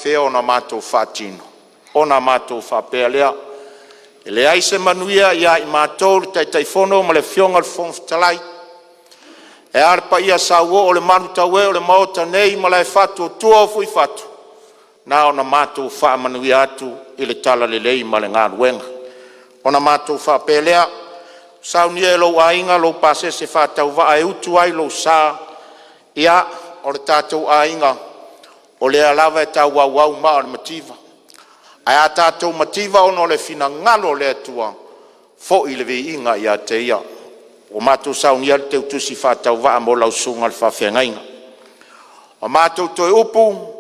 whawhea o na mātou whātino. O na mātou whapea lea. E le aise manuia ia I mātou le taitaifono ma le fionga le whongwhitalai. E arpa ia sauo o le manu taue o le maota nei ma le whatu o tua o fui whatu. Na o na mātou whaamanuia atu I le tala le lei ma le ngā ruenga. O na mātou whapea lea. Saunia e lou ainga lou pase se whātau wa e utu ai lou sā. Ia o le tātou ainga. O le alawa e tau wau ma o le mativa. Ai a tātou mativa ono le fina ngalo le atua. Fo I le vi inga ia te ia. O mātou saunia le te utusi whātau wa mo lau sunga le whawhengainga. O mātou toi upu.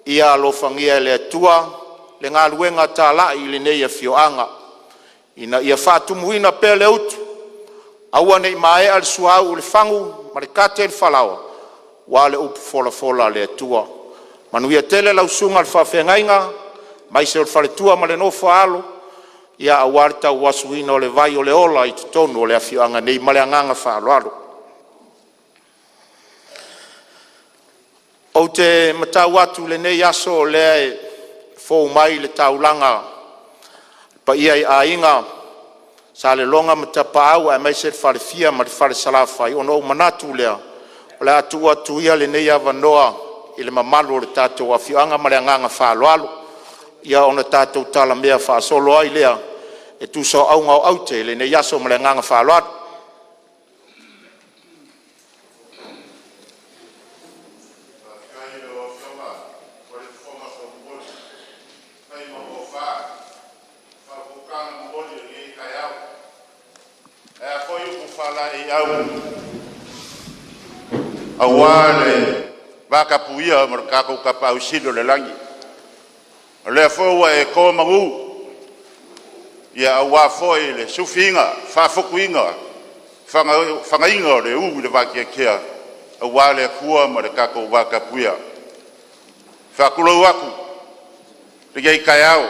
Ia alofangia le atua. Le ngā luenga tā la I le nei a fioanga. Ina ia whātumuina pe le utu. Aua nei mae al suau le fangu. Marikate le whalawa. Wa le upu fola le atua. Manuia tele lau sunga le whawhengainga. Mai se o le whaletua ma le nofo alo. Ia awarta wasuina o le vai o le ola I tutonu o le afioanga nei ma le anganga whaaloalo. O te matau atu le nei aso o lea e fōu mai le taulanga. Pa ia I ainga. Salelologa matapau e mai se le whalefia ma le whale salafai. Ono o manatu lea. O le atu ia le nei avanoa I le mamalu o le tātou afioanga ma le anganga whaaloalo. Ia ona tātou tala mea whaasolo ai lea. E tūso aunga o aute le ne yaso ma le nganga whaaloat. Awale wakapuia markako kapau silo le langi. Le fo e ko mangu. Ia awa foi le sufinga, fa fokuinga. Fangainga le u le vakia kia. Awa le kua ma le kako wakapuia. Fa kulo aku. Le kayao.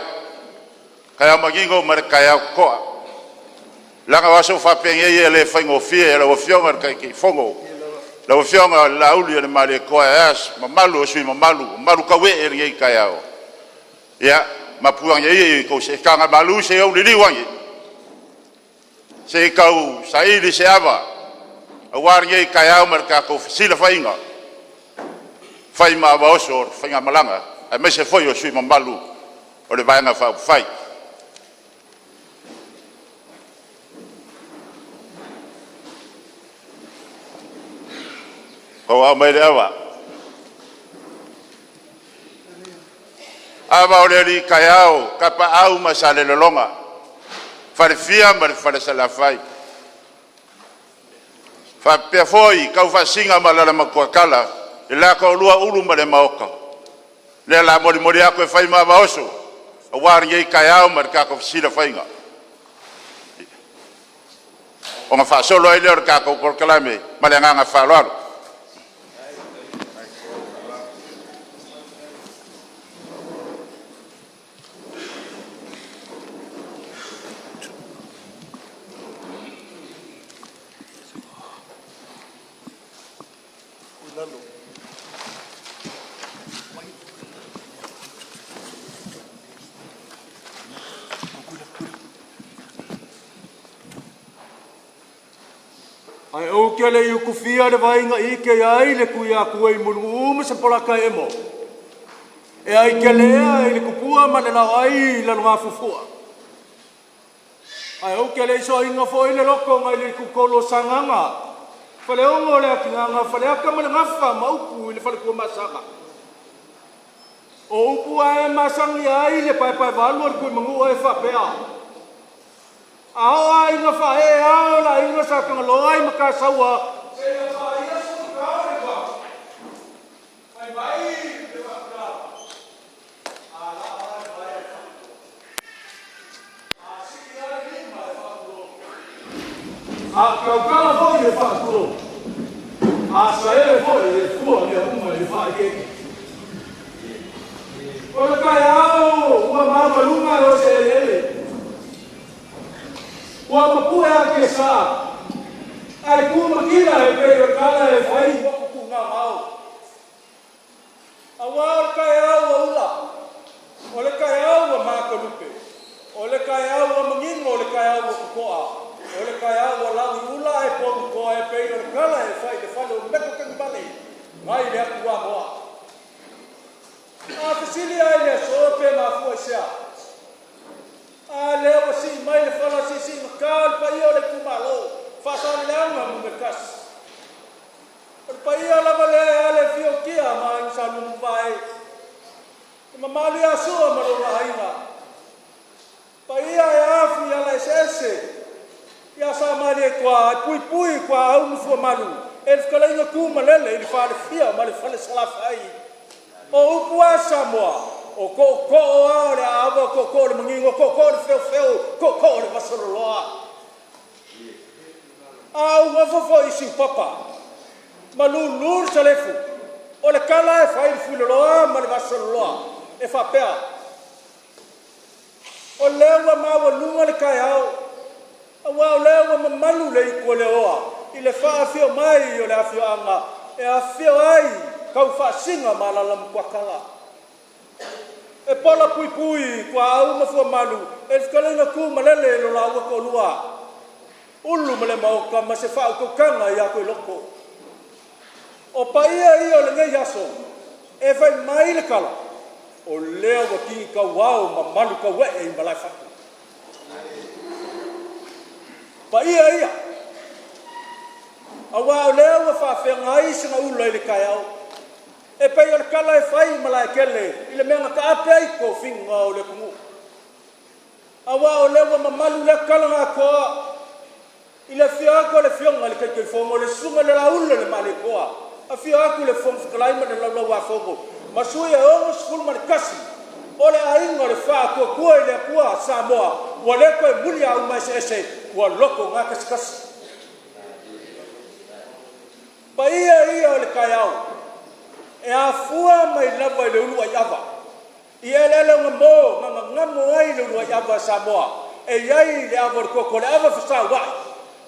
Kaya magingo ma le kayao koa. Langa waso fa penye le fango fie le ofionga kai fongo. La ofionga la uli le male koa as mamalu sui malu kawe le kayao. Ya, mapuang ye ko se kanga malu se o li wangi. Se kau sai li se ava. Awar ye kaya marka ko sila fainga. Faima ba osor, fainga malanga. A me se foi o sui malu. O le vainga fa fai. Ko a mai ava. Ava o le kayao kapa au ma salelologa farefia ma le falesalafai faapea foi kau faasiga ma lala makuakala e la kaulua ulu ma le maoka le la molimoli ako e fai mavaoso auā ligei kayao ma le kakofasila faiga oga faasolo ai lea o le kakou polokalame ma le agaga faaloalo. Ai o ke le ku fia le vainga I ke ai le ku ia ku ai mulu ma se polaka emo. E ai ke le ai le kupua ma le la ai la nga fufua. Ai o ke le so inga fo ile loko ngai le ku kolo sanganga. Fale ongo le akinganga fale akama le ngafa ma upu ile fale ku masaka. O upu ai masangi ai le pai valu ku mangu ai fa pea. Awa inga fae ao la inga sa kanga loai maka saua. Se ia fae ia su kaore ka. Ai vai te waka. Ala ai vai. A siki ala lima e whakuro. A kaukala foi e whakuro. A saere foi e fua me uma e whake. Ola kai ao ua mama lunga o se ele. Wa mapua ke sa ai ku makina e pe kala e fai ku nga mau awar ka ya ula A fasili ai le so pe ma fu sia. A le o si mai le fala si makal pa io le kumalo. Faasaleleaga mo mekas. Pa ia la vale ale fio kia ma in salum vai. Ma mali aso ma lo haina. Pa ia afu ya la sese. Ya sa mali kwa pui kwa au fu malu. El kalainga ku malele il fa fia ma le fale salafai. O kwa Samoa. O ko ore ava ko le mangingo ko feo ko le Salelologa. Au ngafo isi papa. Malulur salefu. O le kala e fai FEILOAIGA ma le Salelologa. E fa pea. O lewa mawa lunga le kai au. Awa o lewa mamalu le iko le oa. I le faa fio mai o le afio anga. E afio ai kau faa singa malalam kwa kala. E pola pui kwa au mafua malu. E fkalenga ku malele lo la ua ko lua. Ulu male mauka ma se faa kukanga ia koe loko. O pa ia o le ngai aso. E fai mai le kala. O leo wa ki ka wau ma malu ka we e malai fatu. Pa ia. Awa o leo wa faa whengai singa ula ili kai au. E pei o le kala e fai malai kele. I le mea ka apei ko finga o le kungu. Awa o leo wa mamalu le kala ngā koa. I le fia ako le fionga le kai fongo le sunga le laula le male koa. A fia aku le fonga kalaima le laulau a fongo. Masui e ongo skul ma le kasi. O le ainga le faa kua i le kua Samoa. Ua le koe muli au mai se ese. Ua loko ngā kasi. Pa ia o le kai au. E a fua mai lava i le ulu ai ava. I ele ngamo ngamo ai le ulu ai ava Samoa. E iai le ava le koko le ava fasa wai.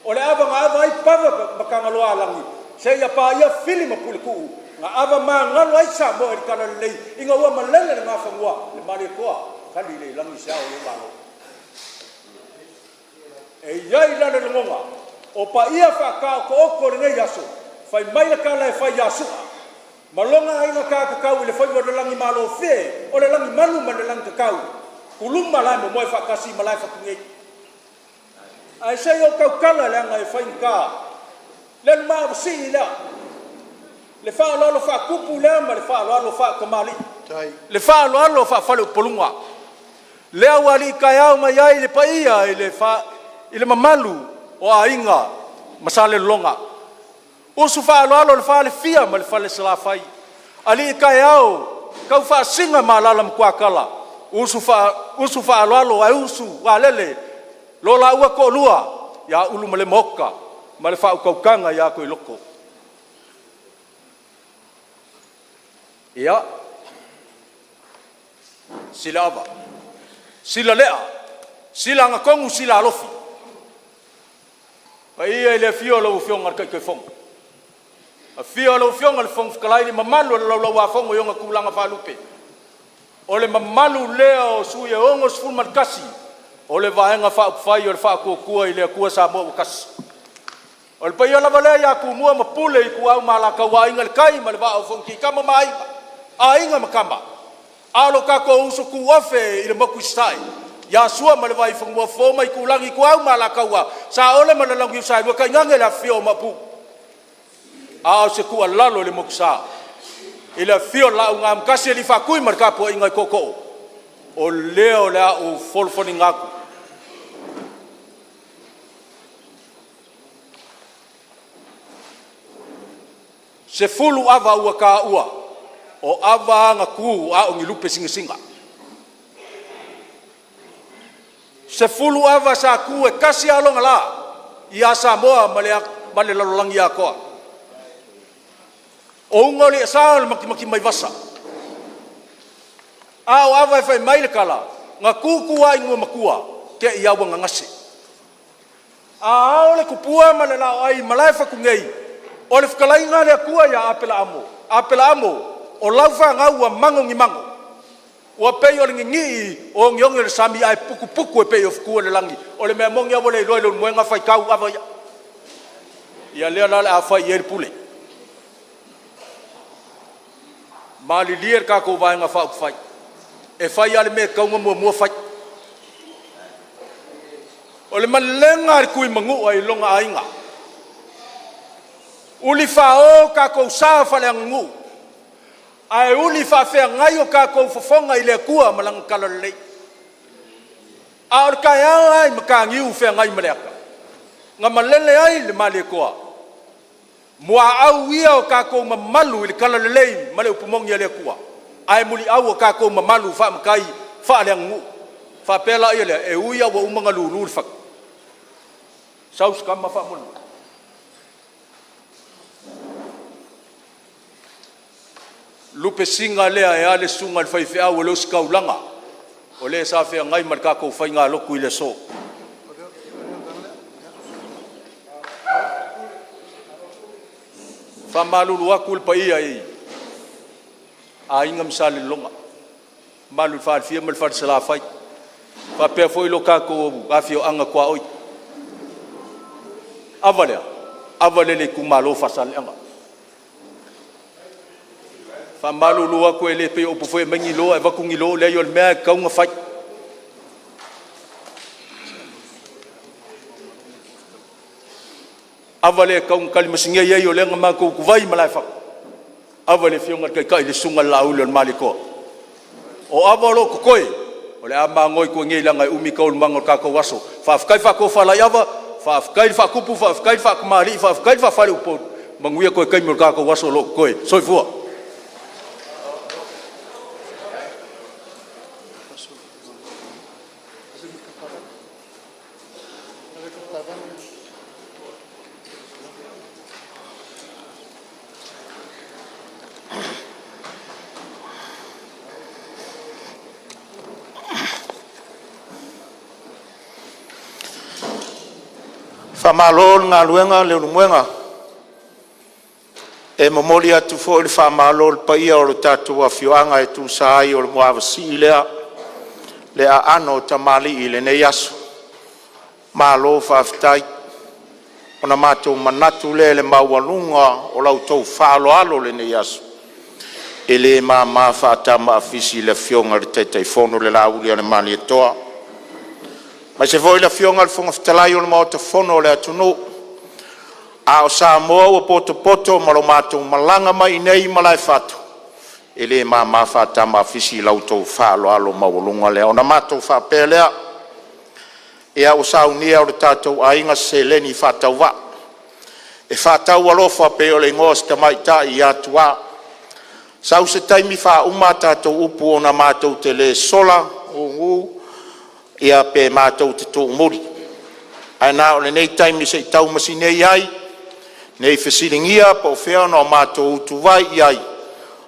O le ava ngā ava ai pava makanga loa langi. Se ia pa ia fili ma pule kuu. Ngā ava maa ngalo ai Samoa i kana le lei. Inga ua malele le ngā whangua. Le mare koa. Kali le langi sao le walo. E iai lana le ngonga. O pa ia whakao ko oko le ngai aso. Fai mai le kala e fai asua. Malonga ai nga kakau i le fai wada langi malo fe. O le langi malu ma le langi kakau. Kuluma lai mo moe whakasi ma lai whakungei. Ai sei o kau kala le anga e fai nka. Le maa wasi i lea. Le wha alo wha kupu lea ma le wha alo wha kamali. Le wha alo wha whale upolunga. Lea wali kai au mai ai le paia i le mamalu o AIGA ma Salelologa. Usu wha alo le wha le fia ma le wha le salafai. Ali kai au kau wha singa ma lalam kua kala. Usu wha alo ai usu wa lele. Lola ua ko lua ya ulu male moka ma le wha ukaukanga ya koe loko. Ia. Sila ava. Sila lea. Sila ngakongu sila alofi. Pa ia le fio lo fionga kai koe fonga. A fio lo fionga le fonga kalai ma malu lo wa fonga yonga kulanga fa lupe. O le mamalu leo sui e ongo sful markasi. O le vaenga fa fai o le fa kua i le kua Samoa kas. O le paia la vale ya ku mua ma pule i ku au mala ka wa inga le kai ma le va o fonki kama mai. A inga makamba. Alo ka ko usu ku wafe i le moku stai. Ya sua ma le vai fonga fo mai ku langi ku au mala ka wa. Sa ole ma le langi sai wa ka ngange la fio ma pu. A se ku alalo le moku sa. I le fio la unga mkasi li fa kui marka po inga koko. O leo la o folfoni ngaku. Se fulu ava ua ka ua. O ava ngaku a o ngilupe singa. Se fulu ava sa ku e kasi alonga la. Ia Samoa male lalolangi a koa. O ngoli sa maki mai vasa. Au ava fai mai le kala. Nga kuku ai ngua makua. Ke ia wanga ngase. Au le kupua ma le lao ai malai whakungei. O le whakalai ngā lea kua ia apela amo. Apela amo. O lau whangau wa mango ngi mango. Ua pei o le ngi o ngiongi le sami ai puku e pei o whakua le langi. O le mea mongi awa le iloi le muenga whai kau ava ia. Ia lea lale a whai i eri pule. Mali lier kako vai nga fa fai. E fai ale me kaunga mua fai. Ole malenga kui mangu ai longa ainga. Uli fao kako sa fa le ngu. Ai uli fa fe ngai o kako fofonga ile kua malang kalale. Aur kaya ai makangi u fe ngai maleka. Nga malele ai le mali koa. Mua au ia o kako mamalu ile kalale male upumong ile kua. Ai muli au o kako mamalu fa makai fa le ngu. Fa pela ile e uia wa umanga lulu fa. Saus kama fa mun. Lupe singa lea e ale sunga al fai fea walo skaulanga. O le sa fea ngai marka ko fai ngā loku ile so. Fa malulu akul pa ia i. A ingam Salelologa. Malu fa fia mal fa sala fai. Fa pe foi lo ka ko afio anga kwa oi. Avale le kumalo Faasaleleaga. Fa malulu ako ele pe o foi mangilo e vakungilo le yo me ka nga fai. Avale ka un kalima singa ye yo le nga ko vai malai fa. Avale fio nga kai le sunga laul maliko. O avalo ko koi. Ole ama ngoi ko ngi langa umi ka ul mangol ka ko waso. Fa kai fa ko fa la yava. Fa kai fa kupu fa kai fa mari fa kai fa fale upo. Manguia ko kai mol ka ko waso lo koi. Soi fua. Whamalol ngā luenga leo muenga. E momoli atu fo ili whamalol pa ia o lo tatou a fioanga e tu saai o lo moavasi lea. Lea ano tamali i le ne yaso. Malo whaafitai. Ona mātou manatu le maualunga o lau tau whaaloalo le ne yaso. E le mā whaatama afisi le fionga le teitei fono le lauli ane mali e toa. Ma se voi la fionga al fonga fitalai o le maota fono le atunu. A o Samoa o poto malo mātou malanga mai nei malai fatu. E le mā whaatama afisi lau tau whaaloalo maualunga lea. Ona mātou whaapelea. E a o saunia o le tātou AIGA se leni whatau wa. E whatau alofa pe o le ngos ta maita i atua. Sau se taimi wha uma tātou upu o na mātou te le sola o ngu. Ia pe mātou te tō mori. Ai nā o le nei taimi se i tau masi nei ai. Nei whesiringia pa o whea no mātou utu vai i ai.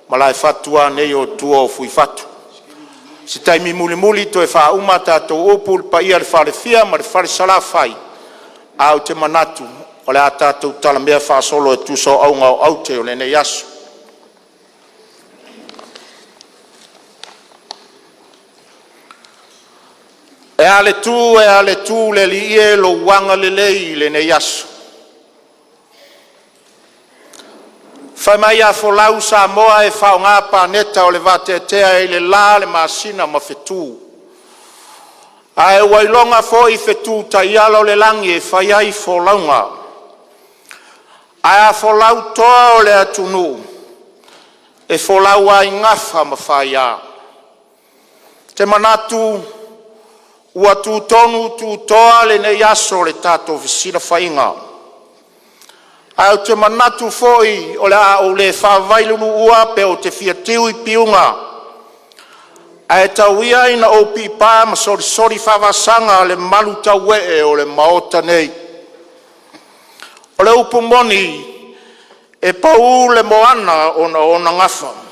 Malai whatua nei o tua o fui whatu. Se taimi muli to e wha uma tātou upu pa ia le whare whia ma le whare salawhai. Au te manatu o le a tātou tala mea wha solo e tuso au ngau au te o le nei asu. E ale tu le li e lo wanga le lei le ne yaso. Fai mai a folau Samoa e whao ngā pāneta o le vate tea e le la le masina ma whetu. A e wailonga fo i whetu ta ialo le langi e whai ai folaunga. A folau toa o le atunu. E folau ai ngafa ma whai a. Te manatu ua tūtonu tūtoa le ne yaso le tātou visira whainga. Au te manatu foi o le a o le whawailunu ua pe o te fiatiu i piunga. A e tauia ina o pipa ma sori whawasanga le malu taue e o le maota nei. O le upumoni e pau le moana ona ngafa.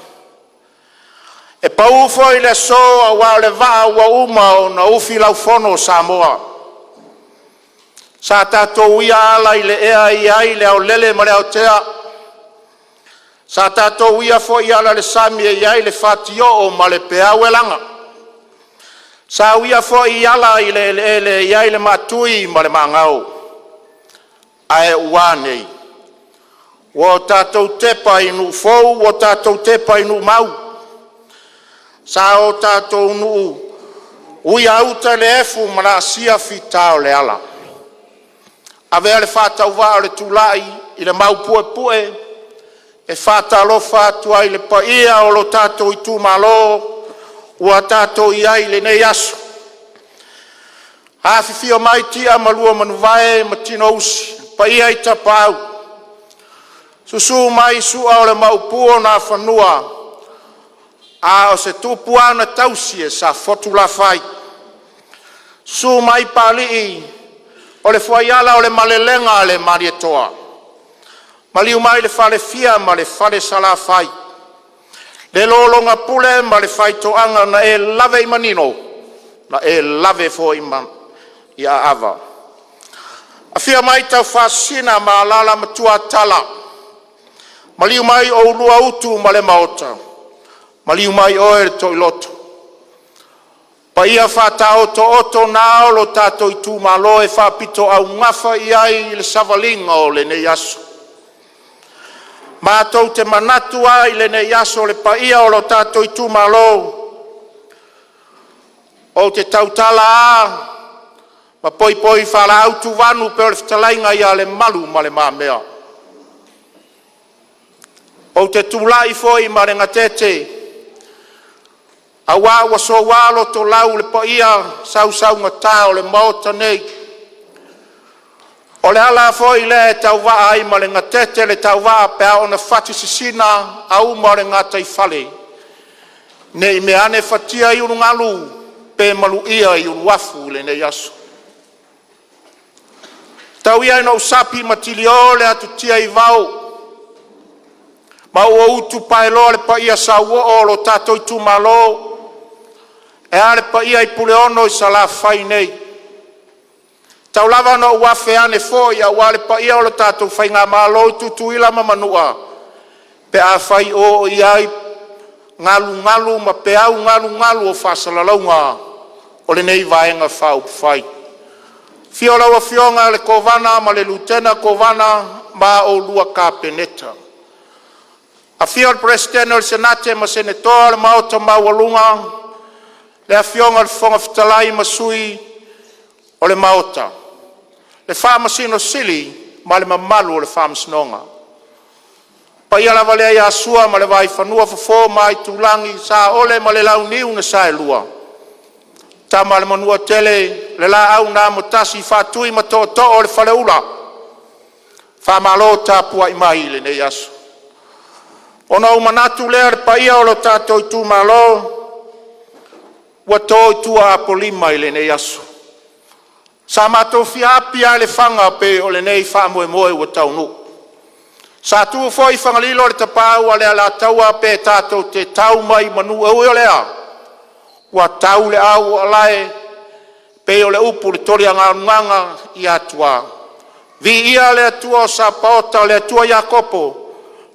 E pau foi le so a wa le va wa uma o na ufi lau fono Samoa. Sa tātou ia ala i le ea i ai le au lele ma le au tea. Sa tātou ia foi ala le sami i ai le fatio o ma le pea welanga. Sa uia foi ala i le i ai le matui ma le mangau. Ae ua nei. Ua tātou tepa inu fou, ua tātou tepa inu mau. Sa o tātou nuu ui auta le efu mara sia fitao le ala. Avea le whātauwa o le tūlai i le mau pue pue, e whātalofa atua i le paia o lo tātou ITUMALO, ua tātou i ai le nei aso. Hawhiwhio mai tia malua manuwae ma tino usi, paia i tapau. Susu mai sua o le maupuo na whanua, a o se tupu ana tausie sa fotula fai. Su mai pali o le fuaiala o le malelenga le marietoa. Maliu mai le fale fia ma le fale sala fai. Le lolonga pule ma le fai toanga na e lave i manino, na e lave fo i man i a ava. A fia mai tau fasina ma alala matua tala. Maliu mai o lua utu ma le maota. Maliu mai o e to iloto. Pa ia whata oto na lo tātou ITUMALO e whapito au ngafa i ai le savalinga o le nei aso. Mātou te manatu ai le nei aso le pa ia o lo tātou ITUMALO. O te tautala a, ma poi whala autu wanu pe o le whtalainga ia le malu ma le mamea. O te tūlai foi ma renga tete, a wā waso wālo to lau le paia sau ngata o le maota nei. O le ala foi le tau waa ai ma le ngatete le tau waa pea o na whati sisina au ma le ngata i whale. Nei me ane whatia i unu ngalu pe malu ia i unu wafu le nei aso. Tau ia ina usapi matili o le atu tia i vau. Ma ua utu paeloa le paia sa ua o lo tātou ITUMALO. E ale paia i pule ono i sa la fai nei. Tau lava no uafe ane foi a wale paia o lo tātou fai ngā malo i tutu ila mamanua. Pe a fai o i ai ngalu ma pe au ngalu o Faasaleleaga o le nei vaenga whau fai. Fiola wa fionga le kovana ma le lutena kovana ma o lua kapeneta. A fio le presidente o le senate ma senator le maota ma walunga le a fionga le fonga fitalai ma sui o le maota. Le whamasino sili ma le mamalu o le whamasinonga. Pa ia lava lea ia sua ma le vai whanua fafo mai tūlangi sa ole ma le lau niu na sa e lua. Ta ma le manua tele le la au na motasi whatui ma to o le whaleula. Whamalo tāpua i mai le nei aso. Ona umanatu lea le paia o lo tātou ITUMALO ua tō i tua apolima i le nei aso. Sa mātou fiapi a le whanga pe o le nei whamoe ua taunu. Sa tua foi whangalilo le tapau a lea la taua pe tātou te tau mai manu au o lea. Ua tau le au alae pe o le upu le tori nganga i atua. Vi ia le atua o sa paota le atua Iakopo.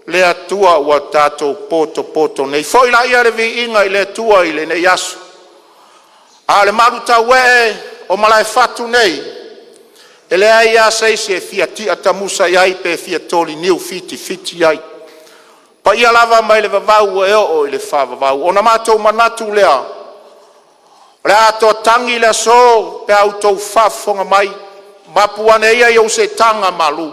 Le atua ua tātou poto nei. Foi la ia le vi inga i le atua i le nei aso. A le maru tau e o malai fatu nei. E le ai a seisi e fia ti atamusa iai pe fia toli niu fiti iai. Pa ia lava mai le vavau e o i le whavavau. O na mātou manatu lea. Le ato tangi le so pe autou whafonga mai. Mapuane ia i o se tanga malu.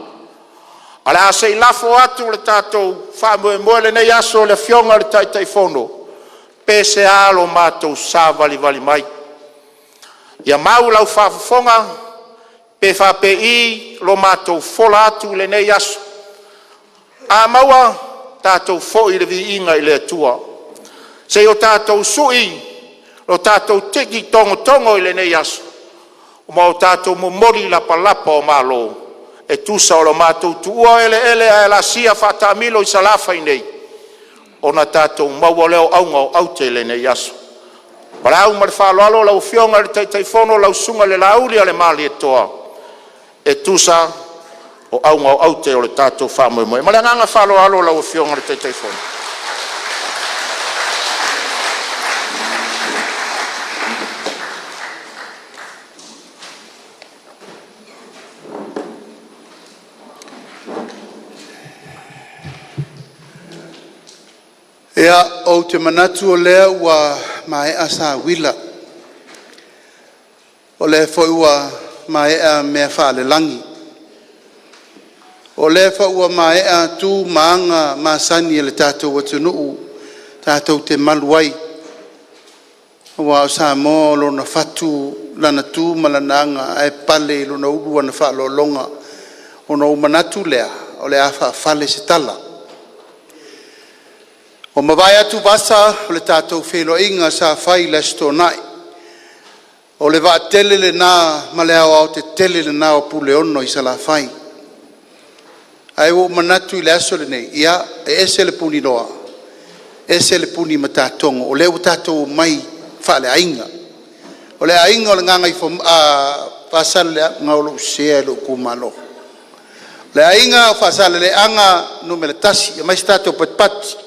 Ale a se lafo atu le tātou whamoe le nei aso le fionga le tai fono. Pe se alo mātou sa vali mai. Ia mau lau whafonga pe whape i lo mātou fola atu le nei aso. A maua tātou fo i le vi inga i le atua. Se o tātou sui lo tātou tiki tongo i le nei aso. O mau tātou momori lapa o malo. E tusa o lo mātou tuua ele a la sia whatamilo i salafa i nei. O na tātou maua leo aunga o aute le nei aso. Parau ma le whaloalo lau fionga le taitaifono lau sunga le lauri a le mali e toa. E tusa o aunga o aute o le tātou whamoe. Ma le nganga whaloalo lau fionga le taitaifono. o te manatu o lea ua maea sa wila. O lea fo ua maea mea fa'alelangi. O lea fa ua maea tu maanga masani e le tātou atunuu, tātou te maluai. Ua o Samoa lona fatu lana tu malananga e pale lona ulu ana fa'alolonga. Ona umanatu lea, o lea fa'afale se tala. O mawai atu vasa o le tātou FEILOAIGA sa fai le stonai. O le va tele le nā malea o te tele le nā o pule ono i sa la fai. Ai o manatu i le aso le nei, ia e ese le puni noa, ese le puni matatongo, o le o tātou mai fa le ainga. O le ainga o le nganga i Faasaleleaga ngaulo usea lo kumalo. Le ainga o Faasaleleaga numele tasi, e mai stato patpati.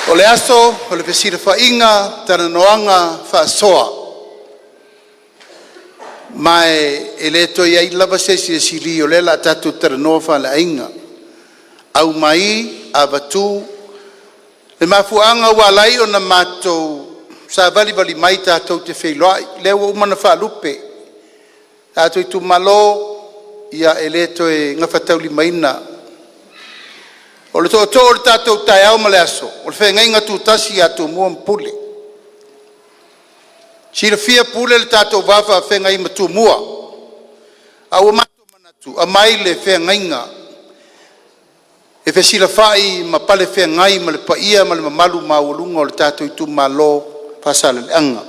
O le aso, o le fesira whainga, tana noanga whaasoa. Mai e le to ia i lava sesi e sili o le la tatu tara noa whaalainga. Au mai, a watu, le mafuanga walai o na mātou, sa vali mai tātou te whailoai, leo o umana whaalupe. Tātou ITUMALO, ia e le to e ngawhatauli maina. O le tō o le tātou tai au male aso, o le whengai ngatu tasi atu mua mpule. Sira fia pule le tātou wafa whengai matu mua. Au mato manatu, a mai le whengai nga. E whesila whai ma pale whengai ma le paia ma le mamalu maulunga o le tātou ITUMALO Faasaleleaga.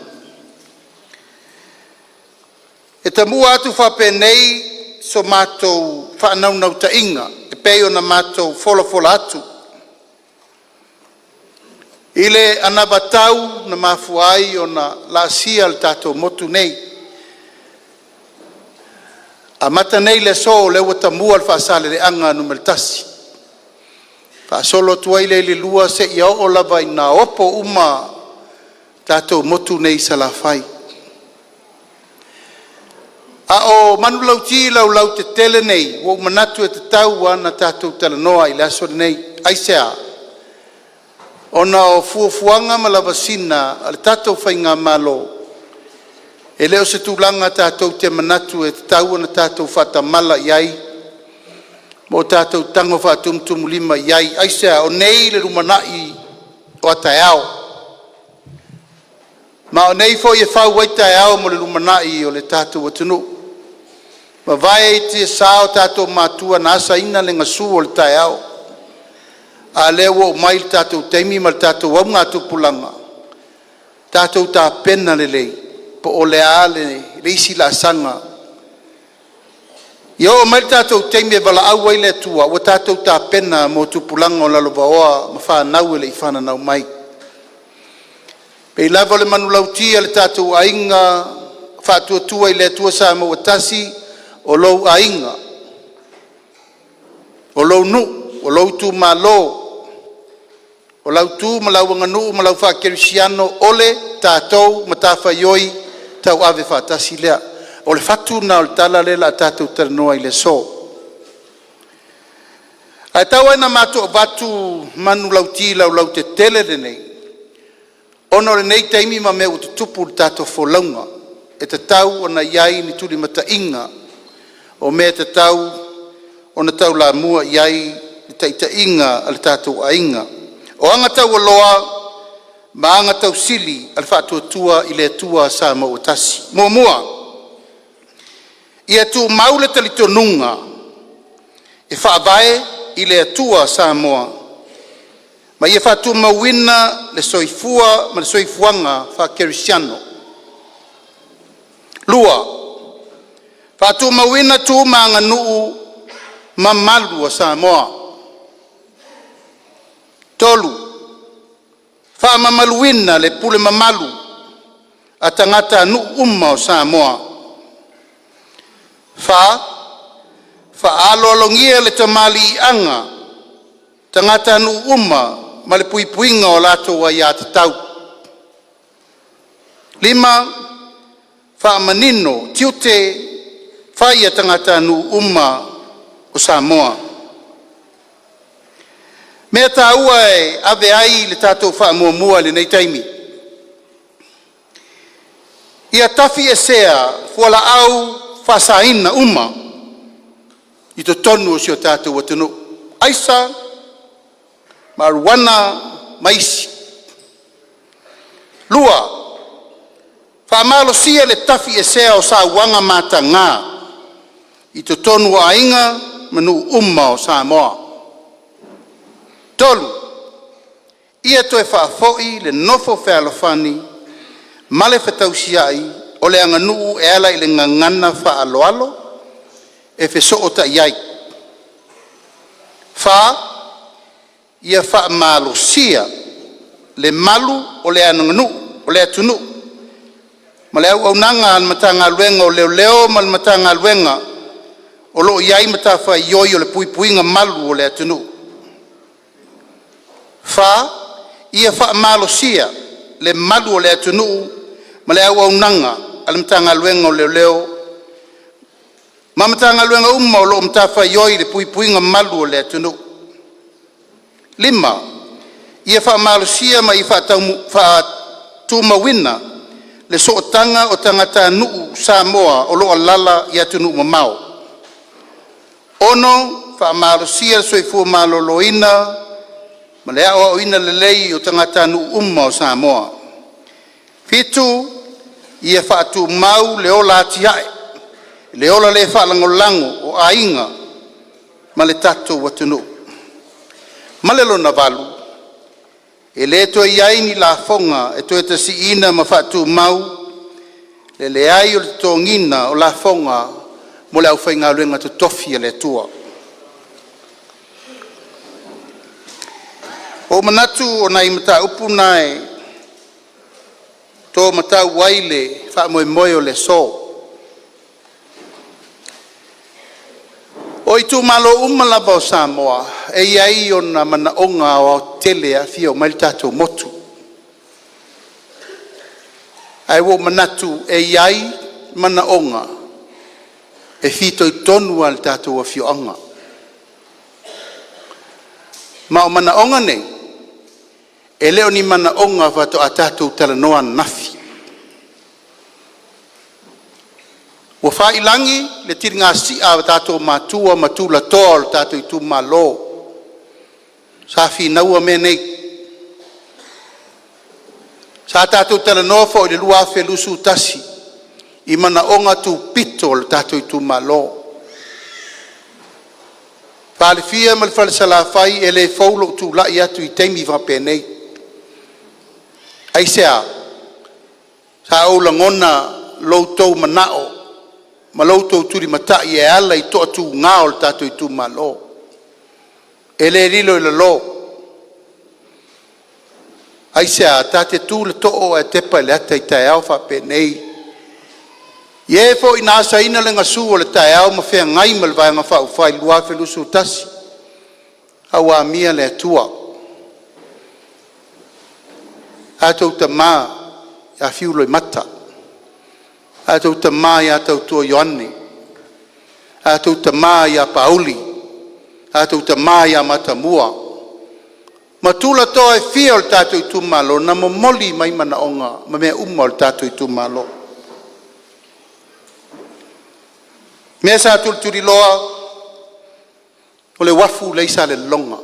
E tamua atu whapenei so mātou whanau ta inga. Pei ona mātou fola atu. Ile ana batau na mafuai ona la sia al tātou motu nei. A mata nei le so le wata mua al Faasaleleaga numele tasi. Faasolo tuai le lua se ia o lava ina opo uma tātou motu nei sa la fai. A o manulau ti lau te tele nei, wo manatu e te tau ana tātou talanoa i laso nei, aisea. Ona o fuafuanga malavasina, ale tātou whainga malo. E leo se tūlanga tātou te manatu e te tau ana tātou whatamala iai. Mo tātou tango whatumtumu lima iai, aisea, o nei le rumanai o ataiao. Ma o nei fo i e whau waitaiao mo le rumanai o le tātou atunu. Ma vai te sao tātou mātua nasa ina le ngasu o le tai au. A lewa o mai tātou teimi ma tātou au ngā tupulanga. Tātou tā pena le lei. Po o le a le isi la sanga. Ia o mai tātou teimi e wala au ai le tua. O tātou tā pena mo tupulanga o lalo vaoa ma whanau e le i whananau mai. Pei lava le manulautia le tātou ainga whātua tua i le tua sa mo tasi. O lou ainga, o lou nu, o lou tu malo, o lau tu malau nganu, malau whakerisiano, ole, tātou, matafai tau ave whatasi lea. O le fatu na o le tala lela a tātou taranoa i le so. Ai tau aina mātua o batu manu lauti lau te tele le nei. Ono le nei taimi ma mea o te tupu le tātou wholaunga. E te tau o na iai ni tuli mata inga. O mea te tau, o na tau la mua iai, te ita inga al tātou a inga. O anga tau aloa, ma anga tau sili, al whātua tua i le tua sa mo o tasi. Mua, ia tu maule talito nunga, e whaavae i le tua sa moa. Ma ia whātua mawina le soifua, ma le soifuanga whakerisiano. Lua, Patu mawina tu mga nuu mamalu sa Samoa. Tolu. Fa mamaluina le pule mamalu atangata nu umma o Samoa. Fa alolongia le tamali anga tangata nu umma ma le puipuinga o lato wa ia te tau. 5. Fa manino tiute Fai tangata nu umma o Samoa. Mea tā ua e ave ai le tātou wha mua le nei taimi. Ia tafi e sea fuala au whasaina uma i to tonu o sio tātou watunu. Aisa, maruana, maisi. Lua, whamalo sia le tafi e sea o sa wanga mata ngā i to tonu o AIGA manu uma o Samoa. Tolu, ia to e whaafoi le nofo whealofani male whetausiai o le anganuu e ala i le ngangana whaaloalo e wheso o ta iai. Wha, ia whaamalo sia le malu o le ananganu, o le atunu. Ma le au nanga al matanga luenga o leo leo mal matanga luenga o lo iai matafa ioi o le puipuinga malu o le atunu. Fa ia whaamalo sia le malu o le atunu ma le au nanga al matanga luenga o leo leo ma matanga luenga o lo matafa ioi le puipuinga malu o le atunu. Lima, ia whaamalo sia ma i whaatuma wina le sootanga o tangata nuu Samoa o loa lala i atunu mamao. Ono, whaamalo sia soifua malo LAUINA ma le au ina le lei o tangata nuu o Samoa. Fitu, ia whaatu mau le ola atiae, le ola le whaalangolango o AIGA ma le tatou watunu. Ma le lona valu, e le to iai ni la fonga e to e tasi ina ma whaatu mau, le ai o le tōngina o la fonga mo le au whainga luenga to tofi le tua. O manatu o nai mata upu nai, tō mata waile wha moe moe o le so. O ITUMALO umalava o Samoa, e iai o na manaonga o tele a fia o mai tatou motu. Ai wo manatu e iai manaonga, e fito i tonu al tatou a fioanga. Ma o manaonga nei, e leo ni manaonga vato a tatou talanoa nafi. Wa whailangi le tiri ngā si a tātou mātua matula toa o tātou ITUMALO. Sa whinaua me nei. Sa tātou talanoa fo i le lua whelusu tasi. I mana onga tu pito o tātou ITUMALO. Whalifia ma le whalisalawhai e le faulo tu lai atu i teimi wape nei. Aisea, sa au langona loutou manao. Ma loutou turi matai e ala i toa tu ngā o le tātou ITUMALO. E le rilo i le lo. Aisea, tāte tū le to'o e tepa le ata i tae au whape nei. Ie fo i nāsa ina le ngasu o le tae au ma whea ngai ma le vai ngā whau whai lua whelusu tasi. Awa mia le atua. Atou ta mā a FEILOAIGA. Atou tamā ia tautua Ioane, atou tamā ia Pauli, atou tamā ia Matamua. Matula toa e fia o le tātou ITUMALO, na momoli mai manaonga, ma mea uma o le tātou ITUMALO. Mea sa turi loa, o le wafu leisa le longa.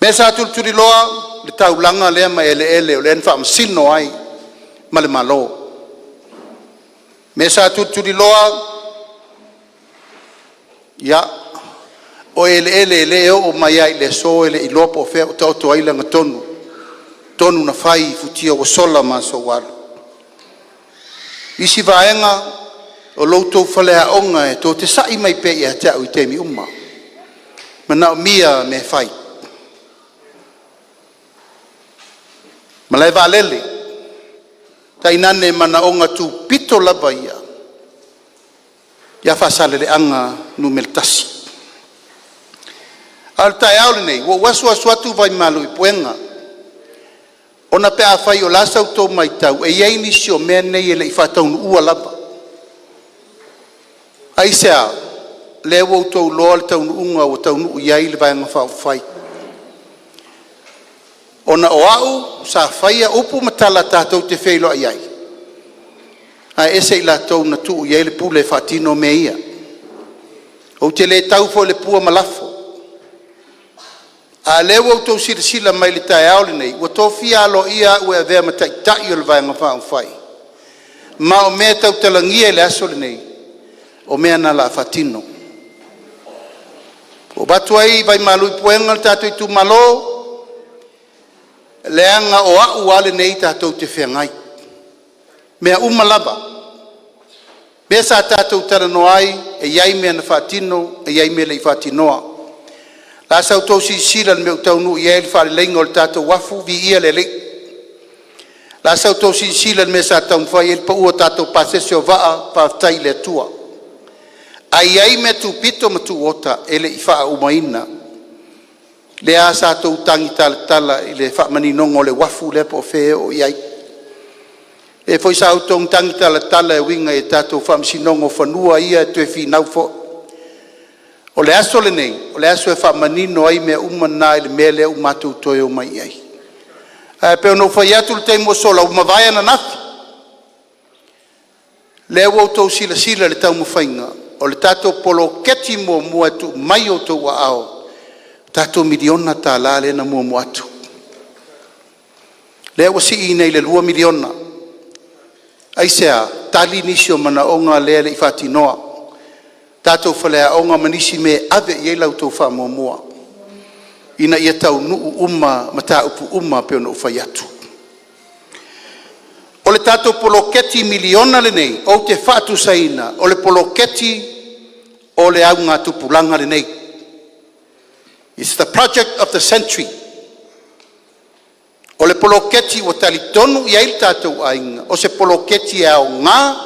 Mea sa turi loa, le taulanga lea ma ele o le enfa msino ai, ma le malo. Me sa turi loa, ia, o ele o mai ai le so ele i lopo fea o tauto ailanga tonu. Tonu na fai futia o sola ma so walu. Isi vaenga o loutou whalea onga e tō te sai mai pe i a te au i temi uma. Mana o mia me fai. Malai valele. Tainane manaonga tu pito lava ia. Ia Faasaleleaga numeltasi. Al tae aole nei, wo wasu atu vai malu i poenga. Ona pe a fai o lasa utou mai tau, e iei nisi o mea nei ele i whataunu ua lava. Aisea, le wo to lo le tau unga o tau nu iai le vai fai ona o au sa faia upu matala tatou te feilo iai a ese la tau na tu iai le pule fatino meia o te le tau fo le pua malafo a le wo to sila mai le tai au le nei wo to fia lo ia ua vea matai tai o le vai fai ma o mea tau talangia le aso le nei o mea na la fatino o batu ai vai malu puenga le tatou ITUMALO leanga o au ale nei tatou te whengai mea umalaba mea sa tatou tarano ai e iai mea na fatino e iai mea le i fatinoa la sau tau sisila le meu taunu iai le whare leingo le tatou wafu vi ia le lei la sau tau sisila le mea sa taun whai el pa ua tatou pasese o vaa whaftai le atua ai ai mea tu pito ma tu ota ele i wha umaina le a sa tau tangi tala i le wha maninongo le wafu le po fe o iai e foi sa tau tangi tala e winga e tatou wha msinongo whanua ia tue whinau fo o le aso le nei o le aso e wha manino ai mea umana i le mea le umatu toi o mai ai pe ono whai atu le teimo sola umawai ana nafi le wau tau sila le tau mawhainga o le tatou polo keti mua tu mai o tau wa ao tatou miliona ta la le na mua atu le wa si nei le 2 miliona ai sea tali nisi o mana onga le i fatinoa tatou falea onga manisi me ave i lau tau wha mua ina ia tau nuu uma mata upu uma pe ono ufai atu o le tatou poloketi miliona le nei o te whaatu saina o le poloketi o le au ngā tupulanga le nei. It's the project of the century. O le poloketi o tali tonu i ail tatou ainga o se poloketi au ngā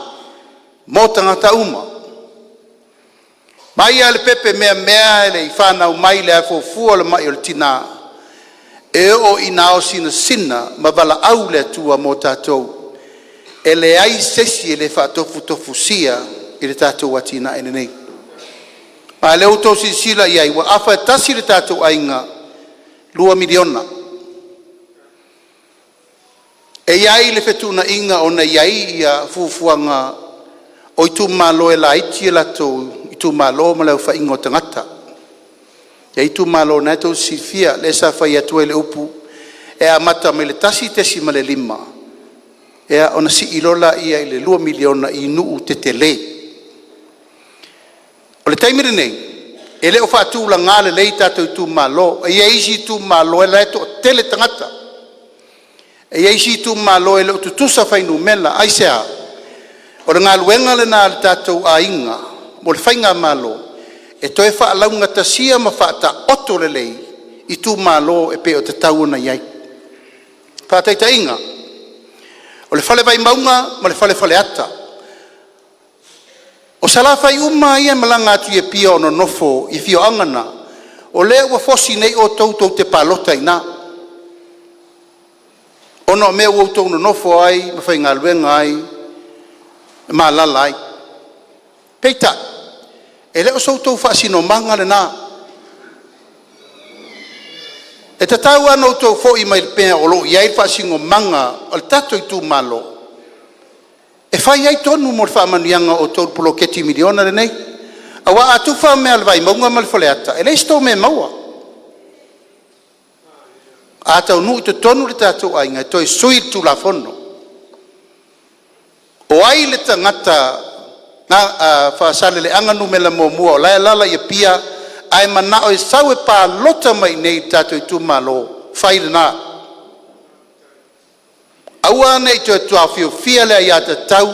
mo tangata uma mai ale pepe mea le i whanau mai le afofua le mai o le tina e o ina o sina ma wala au le atua mo tatou e le ai sesi e le whatofu sia i le tatou atina ene nei ma le uto sisila i ai wa afa tasi le tatou ainga 2 miliona e iai le fetuna inga o na iai ia fufuanga o ITUMALO e la iti e latou ITUMALO ma leo wha ingo tangata. E ITUMALO na eto sifia le sa whai atu e le upu e a mata me le tasi tesi ma le 5. E a ona si ilola ia i le 2 miliona i nuu te le. O le taimire nei, e le o whaatu la ngā le lei tatou ITUMALO, e ia isi ITUMALO e la eto tele tangata. E ia isi ITUMALO e le ututusa whainu mela, ai sea, o le ngā luenga le nā le tatou a inga, mo le whainga malo, e toe wha launga tasia ma whaata oto le lei, ITUMALO e pe o te tauna iai. Whaataita inga, o le whale vai maunga, ma le whale ata. O sala whai uma ia malanga atu e pia ono nofo i fio angana, o lea ua fosi nei o tautou te palota ina. Ono mea ua tau no nofo ai, ma whai ngā luenga ai, ma lalai peita ele o so to fa sino manga le na e tatau ano to fo i mai pe o lo ia fa singo manga o tato ITUMALO e fa ia tonu mo fa manianga o to poloketi miliona le nei awa atu fa me al vai monga mal foleata ele sto me maua ata nu to tonu le tato ainga to sui tu la fono o ai le tangata na Faasaleleaga numela mua o lae lala ia pia ai mana o sau e PALOTA mai nei tatou ITUMALO fai lana aua nei to tuafiofia le ia tatau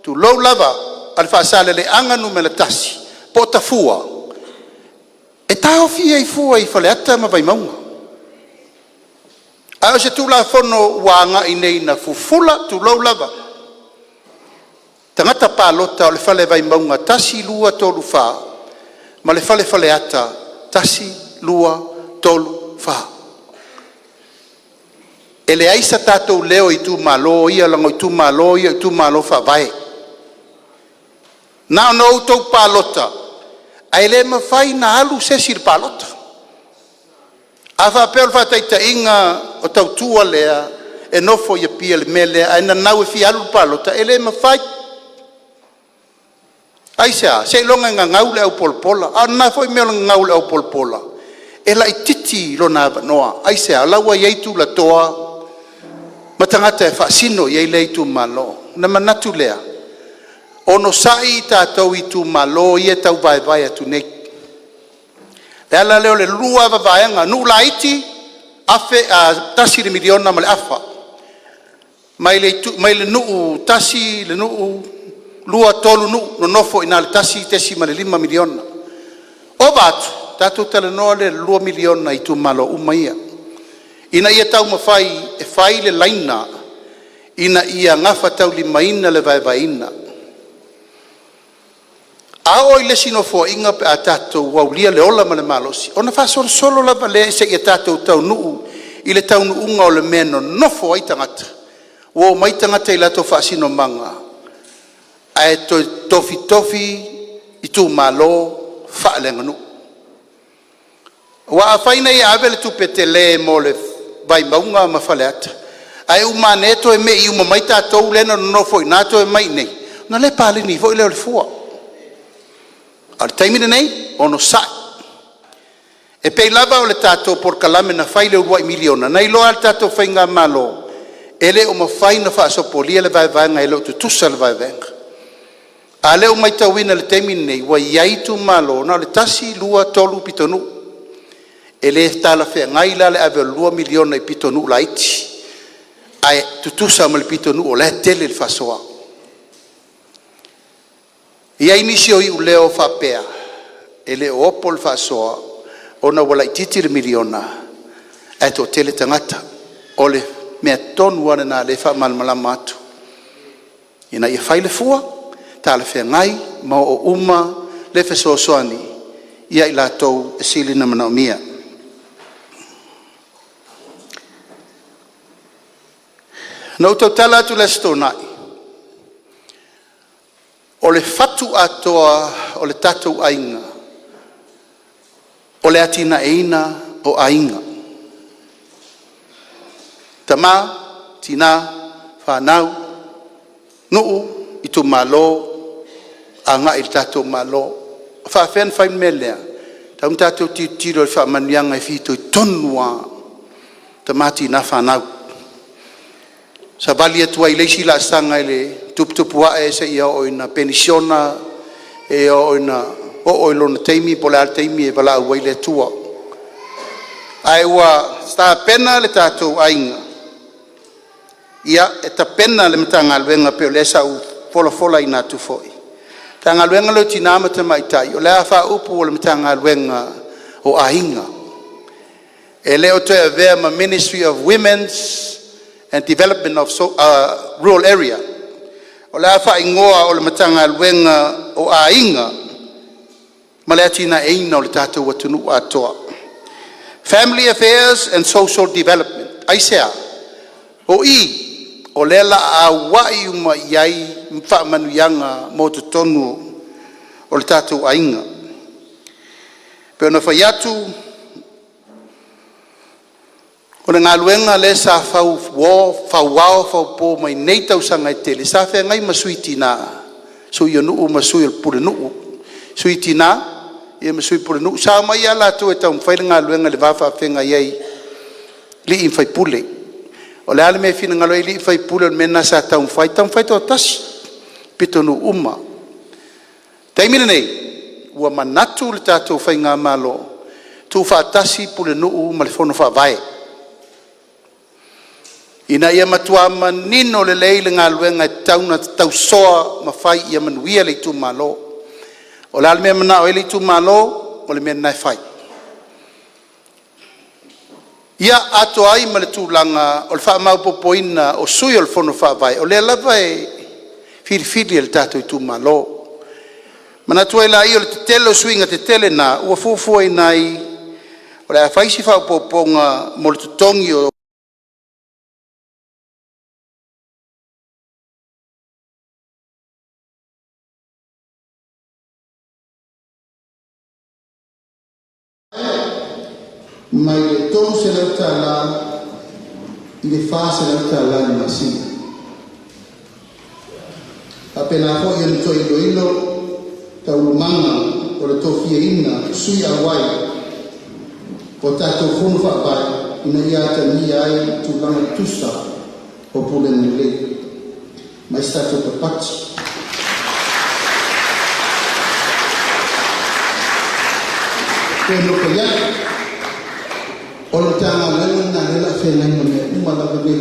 tu lou lava al Faasaleleaga numela tasi po tafua e taofia i fua i faleata ma vai maunga ai o se tulafono uaga i nei na fufula tu lou lava tangata PALOTA o le whale vai maunga tasi lua tolu wha ma le whale ata tasi lua tolu wha e le aisa tatou leo ITUMALO ia lango ITUMALO ia ITUMALO wha vai na no tau PALOTA ai le mawhai na alu sesi le palota. A whapea le whataitainga o tautua lea e nofo ia pia le mele ai na nau e fi alu palota e le mawhai. Ai se longa nga ngau le au polpola. A na foi mea ngau le au polpola. E la ititi lo na noa. Ai se laua ieitu la toa matangata e whaasino iei le ITUMALO. Na manatu lea. Ono sai tātou ITUMALO ia tau vai atu nei. Le ala leo le lua vavaenga nu la iti afe a tasi le miliona ma le afa. Mai le nuu tasi le nuu lua tolu nuu no nofo ina le tasi tesi ma le 5 miliona. O batu tātou tale noa le 2 miliona ITUMALO umaia. Ina ia tau mawhai e whai le laina ina ia ngafa tau 5 le vaevaina. Ao i lesi no fo inga pe a tātou waulia le ola ma le malosi. Ona wha solo lava le se ia tātou tau nuu i le tau nuunga o le meno nofo ai tangata. Wo mai tangata i lato whaasino manga. Ae tofi ITUMALO whaalenga nuu. Wa a whaina i awele tu pete le mo le vai maunga ma whaleata. Ai umaneto e me i uma mai tātou lena nofo i nato e mai nei. Na le pāle ni vo i leo le fua. Al taimina nei, ono sa. E pei lava o le tātou por kalame na whai le urua i miliona. Nei loa al tātou whai ngā malo. Ele o ma whai na whaasopolia le vaevaenga e leo tutusa le vaevaenga. A leo mai tauina le taimina nei, wa iai ITUMALO, na le tasi lua tolu pitonu. Ele tala whea ngai la le ave 2 miliona i pitonu la iti. Ai tutusa ma le pitonu o le tele le whasoa. Ia inisio i uleo whapea, e le opo le whasoa, o na wala ititi le miliona, e to tele tangata, o le mea tonu wana na le whamalmalama atu. Ina ia whai le fua, ta le whea ngai, ma o uma le whasoasoani, ia i latou e sili na manaumia. Nau tau tala atu le stonai. O le fatu atoa o le tatou ainga. O le atina eina o ainga. Tama, tina, whanau, nuu, ITUMALO, anga i tatou malo. Whawhen whain melea. Taum tatou tiro i whamanianga i fito i tonua. Tama, tina, whanau. Sa vali atua i leisi la sanga i le tupua e se ia o ina penisiona e o ina o ilona teimi po le al teimi e vala ua i le tua. Ai ua sta pena le tātou ainga. Ia e ta pena le matangaluenga pe o le sa u fola i natu foi. Tangaluenga lo tinama te maitai o le awha upu o le matangaluenga o ainga. E leo te avea ma Ministry of Women's and Development of Rural Area. O le awha ingoa o le matangaluenga o ainga. Ma le atina eina o le tātou watunu atoa. Family Affairs and Social Development. Aisea. O i, o lela a wai uma iai mwhamanuianga mo te tonu o le tātou ainga. Peo na whai atu, o le ngā luenga le sa whauwao whaupo mai nei tausanga i tele. Sa whea ngai masui tina. Sui o nuu masui o pure nuu. Sui tina. Ia masui pure nuu. Sa mai ala tu e tau mwhaile ngā luenga le wafa whenga iei li i mwhai pule. O le ale me fina ngalo i li i mwhai pule o mena sa tau mwhai. Tau mwhai tau tasi. Pito nu uma. Taimina nei. Ua manatu le tātou whai ngā malo. Tu whaatasi pule nuu ma le whono whaavae. Ina ia matua manino le leile ngā luenga e tauna tau soa ma whai ia manuia le ITUMALO. O le almea mana o le ITUMALO, o le mea nai whai. Ia ato ai ma le tūlanga o le wha maupopoina o sui o le whono whaavai. O le alava e whirifiri le tātou ITUMALO. Mana tua ila i o le te tele o suinga te tele na ua fufua i nai o le a whaisi whaupoponga mo le tutongi o mai le tonu se lau tāla i le whā se lau tāla ni masina. A pena fo i anto ilo ilo tau lumanga o le tofia ina sui awai o tātou whonu whapai ina ia tani ai tūlanga tusa o pule nile mai tātou papati. Keno kaya o le tanga lena na lela whenai na mea umala kabe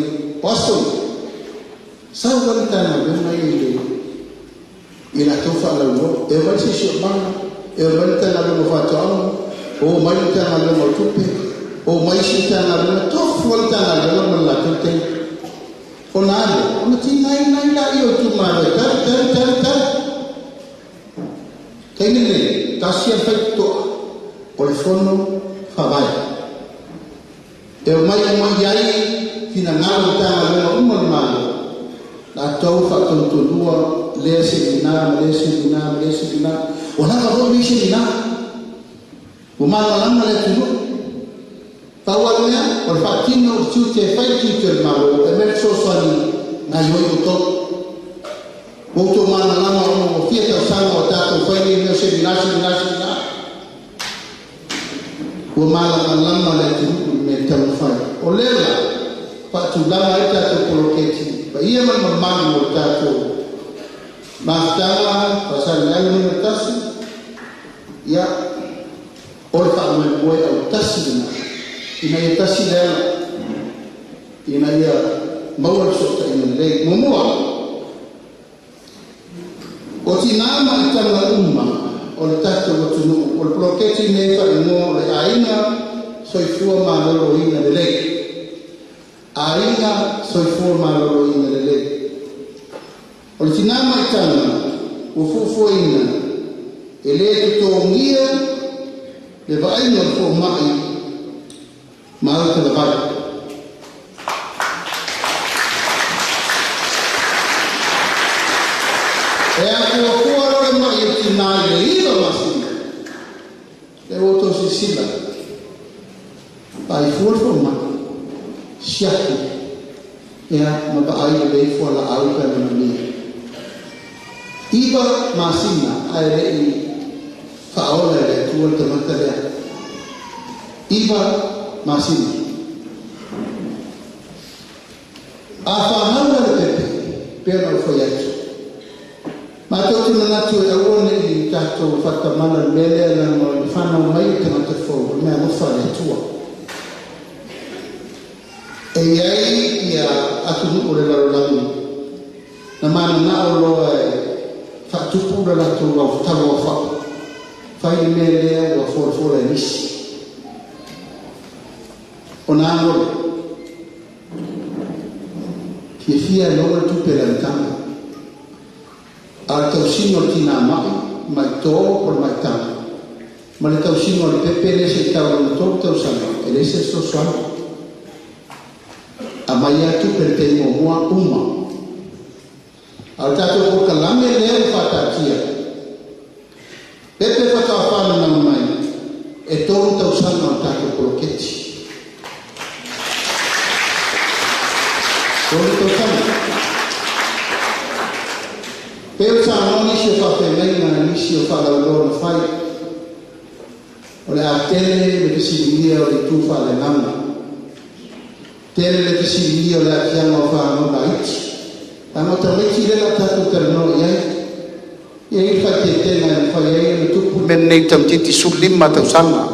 Bosco sau kani tanga lena i la tofa la uo e wai se sio mana e wai tanga lena whatoa o mai tanga lena tupe o mai si tanga lena tofu o tanga lena mala tute o nale o na ti nai la i o tumalo tar kainene tasia whaitoa o le fono whawai. E o mai ai fina ngaro tanga lena umar malo la tau whatontonua lea se ina o naka romi se ina o mana lama le tunu taua lea o le whatino o tiu te whaiti te malo e mere sosani ngai hoi o tau o to mana lama o fia tau sanga o tātou whaini leo se ina o malanga lama le tunu me tau whai o lela patu lama e tātou poloketi pa ia mamanu o tātou maftanga Faasaleleaga me tasi ia o le whaamai au tasi ina ia tasi lela ina ia maua sota ina lei mumua o tinama i tanga umma o le tātou o tunu o le poloketi ne whaingo le AIGA soifua maloloina le lei AIGA soifua maloloina le lei o le tinama i tanga o fufuina e le tutongia le vaina o mai malaka le vai e a kua le mai e tina le iwa masina le oto sisila pai fuafo ma siaki e a mabaai le fua la auka na mia iwa masina ai rei whaola le tua te matarea iwa masina a whanau le pepe pera o whai atu ma tautu na natu e aone i tātou whakamana mele na whanau mai te matafou mea mofa le tua e iai ia atunu o le larolangi na mana na o loa e whatupu la latu au talo a whau whai mele o fora e nisi o nā ngore ki fia loa tupe la ntanga a tausino tina mai tō o mai tanga ma le tausino le pepe le se tau na tō tausana e le se sosoana a mai atu per te mua uma al tātou ko kalame leo whatatia pepe whatawhana na mai e tōru tausana o tātou poloketi tōru tausana Peo tāno nisi o whawhenga nisi o whalaulo na whai. O le a tele le te siringia o le tū whale nana. Tele le te siringia o le a kianga o whanau na iti. Tamo ta meti le la tatu terno iai. Iai whai te tena i whai iai le tupu. Menei tam titi sulima tau sanga.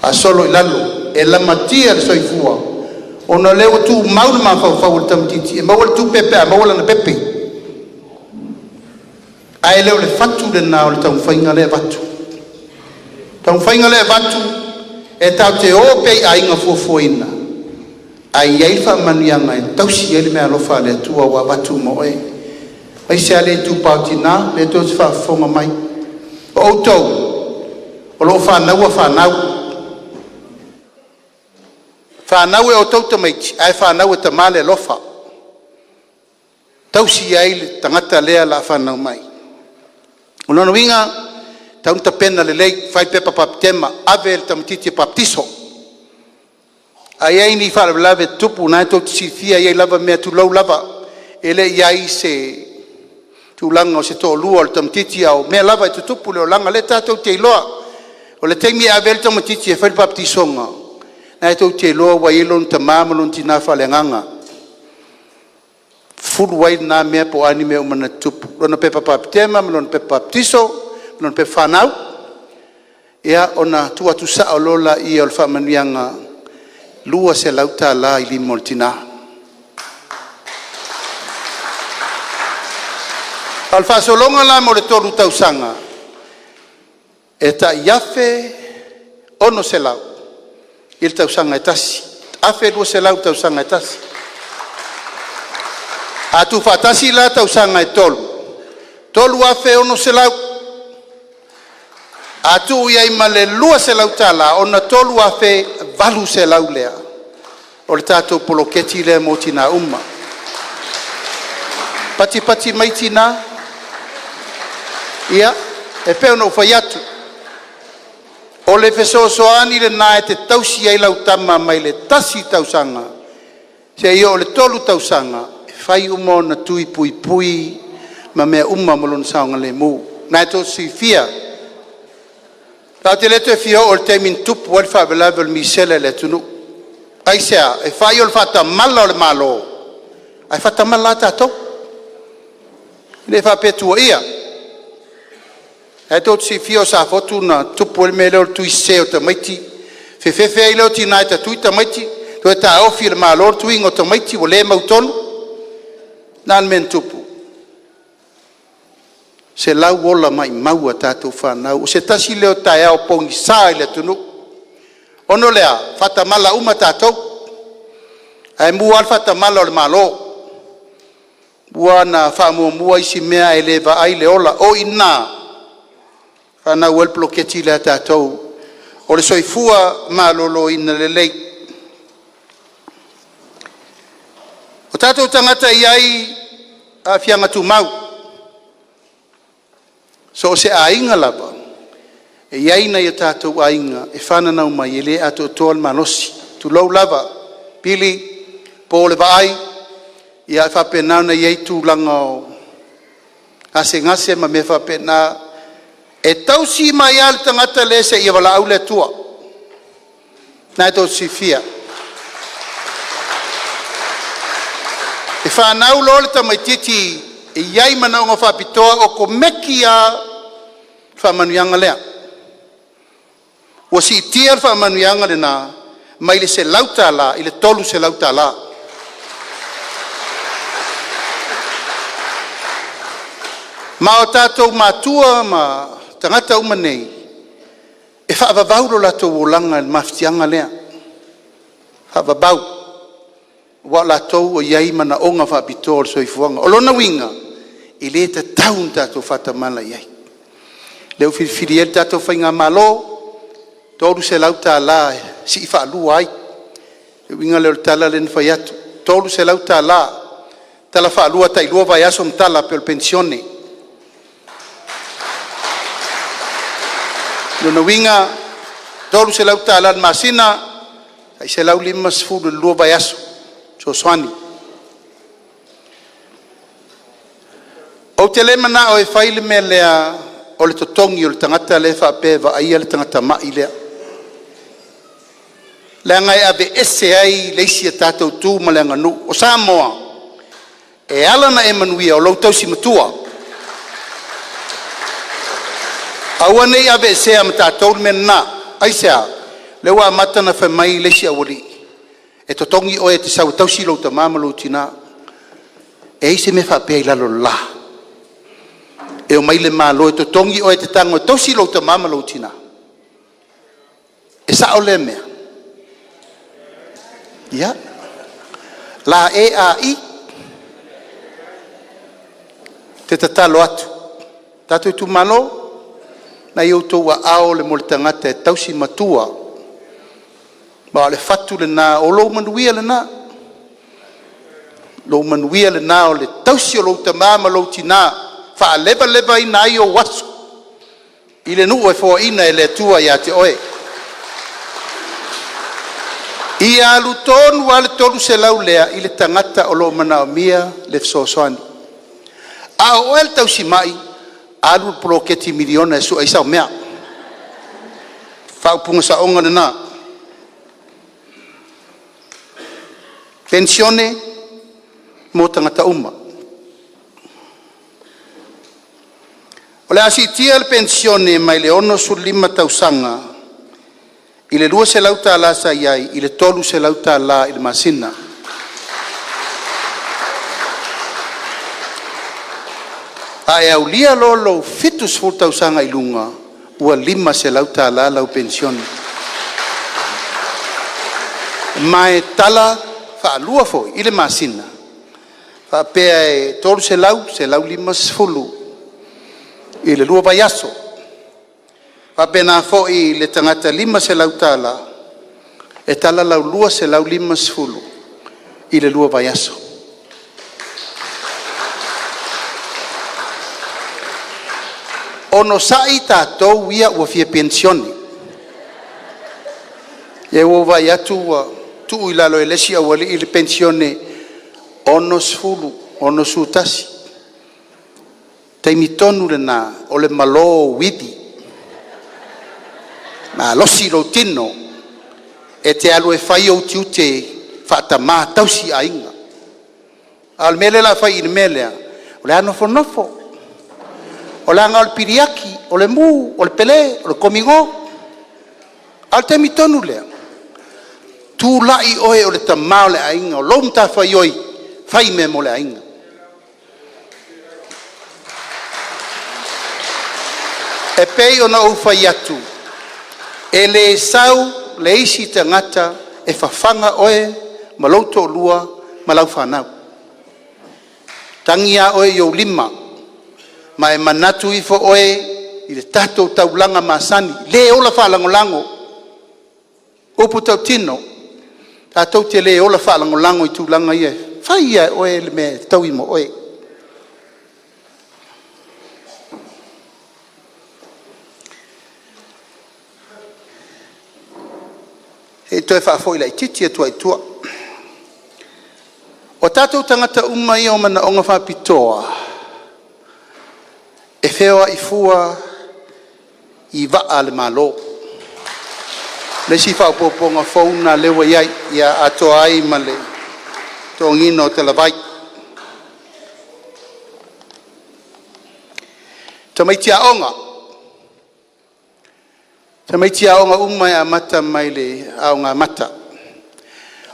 A solo i lalo. E la matia le soifua. O na leo tu mauna ma whau tam titi. E maua tu pepe a maua na pepe. Ai leo le fatu le nao le tau whainga le vatu. Tau whainga le vatu e tau te ope i ainga fuafuaina. Ai iaifa manianga e tausi ele me alofa le tua wa vatu mo e. Ai se ale tu pautina le tō te whaafonga mai. O outou, o lo whanau a whanau. Whanau e o tau tamaiti, ai whanau e tamale lofa. Tausi ai le tangata lea la whanau mai. Unono winga taunta pena lelei fai pepa paptema ave le tamatiti baptiso ai ni fa lave tupu na to sifia ia lava me tu lau lava ele ia se tu langa o se to lua le tamatiti au me lava tu tupu le langa le tato te loa o le temi ave le tamatiti e fai baptisonga na to te loa wa ilon tamama lon tina fa le nganga fulu wai na me po ani me umana tupu lona pepa paptema lona pepa baptiso non pe fanau ia ona tua tu sa lola ia o famanianga lua se lauta la ili moltina al fasolonga la mo le tolu tausanga eta yafe ono se lau il tausanga etasi afe lua se lau tausanga etasi atu fatasi la tausanga tolu afe ono se lau atu ia male lua se lautala ona tolu afe valu se laulea o le tatou poloketi le motina uma pati maitina ia e pe ona fai atu o le fesoasoani le na e te tausi ai lautama mai le tasi tausanga se ia o le tolu tausanga fai uma ona tui pui ma mea uma molon saunga le mu na e to sifia la te leto e fio o le temin tupu o le whavelave o le misele le tunu. Ai sea, e whai o le whata mala o le malo. Ai whata mala tato. Le whapetua ia. E tot si fio sa fotu na tupu o le mele o le tui se o te maiti. Fefefe ai leo tina e ta tui ta maiti. To e ta ofi le malo o tui ngo ta maiti o le mautonu. Nan men tupu. Se lau ola mai maua tātou whanau. O se tasi leo tae au pongi sā le tunu. Ono lea, whatamala uma tātou. Ai mua al whatamala o le malo. Mua na whamua isi mea e lewa ai le ola. O ina. Whanau el ploketi lea tātou. O le soifua malolo ina le lei. O tātou tangata iai a fianga tu mau. So se ainga lava, e iaina ia tātou ainga, e whananau mai, e le ato toal manosi, tu lau lava, pili, po le vaai, ia e whapenau na iei tu langa o ase ngase ma me whapena, e tausi mai al tangata le se ia wala au le tua, na e tau si fia. E whanau lo le tamaititi, e iai mana o whapitoa o ko meki a whamanuianga lea. O si tia whamanuianga le na, mai le se lauta la, i le tolu se lauta la. Ma o tātou mātua ma tangata uma nei, e whaavavau la tau o langa le maftianga lea. Whaavavau. Wa la tau o iai mana o ngā whapitoa o soifuanga. O lona winga, i le ta taun tātou whatamala iai. Leo whiri el tātou whainga malo, tōru se lauta la, si i whaalua ai. Leo inga leo tala le nwhai atu. Tōru se lauta la, tala whaalua tai lua vai aso mtala pe o pensione. Leo na winga, tōru se lauta la masina, ai se lau lima sfuru lua vai aso. So swani. O te le mana o e whaile me lea o le totongi o le tangata le whapeva ai le tangata mai lea. Lea ngai ave ese ai leisi a tātou tū ma lea nganu. O Samoa, e alana e manuia o lau tausi matua. Aua nei ave ese a ma tātou me na, ai sea, lewa matana whamai leisi a wari. E totongi o e te sau tausi lau ta mamalo tina. E ise me whapea i lalo la. E o mai le malo e totongi o e te tango tausi lau ta mamalo tina. E sa o le mea. Ia. La e a i. Te tatalo atu. Tato i tu malo. Na iau tau a ao le mo le tangata e tausi matua. Ma le fatu le na o lou manuia le na. Lou manuia le na o le tausi o lou tamama lou tina. Wha leva i na i o wasu. I le nuu e fo ina e le tua ia te oe. I alu tonu ale tolu se lau lea i le tangata o lo mana o mia le fsosoani. A o el tau si mai alu proketi miliona e su ai sao mea. Whaupunga sa onga na. Pensione mo tangata uma. O le asitia le pensione mai le ono su 5 tausanga i le 2 se lauta la sa iai i le 3 se lauta la i le masina. A e au lia lolo fitus 4 tausanga i lunga ua 5 se lauta la lau pensione. Mai tala whaalua foi i le masina. Whapea e 3 se lau 5 sefulu. I le lua vaiaso. Whapena fo i le tangata 5 se lau tala. E tala lau lua se lau 5 sefulu. I le lua vaiaso. Ono sai tatou ia ua fia pensioni. E ua vai atu tu i lalo elesi awali i le pensione ono sefulu, ono sutasi. Taimitonu le na o le malo widi. Ma losi lo tino. E te alu e fai o tiu te whaatama tausi a inga. Al mele la fai in melea. O le anofo nofo. O le anga o le piriaki, o le mu, o le pele, o le komingo. Al taimitonu lea. Tu lai oe o le tamao le a inga. O lomta fai oi. Fai me mo le a inga. E pei ona ufai atu. E le sau le isi tangata e whawhanga oe malouto lua malau whanau. Tangia oe yo 5. Ma e manatu ifo oe i le tatou taulanga masani. Le ola whalangolango. Upu tau tino. Tatou te le ola whalangolango i tūlanga ie. Whai ia oe le me tau imo oe. E toi whaafoi lai titi e tua i tua. O tātou tangata uma i o mana onga whapitoa. E whewa i fua i waa le malo. Le si whaupoponga fauna lewa iai ia atoa ai ma le tōngino te lawai. Tamaitia onga. Tamaitia onga umai a mata mai le aonga mata.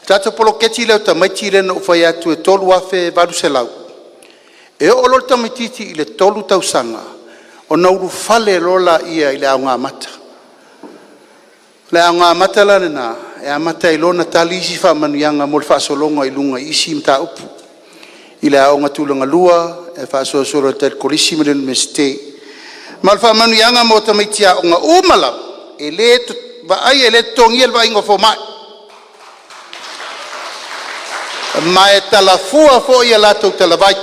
Tato poloketi leo tamaiti le no ufai atu e tolu afe valu se lau. E o lor tamaititi i le tolu tausanga o nauru fale lola ia i le aonga mata. Le aonga mata la na e a mata i lona talisi wha manuianga mo le whaasolonga i lunga isi mta upu. I le aonga tulanga lua e whaasosoro te kolisi me le meste. Ma le wha manuianga mo tamaitia onga umala. E le vai e le tongi el vai ngofo mai. Ma e talafua fo ia latou talavai.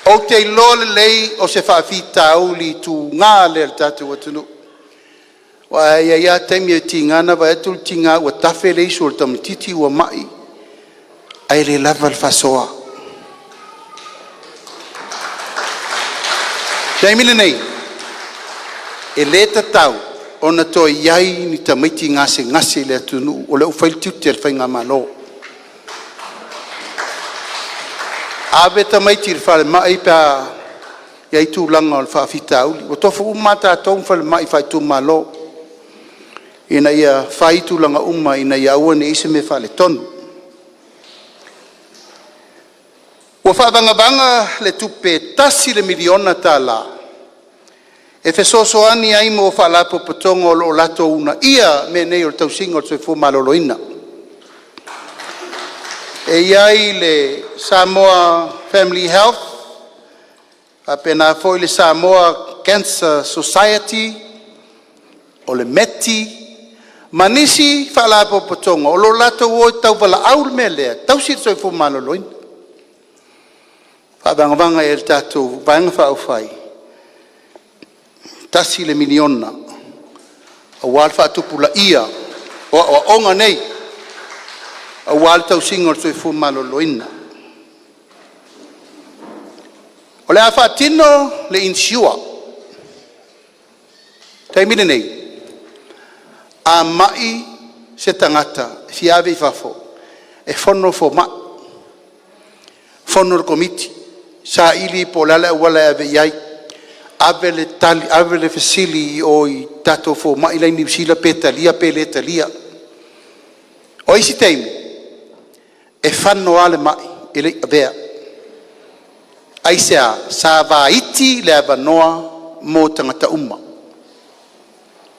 O te lole lei o se whaafitau li tu ngā le tatou atunu. Wa ia taimi e tingana wa etul tinga ua tafe lei sur tamatiti ua mai. Ai le lava le fasoa. Taimi le nei. E le tatau ona to iai ni tamaiti ngase le atunu o le ufail tiute le whainga malo. Awe tamaiti le whale mai pa iai tūlanga o le whaafita uli. O tofu umata atong whale mai whai ITUMALO. Ina ia whai tūlanga uma ina ia ua ne ise me whale tonu. Ua whaavangavanga le tupe tasi le miliona tā la. E fesosoani ai mo whaalapo patonga o lato una ia me nei o tausinga o te LAUINA. E iai le Samoa Family Health, a pena foi le Samoa Cancer Society, o le METI, manisi whaalapo patonga o lato o tau wala aul me lea, tausi te LAUINA. Whaavangavanga e le tatou, vanga whaufai. tasi le miliona awal faatupula ia o onga nei awal tausinga o soifumalo loina o le afaatino le insure taimine nei a mai se tangata fiave i fafo e fono fo ma fono komiti sa ili po lala wala ave yai avele tali avele fasili o i tato fo ma ila ni sila petalia peletalia o isi taim e fanno ale mai ele avea aisea sa vaiti le avanoa mo tangata umma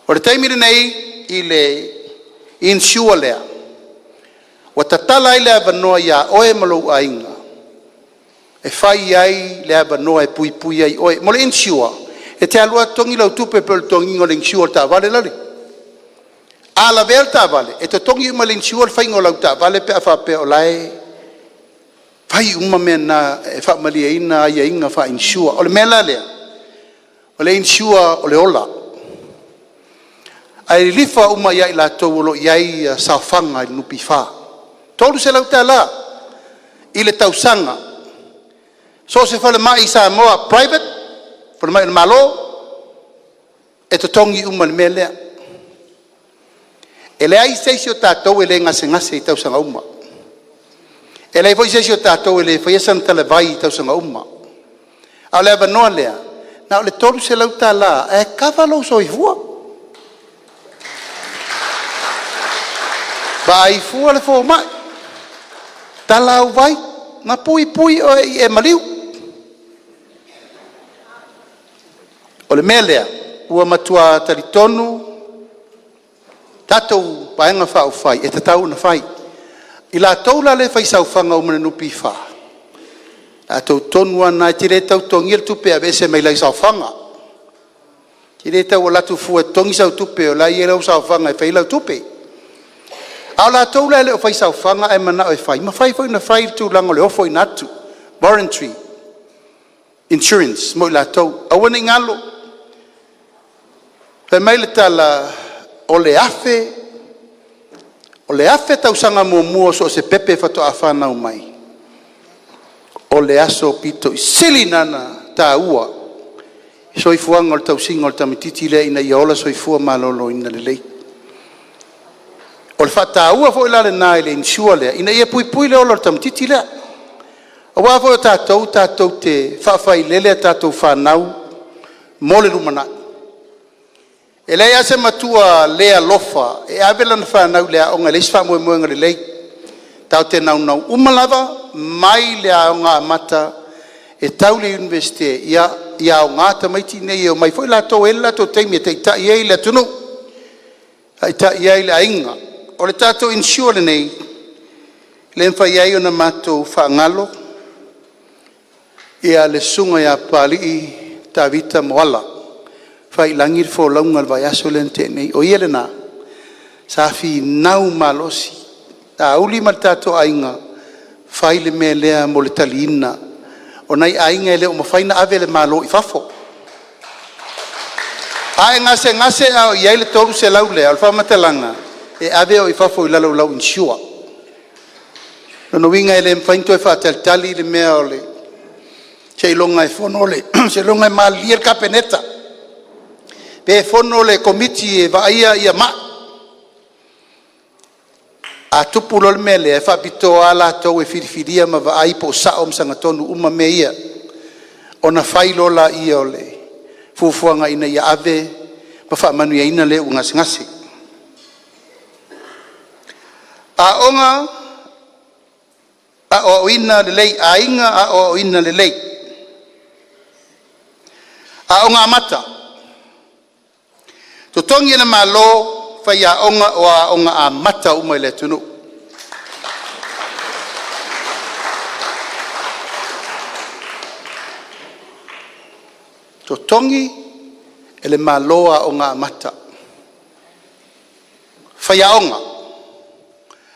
o le taimire nei i le insure lea wa tatala i le avanoa ia oe malo ainga e fai ai le avanoa e pui pui ai oe mo le insure e te alua tongi lau tupe pel tongi ngo le insure ta vale lale ala vel ta vale e te tongi ma le insure fai ngo lau ta vale pe afa pe olai fai umma mena e fa malia ina ia inga fa insure o le mela lea o le insure o le ola ai lifa uma ia ila tolo ia sa fanga i nupi fa tolu se lau tala ile tausanga so se fale mai SAMOA private fale mai malo e to tongi uma mele ele ai se sio tatou ele ngase tausanga uma ele foi se sio tatou ele foi santa le vai tausanga uma ale va no le na le tolu se lau tala e cavalo so i fua vai fu le fo mai talau vai na pui pui o e maliu o le melea ua matua talitonu tatou paenga fa fai e tatau na fai ila toula le fai sau fanga o mena nupi fa a tau tonu ana tire tau tongil tupe a vese mai lai sau fanga tire tau la tu fu tongi sau tupe o la yelo sau fanga e fai lau tupe ala toula le o fai sau fanga e mana o fai ma fai foi na fai tu lango le ofo inatu voluntary insurance mo la tou awana ngalo pe mai le tala o le afe tau sanga mo so se pepe fato afana o mai o le aso pito sili nana ta ua so i fuanga o tau singa o tamititi le ina iola so i fua malolo ina le lei o le fata ua fo ila le nai le insure le ina ia pui pui le o tamititi le o wa fo tatou te fafai lele tatou fanau mo le lumana e lei ase matua le ALOFA e avela na fanau le onga le sfa mo mo ngale lei tau te nau umalava mai le onga mata e tau le university ia o ngata mai tine e mai foi la to ela to te me te ta ia le tunu ai ta ia le ainga o le tato insure nei le fa ia ona mato fa ngalo ia le sunga ia pali ta vita moala fai langir fo laungal vai aso lente nei o ia le na sa fi nau malosi ta uli martato ainga fai le melea mo le talina o nai ainga ele o mafaina ave le malo i fafo ai ngase au ia le tolu se lau le alfa matalanga e ave o i fafo i lau insure no winga ele mfainto e fa tali le mea ole che longa e fonole se longa mal lier capeneta pe fonole committee e va ia ma a tupulo le mele e fa bito ala to e firifiria ma va ai po sa om sanga tonu uma meia ona failola ia ole fufuanga ina ia ave pa fa manu ina le ngasi a onga a o ina le lei ainga a o ina le lei a onga mata to tongi na malo fa ya onga o onga a mata uma le tunu to tongi ele malo a onga mata fa ya onga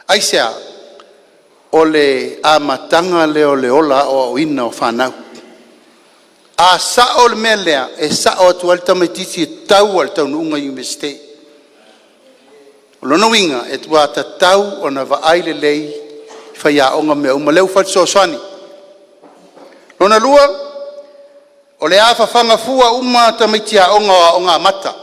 aisea ole amatanga le ole ola o ina o fanau a sao le melea e sao atu al tamaitisi tau al tau nuunga universite. Lona winga e tua tatau o na vaaile lei whaia onga mea umaleu fatso swani. Lona lua o le afa fanga fua uma tamaitia onga mata.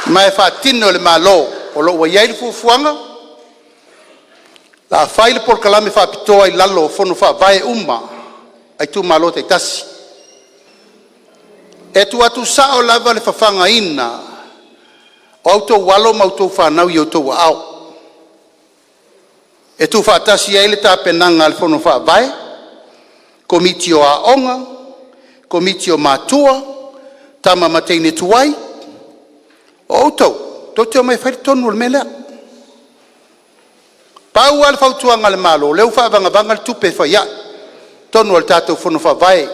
Mai fatino le malo o lo wa yai fuanga. La faile por kalame fa pitoa I lalo fono fa vai ITUMALO te tasi. E tu atu sao lava le fafanga ina. O auto walo mauto whanau I auto wa au. E tu whaatasi eile ta penanga al fono fa vai. Komiti o aonga. Komiti o matua. Tama mateine tuai. O auto. Toteo mai whaere tonu le melea. Pau al fautuanga le malo. Leu whaavanga le tupe whaia. Tonu al tatou fono fa vai.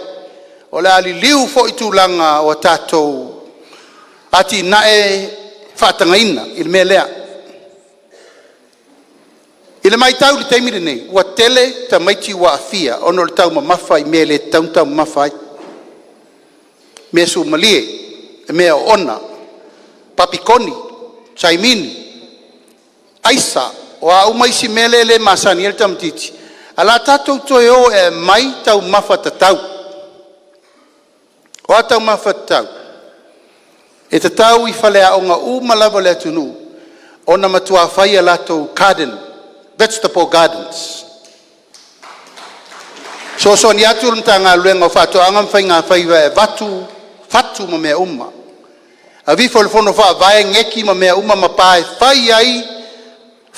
O le ali liu fo I tūlanga o tatou ati nae whaatangaina I le mea lea. I le mai tau le teimire nei, ua tele ta maiti wa afia, ono le tau mamafa I mea le tau mamafa. Mea su malie, mea ona, papikoni, saimini, aisa, o a umaisi mele le masani el tamtiti. Ala tatou toe o e mai tau mafa tatau. O atau mafatau. E tatau I whale a onga umalawa le atunu. Ona matua whaia lato garden. Vegetable gardens. So ni atu mta ngā luenga o whato angam whai ngā whaiwa e fatu ma mea uma. A vifo le fono wha vae ngeki ma mea uma ma pae whai ai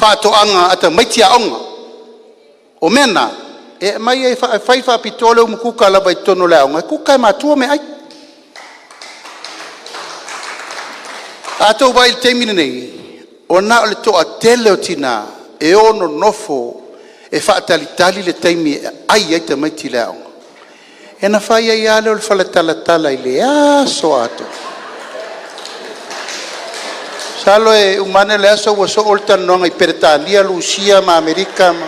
whato anga ata maitia onga. O mena, e mai e whai wha pitole umukuka lava I tono le aonga. Kuka e matua me ai. Ato vai te mine nei, o na o le toa tele o tina, e ono nofo, e whaatalitali le teimi ai te maiti le aonga. E na whai ai ale o le whalatala I le aso ato. Salo e umane le aso wa so olta nonga I Peretania, Lucia, ma Amerika, ma.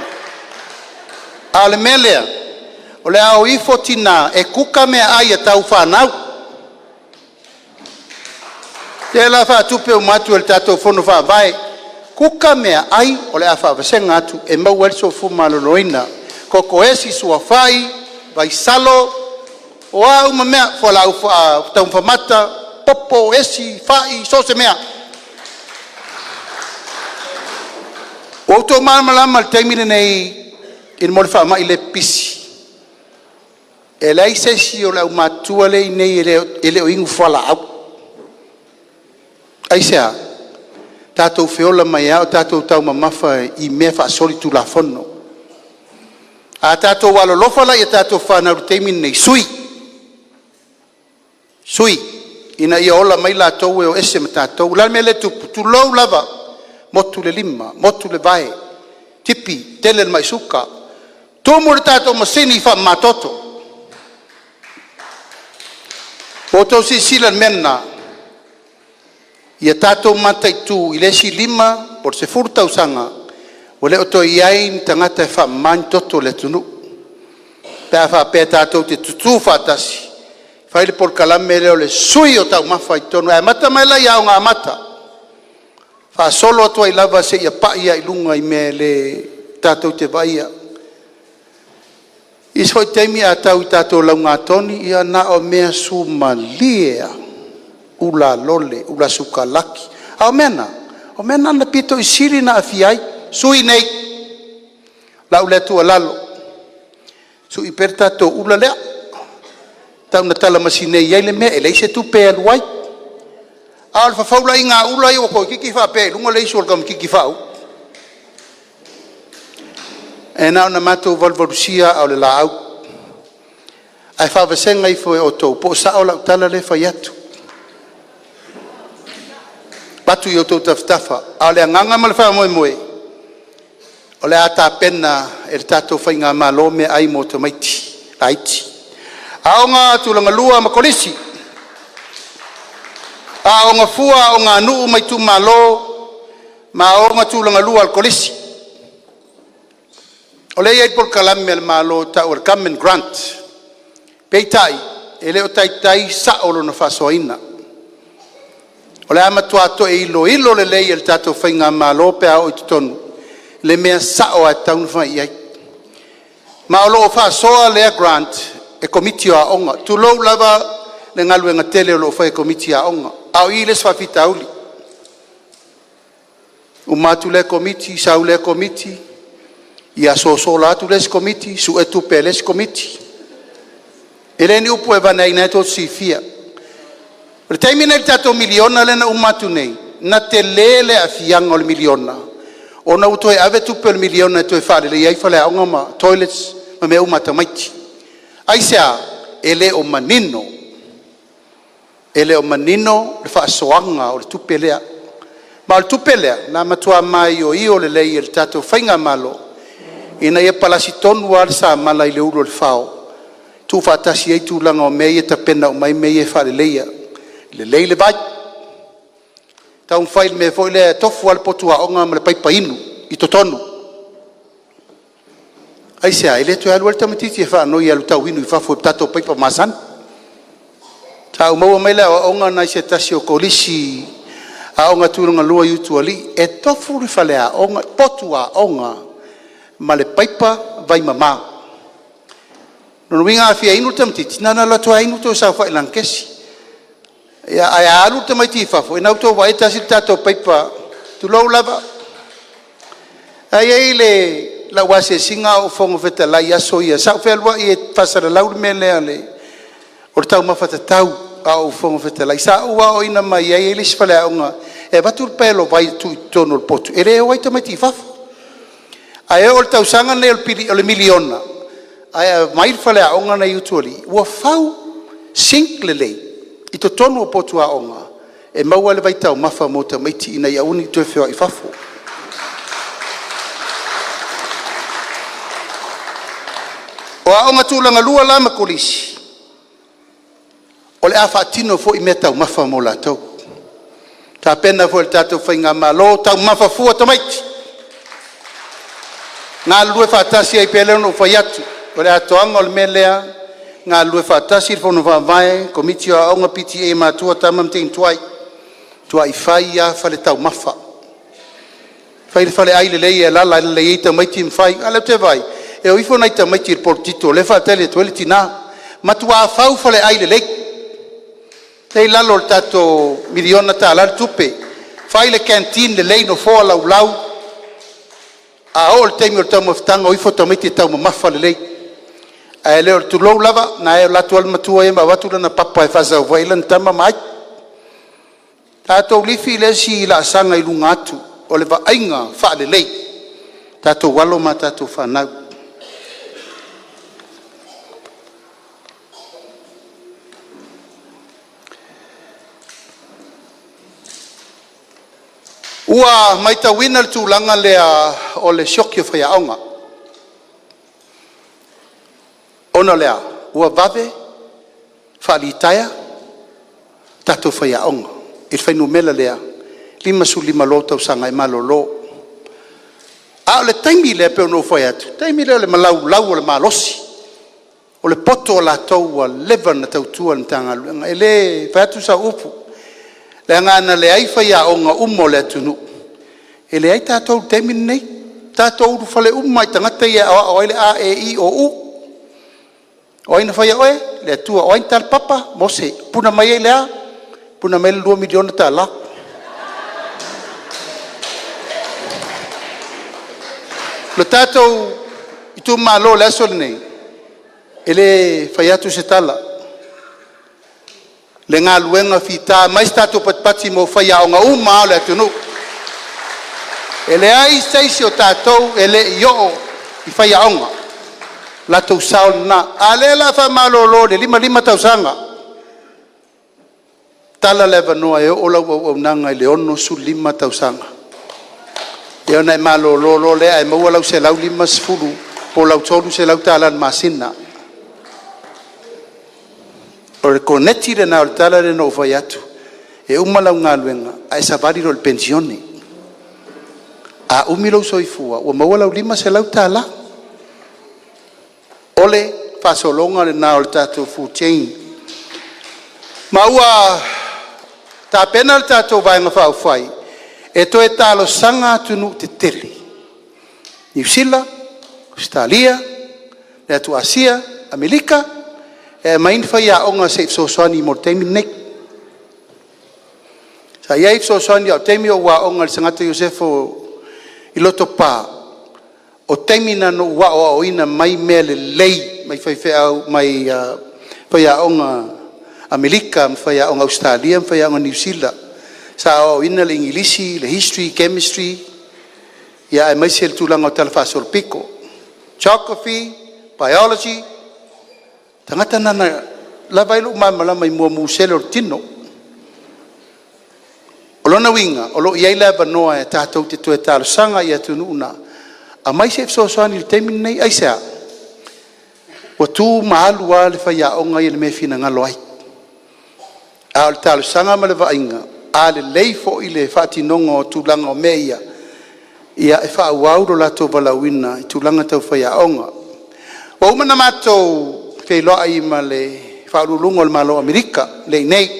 A le melea, o le ao ifo tina, e kuka mea ai e tau whanau. Te la fa tupe umatu el tatou fono fa vai. Kuka mea ai o le afa vasenga atu e mau el so fuma LOINA. Koko esi sua fai, vai salo, o a uma mea fola ufa tau FAIMATA, popo esi fai so se mea. O to malama le taimine nei in mo le fa mai le pisi. E lai sesi o la umatua le nei ele o ingu fola au. Aisea, tatou feola mai au, tatou tau mamafa I mea whaasoli tu la fono. A tatou alolofa la I tatou whanau teimi nei sui. Sui. Ina ia ola mai la tau e o ese ma tatou. Lal mele tu lou lava. Motu le lima, motu le vae. Tipi, tele le mai suka. Tomo le tatou masini I wha matoto. O tau si silan mena. Ia tatou matai tu I lesi lima por se furta usanga o le oto iai tangata e whamani toto le tunu pea whapea tatou te tutu whatasi whaile por kalame leo le sui o tau mawhai tonu e mata mai lai au ngā mata whaasolo atua I lava se ia paia I lunga I me le tatou te vaia Isoi teimi a tau I tatou lau ngā toni ia na o mea sumalia ula lole, ula suka laki. O mena na pito I siri na afiai, sui nei. La ule tua lalo. Sui perta to ula lea. Tau na tala masine iai le mea, ele se tu pe aluai. Alfa faula I ngā ula I o koi kiki wha pe, lunga le isu alkam kiki whau. E nao na mato valvarusia au le la au. Ai whawasenga I foe o tau, po sa o lau tala le whai atu. Batu I o tau taftafa, a le anganga ma le wha moe. O le ata pena e le tatou whai ngā malo me ai mo te maiti, aiti. A o ngā tulanga lua ma kolisi. A o ngā fua o ngā nuu mai ITUMALO, ma o ngā tulanga lua al kolisi. O le iai por kalame al malo ta o government grant. Peitai, ele o tai sa olo na fasoina. O le amatua to e ilo le lei el tatou whainga malo pe au i tutonu. Le mea sa o a taunu whai iai. Ma o loo fasoa lea grant e komitio a onga. Tu lou lava le ngaluenga tele o loo whai komitio a onga. Au i les whawhita uli. Umatu le komiti, sau le komiti. Ia so la tu les komiti, su e tupe les komiti. Ele ni upu e vanei na to sifia. Le taimina il tato miliona le na umatu nei. Na te lele a fianga o le miliona. O na uto e ave tupe o le miliona e to e fale. Le iai fale a onga ma toilets ma me umata maiti. Aisea, ele o manino. Ele o manino le fa soanga o le tupe lea. Ma o le tupe lea, na matua mai o io le lei il tato whainga malo. Ina ia palasi tonu al sa mala i le uro le fao. Tu fatasi ai tu langa o mei e tapena o mai mei e whare leia. Le lei le vai. Tau whail me foi le tofu al potua onga ma le paipa inu. I to tonu. Ai sea, ele tu alu al tamatiti e wha anoi alu tau inu i whafo e tato paipa masan. Tau maua mai le onga nai se tasi o kolisi a onga turunga lua yutu ali. E tofu ri whale a onga, potua onga ma le paipa vai mama. No winga afia inu tamtiti nana la toa inu to sa fa ilankesi. Ya ai alu tamati fa fo ina to vai tasi tato paipa tu lo lava. Ai le la wase singa o fongo feta la ya soia sa felwa e pasara laur mele ale. O tau mafata tau au fongo feta la sa wa o ina mai ai le sfala onga e batul pelo vai tu tono il potu. Ere o vai tamati fa. Ai o tau sanga le le miliona. Ai mai fale a onga na yutuali ua fau sinklele i to tonu o potu a onga e maua le vai tau mafa mota maiti ina ia uni tue feo i fafo o a onga tūlanga lua lama kolisi o le a whaatino fo i mea tau mafa mo la tau ta pena fo le tatou whainga malo tau mafa fua ta maiti ngā lue whaatasi ai pele no whaiatu o le atoanga o le melea ngā lue whaatasi fono whaavae komiti o aonga PTA mātua tamam te intuai tua i whai a whale tau mafa whai le whale ai le lei e lala le lei ta maiti mwhai ale te vai e o ifo nai ta maiti il portito le whaatele tuele tina matua a whau whale ai le lei tei lalo le tato miliona ta alal tupe whai le canteen le lei no foa lau lau a o le teimi o le tau mawhitanga o ifo ta maiti tau mamafa le lei e leo tu lou lava na e latu al matua e ma watu lana papa e whazau vai lana tama mai tātou lifi le si la sanga i lunga atu o le vaaiga whaalelei tātou walo ma tātou whanau ua mai tauina le tūlanga lea o le shoki o whaiaonga ona lea, ua vave, whaalitaia, tatou whaiaonga. E whainu mela lea, lima su lima lo tau sanga e malo lo. A o le taimi lea peo no whai atu. Taimi lea o le malau lau o le malosi. O le poto o la tau a levan na tau tua na tanga luenga. E le whai atu sa upu. Le ngana le ai whaiaonga umo le atunu. E le ai tatou taimi nei. Tatou uru whale umai tangata ia o ele a e i o u. O ina whaia oe, le atua o tal papa, mose, puna mai e lea, puna mai le 2 miliona ta la. Le tātou ITUMALO le aso le nei, e le whaiatu se tala. Le ngā luenga whita, mais tātou patpati mo whaiaonga uma o le atunu. E le ai seisi o tātou, e le io i whaiaonga. La tau saul na ale la fa malolo le lima tau sanga tala leva no e ola o nanga le ono su 5 tau sanga e ona malolo le ai mo la se lau 5 sfulu po la tolu se lau tala masina o le connetti le na tala le no faiatu e umala ngaluenga ai savari ro pensione a umilo soifua o mo la 5 se lau tala ole fasolonga le na o le tatou food chain. Ma ua ta pena le tatou vaenga whaufai e toe talo sanga tunu te tele. New Zealand, Australia, le atu Asia, Amerika, e main whaia onga se ifsoswani mo teimi nek. Sa ia ifsoswani au teimi o wa onga le sangata Iosefo I loto pā. O teimi na no wa o oina mai mele lei, mai whaiwhea mai whaia onga Amerika, whaia onga Australia, whaia onga New Zealand. Sa o ina le Ingilisi, le history, chemistry, ia e mai se le tūlanga o talafasol piko. Geography, biology, tangata nana lavailu mamala mai mua musele o tino. O lona winga, o lo iai lava noa e tātou te tue tālo sanga ia tunu una. A mai se fsosoani le teimi nei aisea. Wa tū maalu a le whaia onga i le me fina ngalo ai. A le tālo sanga ma le vainga. A le leifo I le whaatinonga o tūlanga o meia. Ia e whaauauro lato valauina I tūlanga tau whaia onga. Wa umana mātou FEILOAIGA le whaurulungo le malo Amerika, le nei.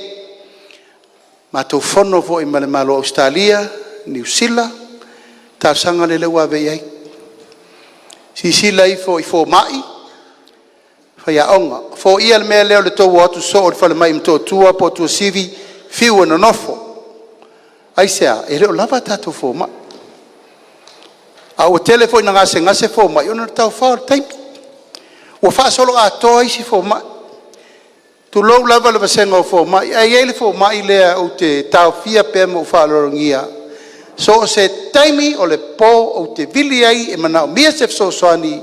Mātou whono fo I le malo Australia, New Zealand, tā sanga le lewa vei ai. Sisila I fo mai, whaia onga. Fo ia le mea leo le tau atu so o le whale mai mto tua po tua sivi, fiu na nofo. Aisea, e leo lava tātou fo mai. A o telefoni na ngase fo mai, ona tau whao taimi. Wa Faasolo a toa isi fo mai. Tu lou lava le vasenga o fo mai. Ai ele fo mai lea o te tau fia pema o whaalorongia. So se taimi o le po o te vili ai e mana o mia se fsoswani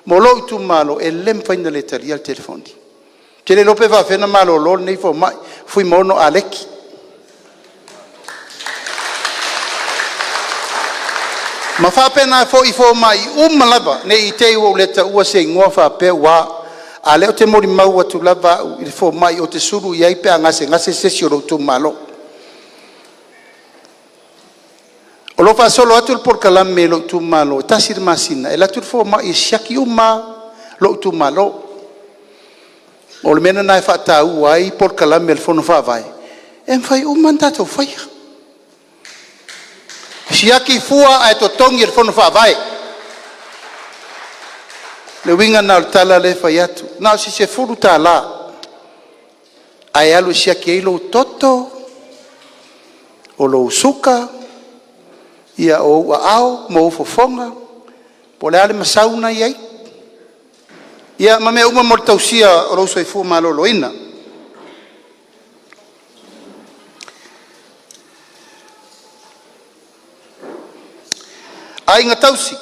mo lo ITUMALO e lem faina le tari al telefoni. Ke le lope va fena malo lo nei fo mai. Fui mono aleki. Ma fa pena fo I fo mai lava ne I te o leta ua se ngoa fa pe wa a leo te mori mau atu lava I fo mai o te suru I ai pe ngase sesi o ITUMALO. O lo fa solo atu por kalame lo ITUMALO tasir masina e la tu fo mai siaki uma lo ITUMALO. O le mena nai fa tau ai por kalame el fono fa vai. En fai tato fai. Siaki fua ai to tongi el fono fa vai. Le winga na tala le fai atu. Na si se furu tala. Ai alu siaki ai lo toto. O lo suka. Ia o ua ao mo fofonga. Po le ale masauna iai. Ia ma mea uma mo tausia o lo soi fu malo loina. Ai nga tausi.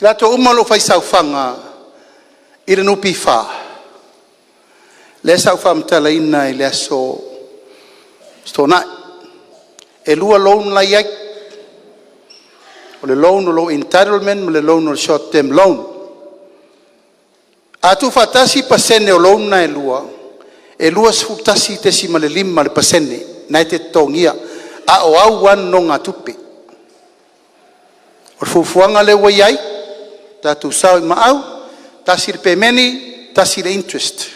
Lato uma lo fai saufanga I le nupi fa. Le saufa mtalaina I le aso stonai. E lua loan la iai. O le loan o lo entitlement, ma le loan o le short term loan. A tu fatasi pasene o loan na e lua sfutasi te si ma le lima le pasene, na te tongia. A o au wan no ngā tupe. O fufuanga le wa iai, tātou sao I maau, tasi le pemeni, tasi le interest.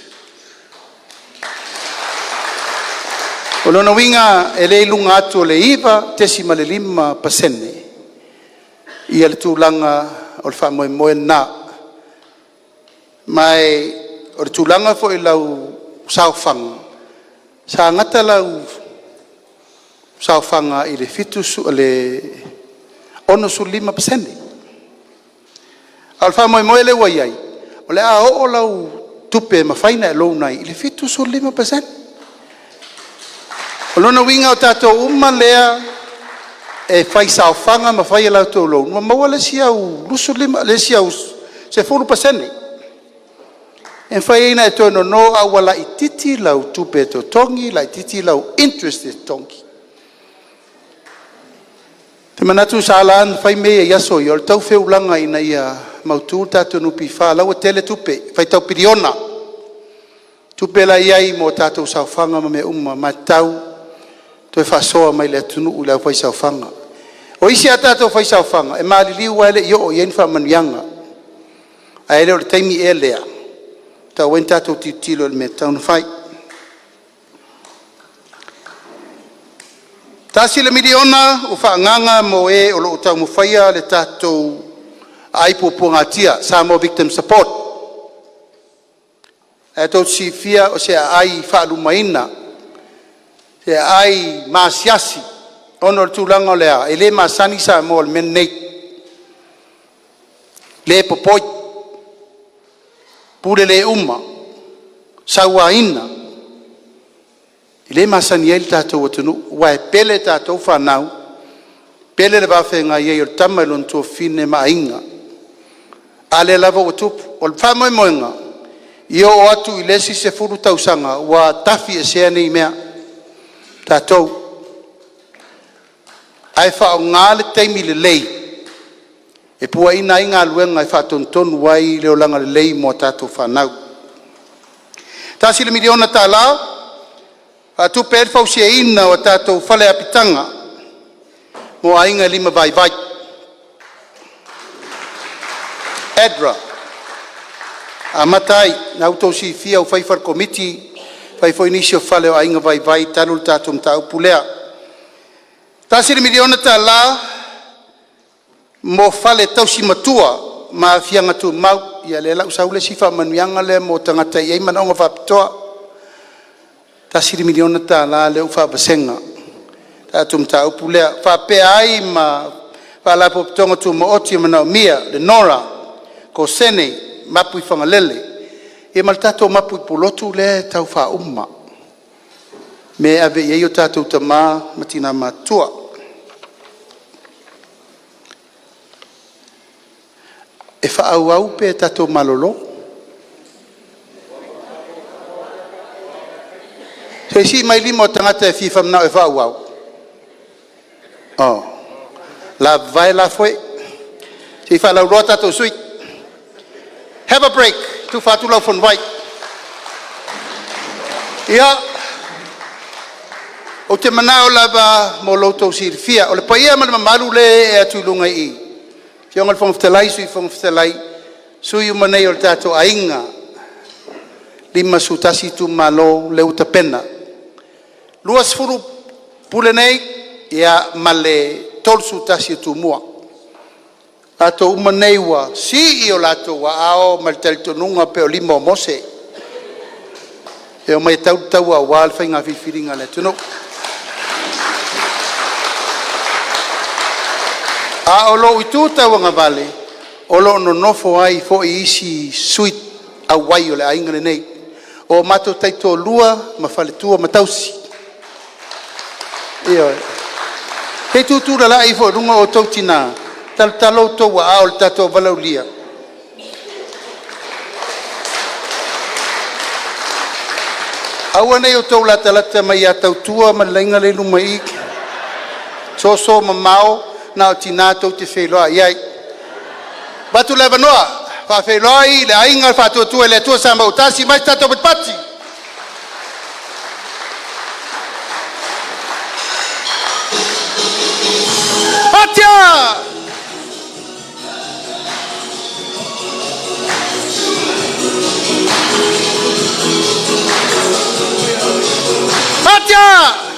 O lona winga e le ilunga atu o le iwa, tesi ma le lima pasene. Ia le tūlanga o le whamoe nā. Mai o le tūlanga fo I lau saufanga. Sa ngata lau saufanga I le fitu su le ono su lima pasene. Al whamoe le waiai. O le a o lau tupe ma whaina e lounai I le fitu su lima pasene. O lona winga o tātou uma lea e whai saofanga ma whai lau tō lou. Nua maua le si au lusu lima, le si au se furu pasene. E whai eina e tōno no awa la I titi lau tupe to tongi, la I titi lau interest e tongi. Te manatu sa alaan whai mea yaso I o le tau whiulanga ina ia mautu tātou nupi wha lau a tele tupe, whai tau piriona. Tupe la iai mo tātou saofanga ma me uma ma tau. Toi whasoa mai le tunu ula whai saufanga. O isi a tātou whai saufanga, e maali liu wale I o ien wha manuianga. Ai leo le taimi e lea. Ta wen tātou titilo le mea tauna whai. Tasi le miliona u whaanganga mo e o lo utau mo whaia le tātou aipoponga tia, Samoa Victim Support. E tau si fia o se ai whaalumaina, se ai maasiasi, ono le tūlanga o lea, e le maasani Samoa le men nei, le popoi, pule le uma, sauaina, i le masani e le tātou atunu, wae pele tātou whanau, pele le wawhenga i e o tama ilon tua fine mainga. A le lava o tupu, o le whamoe moenga, i o atu i lesi se furu tausanga, wa tafi e sea nei mea, tātou. Ai whao ngāle teimi le lei, e pua ina inga luenga e whatontonu wai leo langa le lei mo tātou whanau. Tāsi le miliona tā lao, tu per fausia ina o tātou whale apitanga mo ainga lima vai vai. Edra. A matai, na utou si fia o whaifar komiti, whaifo inisi o whale o ainga vai vai, talul tātou mtau pulea. Tāsiri miliona tā la, mo whale tausi matua, ma fianga tu mau, ia le lau saule si whamanuianga le mo tangata i eimana onga whapitoa. Tāsiri miliona tā la leu whapasenga. Tātum tā upulea. Whapea ai ma whalapo pitonga tu ma oti mana mia, le nora, ko sene, mapui whangalele. E mal tātou mapui polotu le tau wha umma. Me ave i eio tātou tamā matina matua. E wha au pe tātou malolo. So si mai limo tangata e fifa mnau e whau au. Oh. La vai la foi. Si wha lau roa tātou sui. Have a break. Tu whatu lau whan vai. Ia. O te manao lava mo loutou sirifia. O le paia ma le mamaru le e atu lunga i. Fionga le whangwhtalai sui whangwhtalai. Sui umanei o le tātou ainga. Lima sutasi tu malo le utapena. Luas furu pule nei, ia male tolsu tasi tu mua. Lato umanei wa, si i o lato wa ao mal talitonunga pe o lima o mose. E o mai tau a wal whainga whiwhiringa le tuno. A o lo i tū tauanga vale, o lo no nofo ai fo i isi sui a wai o le aingane nei. O mato taito lua, ma fale tua matausi. Ia. He tūtura la i fo runga o tautina. Talo tau wa ao le tato valaulia. Aua nei o tau lata mai a tautua ma lainga le luma i. Soso ma mao na o tina tau te wheloa iai. Batu leva noa. Fa wheloa i le ainga whātua le tua sa mautasi mai tato pati. Atia! Atia!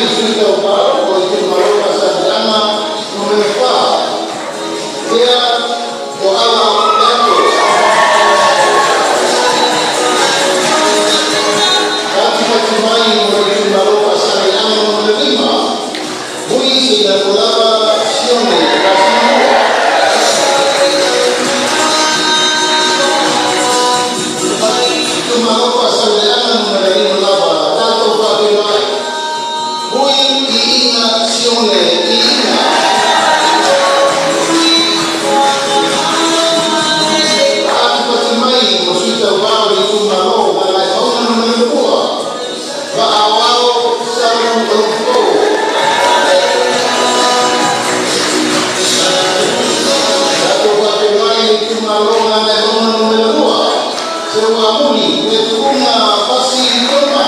Sui Tauva o ITUMALO Faasaleleaga numero 4. Dia o ala TATOU. Kati mai o ITUMALO Faasaleleaga numero 5. Hui sila kulava sione SAMOA. ITUMALO Faasaleleaga numero 5 lava TATOU FAILOAIGA. Hui IIGA sione IIGA. Kati mai o Sui Tauva o ITUMALO na fauna numero 2. Vaawao Salelologa. ITUMALO na fauna numero 2. SEUMANU Wetunga Pasi Toma.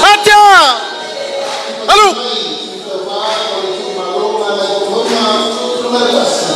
Atia! Halo! Atia! Halo!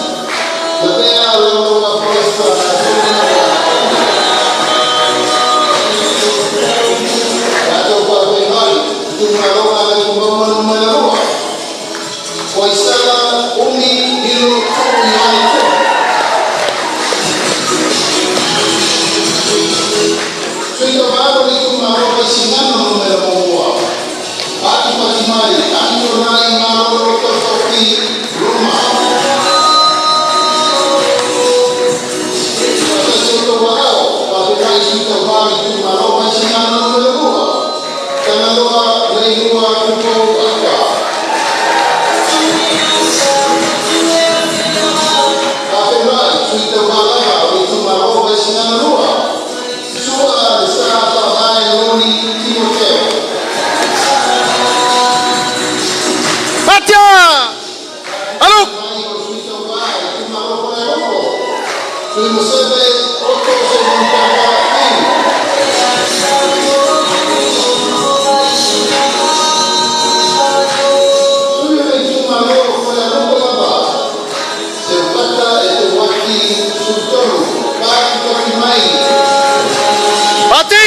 Ati!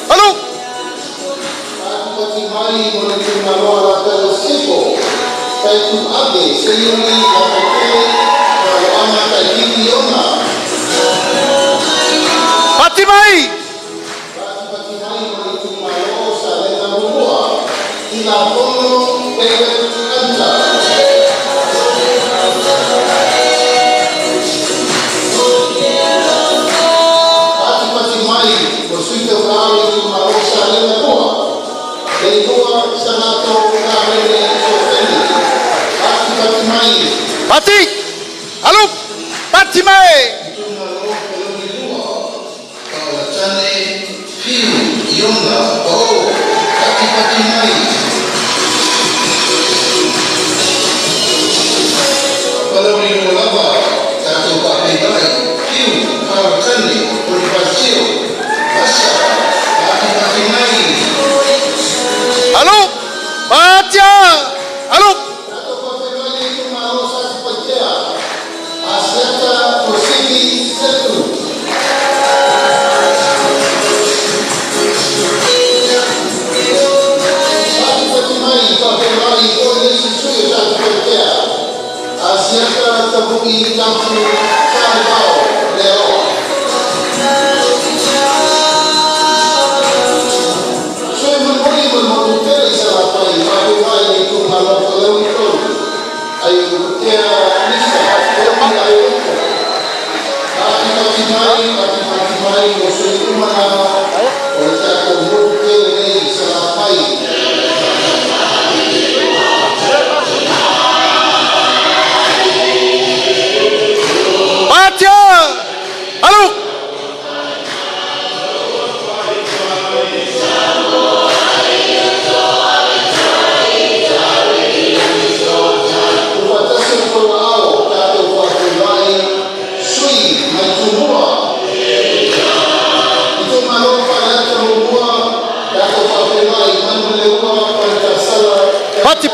Halo! Ati mai! Ati! Halo! Pati mai! Halo! Patia! Halo! Patia! Halo!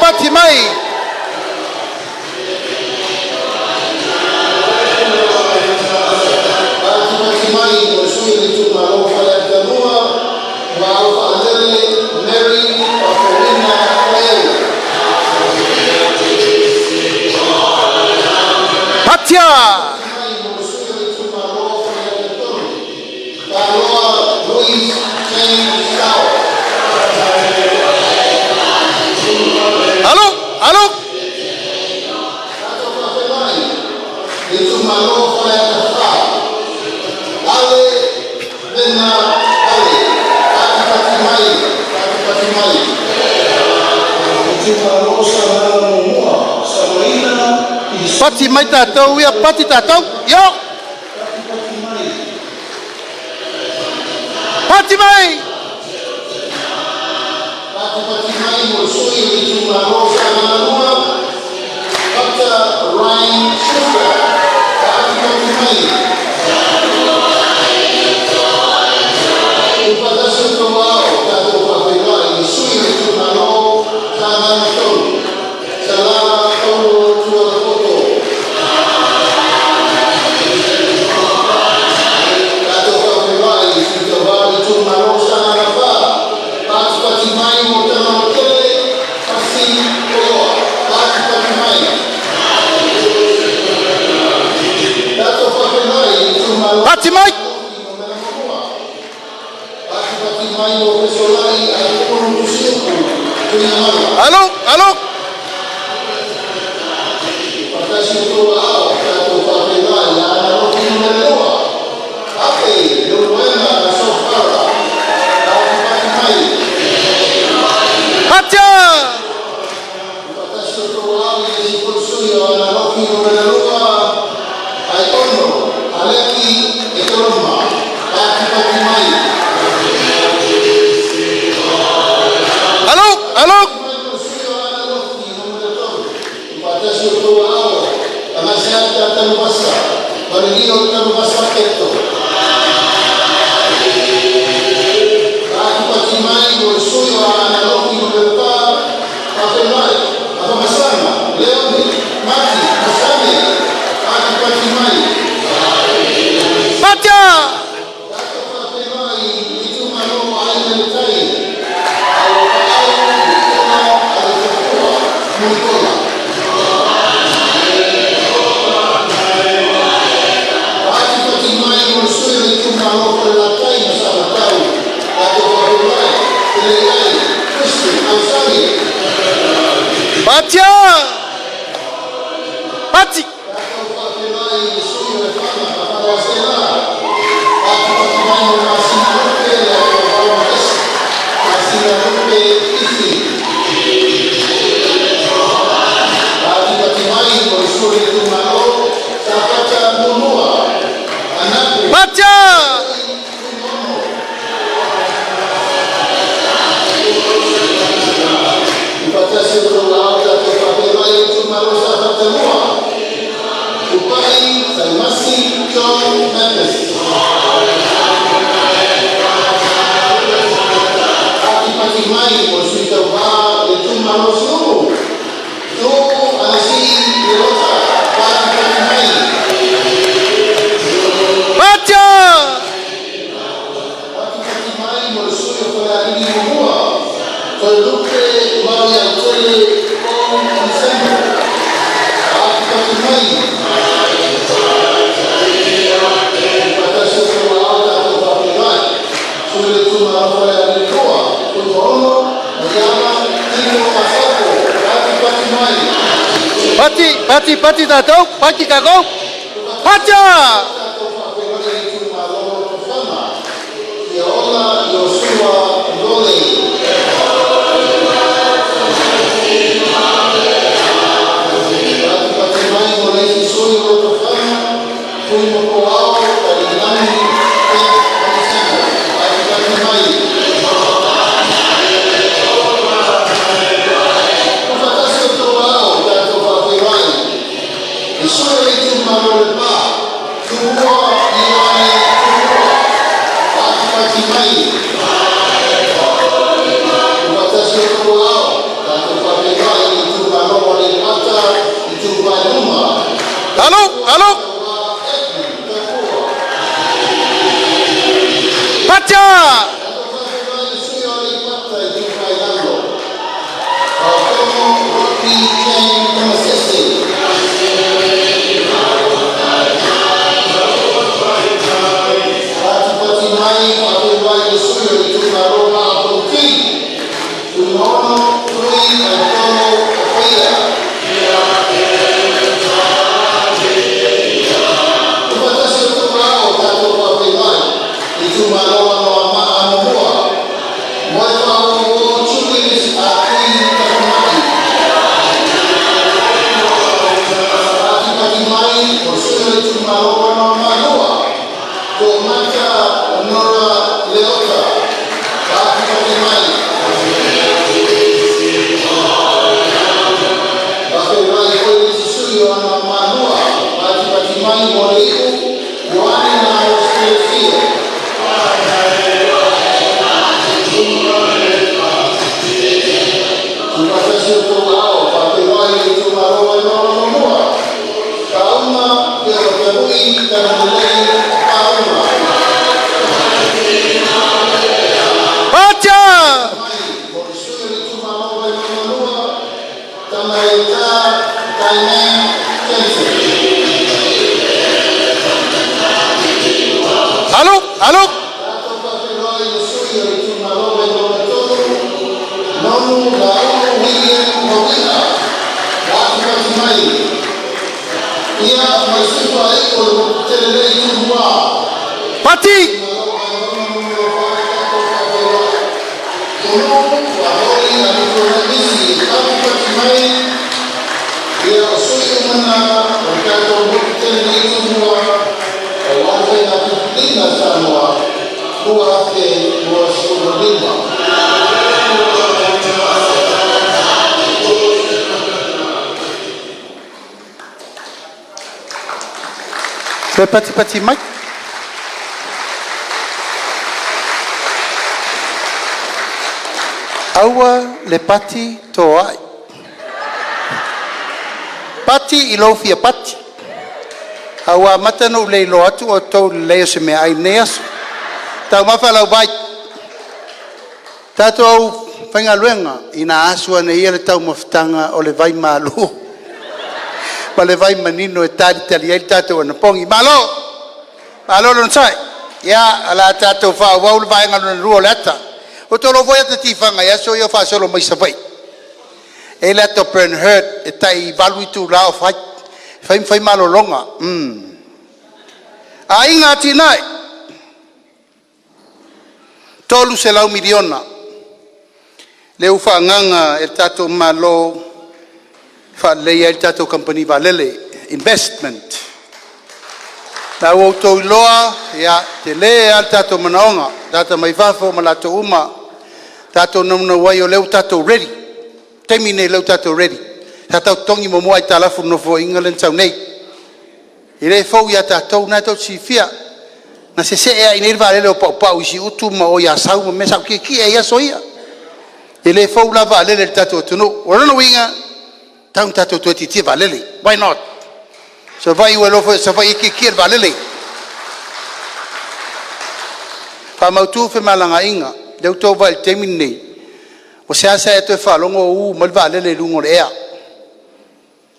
Pati mai! Alô, alô. Pati mai tatou ia pati tatou. Yo. Pati mai. Pati mai. Alô, alô. Pati. Pati tatou, pati kagou. Pacha. Halo? Pati! Pati mai. Aua le pati toai. Pati ilofia pati. Aua matano le lo atu o to le se me ai neas. Tau mafala vai. Tatou whainga luenga ina asua ne ia le tau maftanga o le vai malu. Ma le vai manino e tari tali ai tatou ana pongi. Malo non sai. Ia ala tatou wha wau le vai ngalo na rua leta. O tolo voia te tifanga ia so ia wha solo mai sa vai. E leto Bern Hurt e tai valui tu lao fai. Fai malo longa. A inga tinai. Tolu se lau miliona. Leu whaanganga e tatou malo whaleia e tatou company valele investment. Na wautou iloa ia te le al tatou manaonga. Tata mai whafo ma lato uma. Tatou namuna wai o leu tatou ready. Temine leu tatou ready. Tatou tongi mo mua i talafu no fo ingalen tau nei. I le fau ia tatou na tau si fia. Na se ea i nirva lele o pau isi utu ma o ia sau ma mesa ki e ia soia. I le fau lava lele le tatou tunu. Orano winga taun tatou tueti tia valele. Why not? So vai ua lofo sa vai ki e valele. Pa mautu fe malanga inga. Leu tau vai temine nei. O se asa e to fa longo mal valele lungo ea.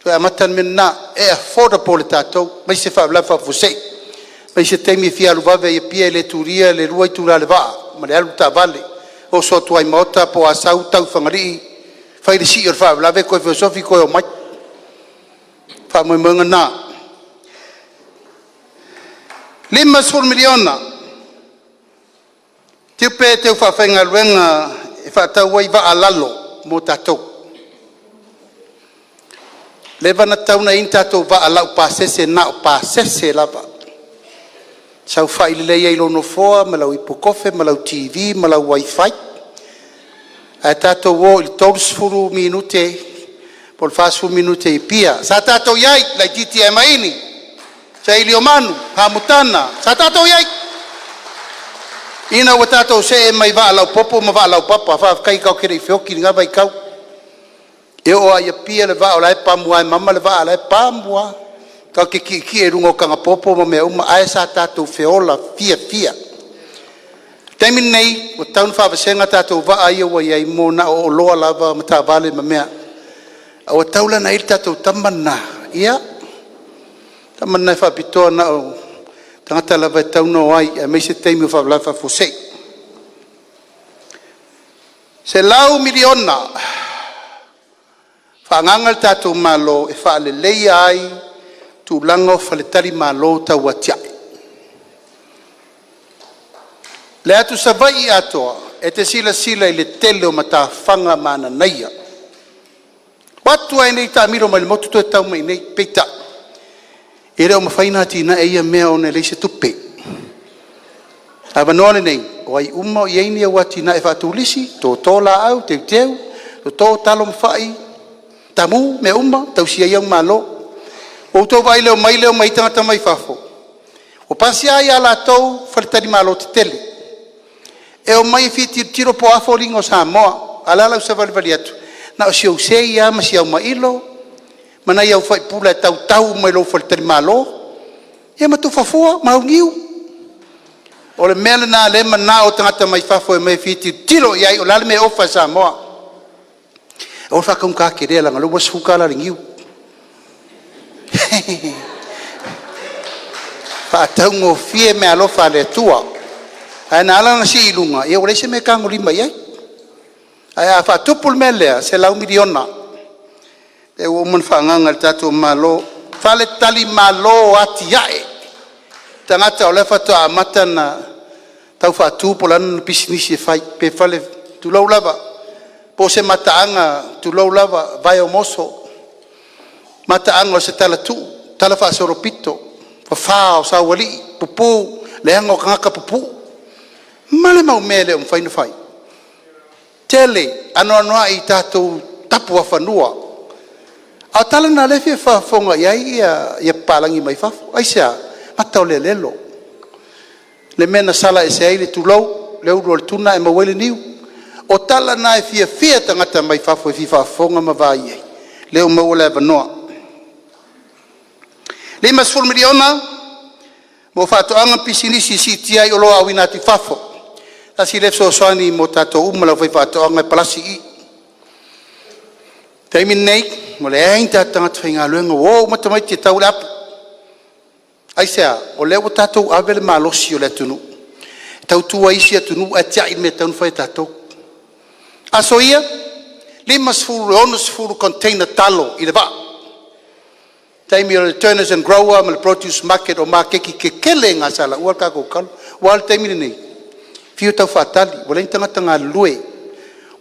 To e matan minna e affordable le tatou. Mai se fa lafa fusei. Mai se temi fia luvave e pia le turia le rua i tura le vaa. Ma le alu ta vale. O so tuai maota po asau tau whangari. Whai le si or wha lave koe filosofi koe o mai. Wha moi mga nā. 5 miliona. Tiupe te wha whainga luenga e wha tau wai wa alalo mo tatou. Levana tauna in tatou wa alau pasese na o pasese lava. Sau whailelei ei lono foa, malau ipokofe, malau TV, malau wifi. A tatou wo il tolsfuru minute, pol fasfu minute i pia. Sa tatou iai, lai titi e maini. Sa iliomanu, hamutana. Sa tatou iai. Ina wa tatou se e mai wa alau popo, ma wa alau papa. Fa kai kau kere i whioki, nga vai kau. E o ai pia le va o lai pamua e mama le va o lai pamua. Kau ke ki e rungo kanga popo ma mea uma ae sa tatou feola fia. Taimin nei, o taun whawasenga tatou va aia wa iai mo na o loa lava ma ta vale ma mea. O taula na il tatou tamana. Ia. Tamana e whapitoa na o tangata lava e tauna o ai e meise teimi o whawalafa fosei. Se lau miliona. Whaangangal tatou malo e whaalelei ai tu lango faletari malo tau atiai. Le atu savai atoa, e te sila sila i le tele o matawhanga mana naia. Watu ai nei ta miro mai le motu toi tau mai nei peita. E reo mawhaina tina e ia mea o ne leise tupe. Ava noane nei, o ai uma o ieinia wati na e whatulisi, tō tōla au, teu, tō talo mwhai, tamu, me uma, tau sia iau malo. O tō vai leo mai tangata mai whafo. O pasi ai ala tau, whaletari malo te tele. E o mai whiti tiro po afo ringo Samoa, alala usa vali atu. Na o siau se ia, ma siau mailo, mana iau whai pula e tau mai lo whaletari malo. E ma tu whafua, maungiu. O le mele na le mana o tangata mai whafo e mai whiti tiro iai o lale me ofa Samoa. O whakaum ka ke rea langa, lo was hukala ringiu. Whaatau ngō fie me alofa le tua. Ai na ala na si ilunga, ia ore se me kango lima iai. Ai a whaatupul me lea, se lau miliona. E uoman whaanganga le tatou malo. Whale tali malo ati iae. Tangata o le whatoa amata na tau whaatupul anu na pisinisi e whai. Pe whale tulau lava. Po se mataanga tulau lava vai o moso. Mataanga o se talatu. Tala whaasoropito. Whao sa wali. Pupu. Lehango kangaka pupu. Male mau mele um whainu whai. Tele, anoa i tātou tapu a whanua. Au tala na lewe whafonga iai ia pālangi mai whafo. Aisea, matau le lelo. Le mena sala e se aile tulau, le uro le tuna e mawele niu. O tala na e fia tangata mai whafo e fi whafonga ma vai iai. Leo mawele wanoa. Le masfur miliona, mo whatoanga pisinisi si tiai o loa awina ati whafo. Tasi lefso soani mo tatou umala fai whatoanga e palasi i. Teimin nei, mo le ein tātanga tuai ngā luenga, o matamai te tau le apu. Aisea, o leo tatou avele malosi o le tunu. Tau tua isi a tunu a tia i me taunu fai tatou. Aso ia, 5 container talo i le va. Taimi o le turners and grower, ma le produce market o ma keki ke kele ngā sala, ua kako kalo, ua le taimi nei. Fiu tau whaatali, wale tangata ngā lue.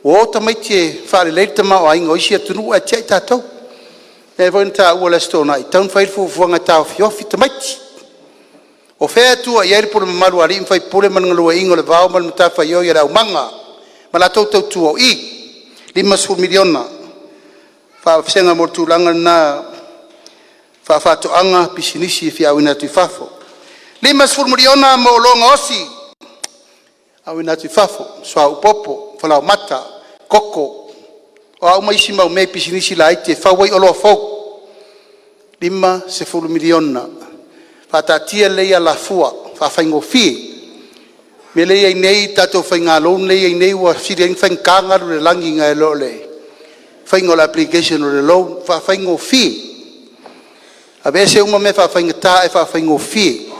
O tamai te whaare leita mao a ingo isi atunu a tia i tātou. E voina tā ua lesto nai, taun whairifu fuanga tāo fiofi tamaiti. O whea tua i airipura mamaru a rin whai pule manangalua ingo le vau manu matafa i oi rau manga. Ma la tau tau tua o i, 5 miliona. Whaafsenga mo tūlanga na whaafatoanga pisinisi fi awina tui whafo. 5 miliona mo longa osi. Awina tui whafo, soa upopo, whalau mata, koko. O au maisi mau me pisinisi la ite, whawai oloa fau. 5 miliona. Whatatia leia la fua, whawhaingo fie. Me leia i nei, tato whainga loan leia i nei, wa siri ang whainkangaru le langi ngai lo le. Whaingo la application o le loan, whawhaingo fie. A vese uma me whawhainga tā e whawhaingo fie.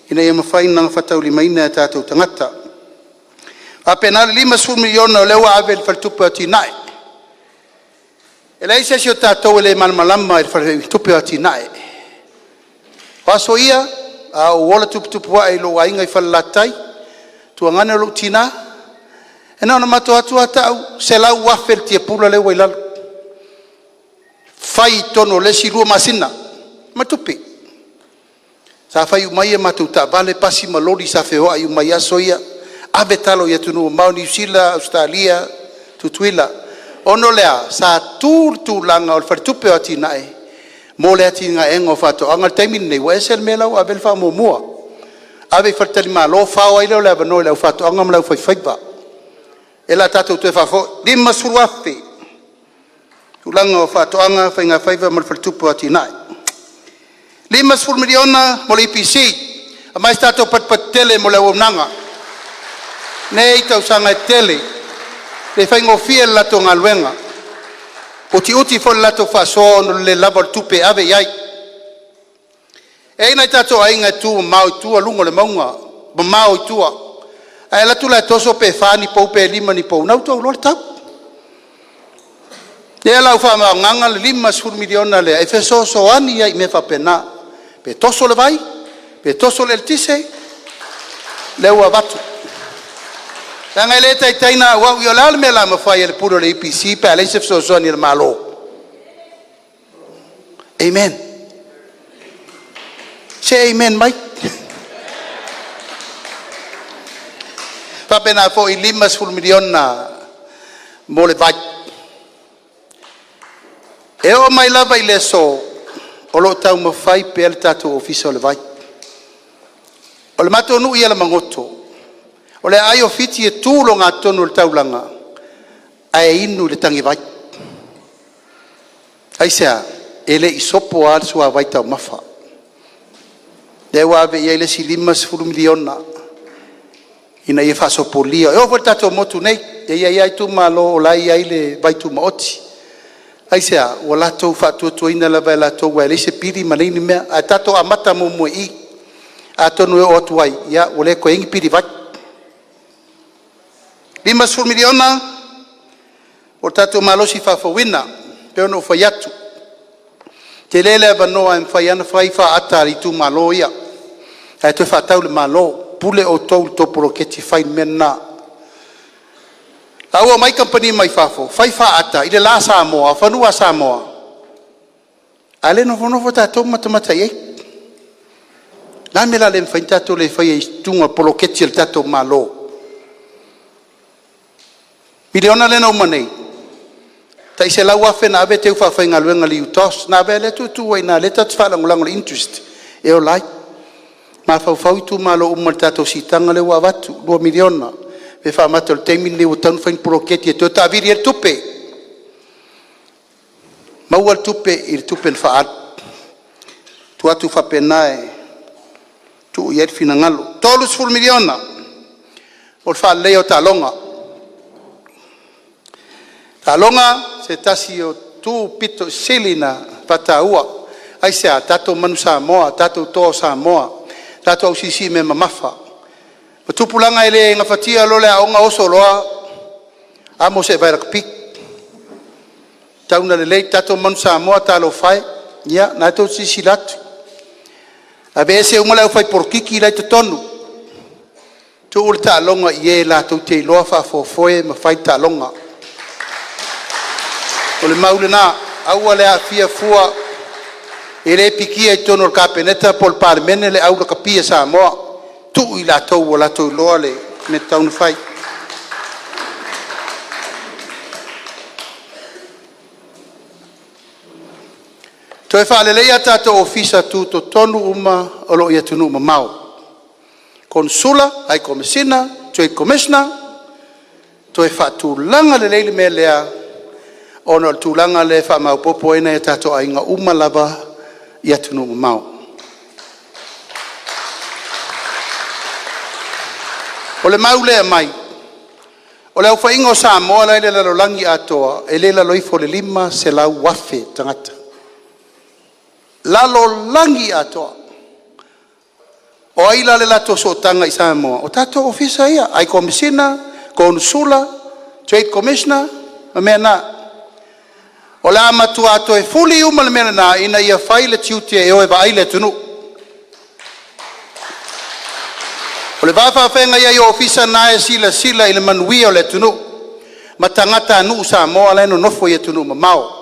Ina ia mawhainanga whatau limaina e tātou tangata. A penale 5 miliona o lewa avel faltupe o tinae. E lei se si o tātou ele malmalama e faltupe o tinae. Paso ia, a o wola tupua e lo ainga i falalatai, tua ngane o lo tina, e nao na mato atua tau, se lau wafel tia pula lewa i lalo. Fai tono lesi lua masina, matupi. Sa fai umai e matu ta vale pasi malori sa feo ai umai aso ia, ave talo ia tunu mau New Zealand, Australia, tutuila. Ono lea, sa tu langa o faltupe o tinae, mo lea tinga engo fato, angal taimin nei, wa esel me lau avel fa mo mua. Ave faltali ma lo fao ai leo lea vanoi lau fato, angam lau fai faiba. Ela tatou tue fafo, 5 suruafe. Ulanga o fato anga, fai ngā faiva mal faltupe o tinae. 5 miliona mo le IPC, a mais tatou pat tele mo le wamnanga. Nei tau sanga tele, le fai ngofia lato ngaluenga. Uti fo lato faso no le lava tupe ave iai. E ina tato ainga tu mau tu lungo le maunga, mau tu. Ai la tu la toso pe fani po pe lima ni po na tu lo tap. E la fa nganga le 5 miliona le efeso so ani ai me fa pena. Pe toso le vai, pe toso le tise. Le wa batu. Tanga le tai taina wa yo la me la ma fai le puro le IPC pa le se so ni malo. Amen. Say amen, Mike. Pa pena fo 5 milion na mo le vai. E o mai lava ile so o lo tau ma fai pe le tatou ofisa o le vai. O le mato nu ia le mangoto. O le ai ofiti e tūlo ngā tonu le taulanga. Ai inu le tangi vai. Ai sea, ele isopo al sua vai tau mafa. Le wawe ia ile si 5 miliona. Ina ia whasopolia. E o le tatou motu nei. E ia ITUMALO o lai ia ile vai tu maoti. Ai sea, o latou whatuatua ina la vai latou wa ele se piri malini mea. A tatou amata mo i. A tonu e o atuai. Ia, o le ko ingi piri vai. 5 miliona o tatou malosi whawhawina pe ono whai atu. Te lele wanoa e mwhai ana whai whaata ITUMALO ia. Ai tue whaatau le malo pule o tau toporo keti whai mena. Aua mai company mai whafo, whai whaata, ile la SAMOA, whanua SAMOA. Ale nofo tatou matamata iei. La mela le mwhai tatou le whai e tunga polo keti le tatou malo. Miliona le no manei. Tai se lau afe na ave teu whawhai ngā luenga li utos. Na ave le tu wai na le tatu whalangulango le interest. E o lai. Ma whau ITUMALO umar tatou sitanga le wawatu. 2 miliona. Me whamata le teimini le utanu whain poroketi e tu ta viri e tupe. Maua le tupe i le tupe le whaat. Tu atu whapenae. Tu i erfina ngalo. 3 miliona. O le whaalei o talonga. Talonga se tasi o tu pito silina pataua. Ai sea tatou manu SAMOA, tatou toa SAMOA, tatou sisi me mamafa. Matupulanga ele ngafatia lo le aonga oso loa amo se vai rakpik. Tauna le lei tatou manu SAMOA ta ALOFA ia na tatou sisi latu. Abe se umala o fai porkiki lai tonu. Tu ul talonga ie la tu te loa fa fofoe ma fai talonga. O le maule na aua le afia fua e le pikia i tono kapeneta pol parmene le aula kapia SAMOA tu i latou o latou loa le me taunu fai. Toe whaalelea tatou ofisa tu to tonu uma o lo ia tunu uma mau. Konsula, ai komisina, toe commissioner, toe whaatulanga le leile me lea ono tulanga le fa mau popo ina e tato ainga uma lava ia tunu mau. O le mau lea mai. O le ufa ingo SAMOA la ile lalo langi atoa e le lalo ifo le 5 se lau wafe tangata. Lalo langi atoa. O aila le lato so tanga i SAMOA. O tato ofisa ia, ai komisina, konsula, trade commissioner, mea na. O la matua ato e fuli uma le mena na ina ia whai le tiutia e oe vai le tunu. O le whawhawhenga ia i ofisa na e sila i le manuia o le tunu. Ma tangata anu SAMOA le no nofo i tunu ma mao.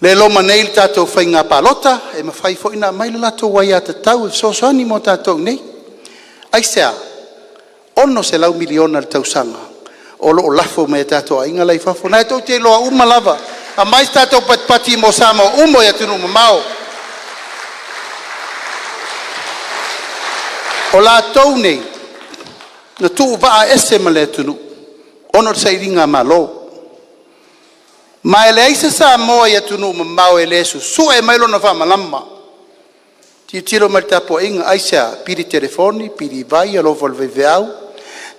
Le loma nei le tatou whai ngā PALOTA e ma whai fo ina mai le lato wai a tatau e sosoani mo tatou nei. Ai sea, ono se lau miliona le tausanga. O lo lafo me tato inga lai fafo na to te loa uma lava a mais tato pati mo SAMOA umo ya tunu mau o la tone na tu va ese male tunu ono sai ringa malo mai le isa SAMOA ya tunu mau elesu su e mai lo na fa malama ti tiro mal tapo inga aisa piri telefoni piri vai lo volve veau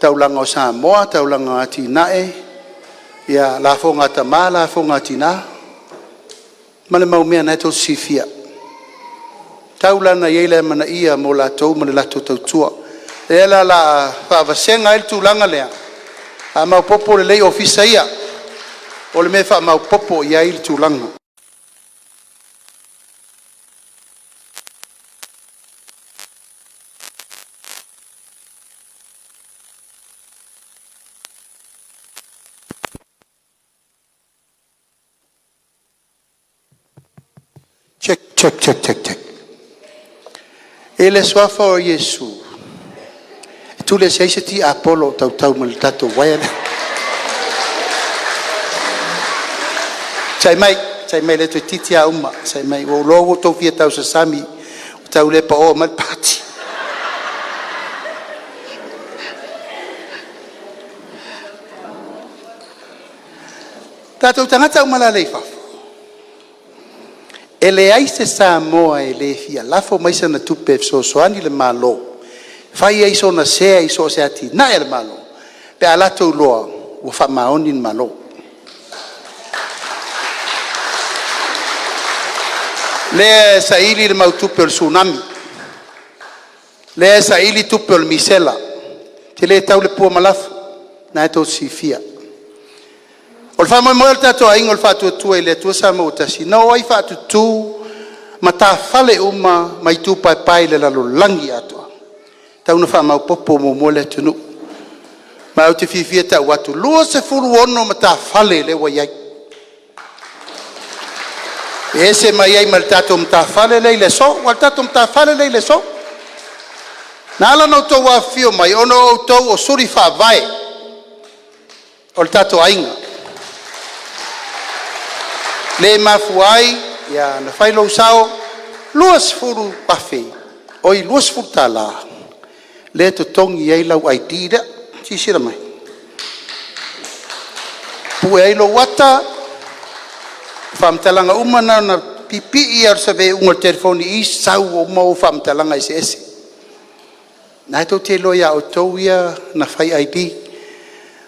taulanga o SAMOA, taulanga ati nae, ia la fonga tama, la fonga ati na, male mau mea na eto sifia. Taulana iele mana ia mo la tau, male la tau tua. Ela la whaavasenga il tūlanga lea. A mau popo le lei ofisa ia, o le me wha mau popo ia il tūlanga. Check. Ele swafa o Yesu. Tu le seise ti Apollo tau mal tato waya. Sai mai le tu titia uma, sai mai o logo to fia tau sa sami, tau le pa o mal pati. Tato tangata uma la leifa. Ele ai se Samoa ele fia lafo mai sana tupe so ani le malo. Fai ai so na se ai so se ati na ele malo. Pe alato loa o fa maoni malo. Le saili le mau tupe o tsunami. Le saili tupe o misela. Te le tau le pua malafu. Na eto si fia. O fa mo mo tato aingo fa tu ile tu sa mo tasi no ai fa tu matafale uma mai tu pai le lalo langi atu tau no fa ma popo mo le tunu ma o te fifia ta watu lo se fulu ono matafale le wai ese mai ai mal tato matafale le so wal tato matafale le so nala no to wa fio mai ono to o suri fa vai o tato ainga le mafuai ya na failo sao luas furu pafe oi luas furtala le to tongi ai lau ID da si sira mai pu ai lo wata fam talanga umana na pipi ar sabe un telefoni i sau mo fam talanga ss na to te lo ya otoia na fai ID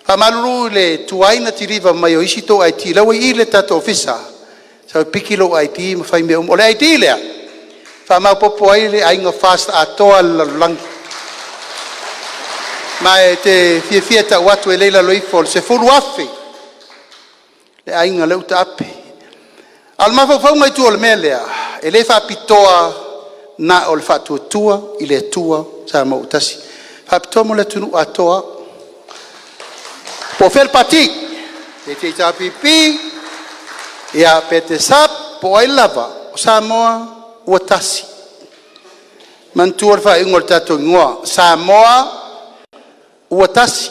amalu le tuaina tiriva mai o isi to IT lawa i le tato ofisa so pikilo IT ma fai me ole IT le fa ma popo ai le ainga fast atoa lang ma te fia ta watu e leila loifol se fulu afi le ainga le uta api alma fa mai tu ol melea e le fa pitoa na ol fa tua ile tua sa mo utasi fa pitoa le tunu atoa po fer pati te ta pipi ya pete sap po ai lava Samoa o tasi mantuar fa ingol tato ngoa Samoa o tasi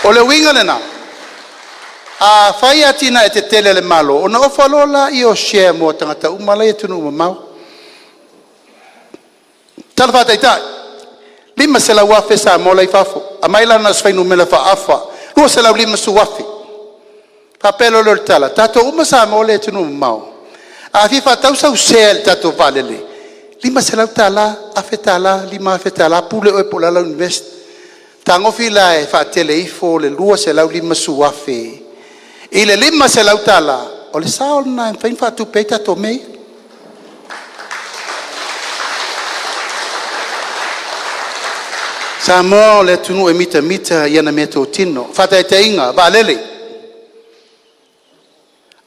o le winga na a fai atina e te tele le malo ona o falola I o share mo tangata umala e tunu mau talfa taitai lima sela wafe Samoa lai fafo a maila na sfainu mela fa afa lo sela lima su wafe papelo lo tala tato uma Samoa le tunu mau a fifa tau sau sel tato valele lima sela tala afetala lima afetala pule o pola la invest tango fila e fa teleifo le lua sela lima su wafe ile lima sela tala o le sao na fain fa tu peta to me Samoa le tunu e mita yana meto tino fa te inga valele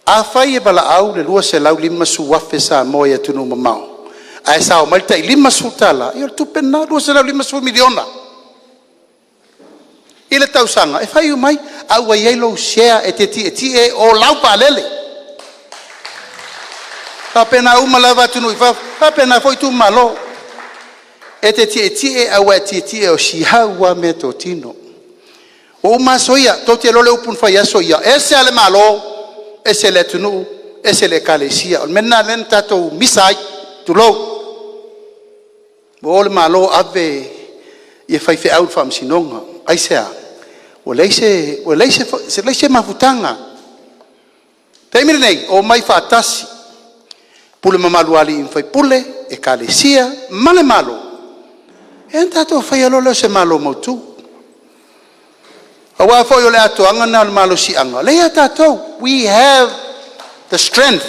a fai e bala au le lua se lau lima su wafe Samoa ya tunu mamau a e sao malta I lima su tala I tu pena lua se lau lima su miliona I le tau sanga e fai umai au a yelo share e te ti o lau pa lele fa pena uma lava tunu fa pena foi tu malo e te ti au e ti o shiha wa meto tino o ma soia to te lole upun fa ya soia ese ale malo ese le tunu ese le kalesia menna len tato misai tu lo bol malo ave e fai fe out fam sinonga ai sea o leise mafutanga taimire nei o mai fatasi pule mamalu ali in fai pule e kalesia male malo en tato fai lo se malo motu awa fo yo le ato anga na malo si anga le tato we have the strength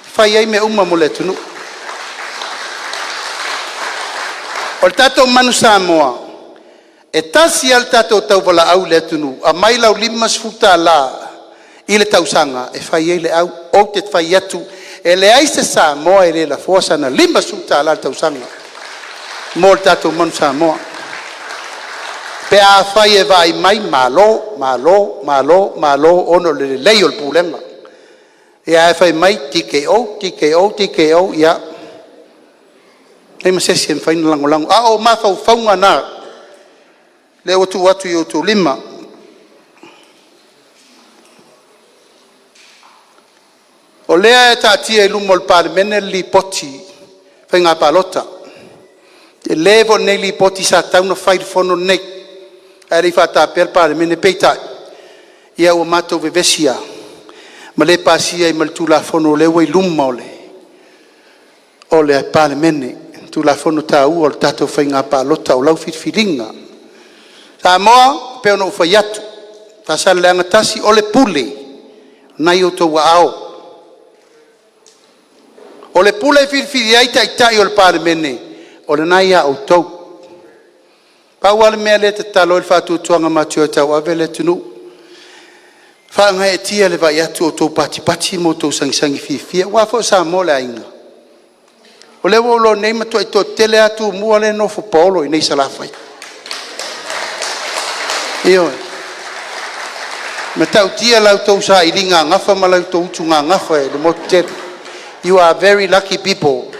fai ai me uma mo le tunu o tato manu Samoa e tasi al tato tau vala au le tunu a mai lau lima sfuta la I le tausanga e fai ai le au o te fai atu e le ai se Samoa e le la forza na lima sfuta la tausanga mo tato manu Samoa pe a fai e vai mai malo ono le lei o pulenga Ia e whai mai, TKO, ia. Hei masesi en whaina lango. O mawhau whaunga nā. Le o tu atu i o tu lima. O lea e tātia i lumo le pāremene li poti. Whai ngā palota. E levo nei li poti sa tauna whairi whono nei. E rei whātāpea le pāremene peitai. Ia ua mātou vevesia. Ma le pasia i maltula whono lewa i luma o le. O le pāremene. Tula whono tāu o le tātou whai ngā palota o lau whitwhiringa. Samoa, peo no whai atu. Tā saleleaga tasi o le pule. Nai o tau ao. O le pule whitwhiri ai tai o le pāremene. O le nai a o tau. Pau ale mea le te talo il whātua tuanga matio tau ave le tunu. Whaanga e tia le vai atu o tau pati mo tau sangisangi whiwhia. Wafo Samoa le ainga. O le wolo nei matua i tō tele atu mua le no fupolo i nei salafai. Io. Me tau tia lau tau sa i ringa ngafa ma lau tau utu ngā ngafa e le motel. You are very lucky people.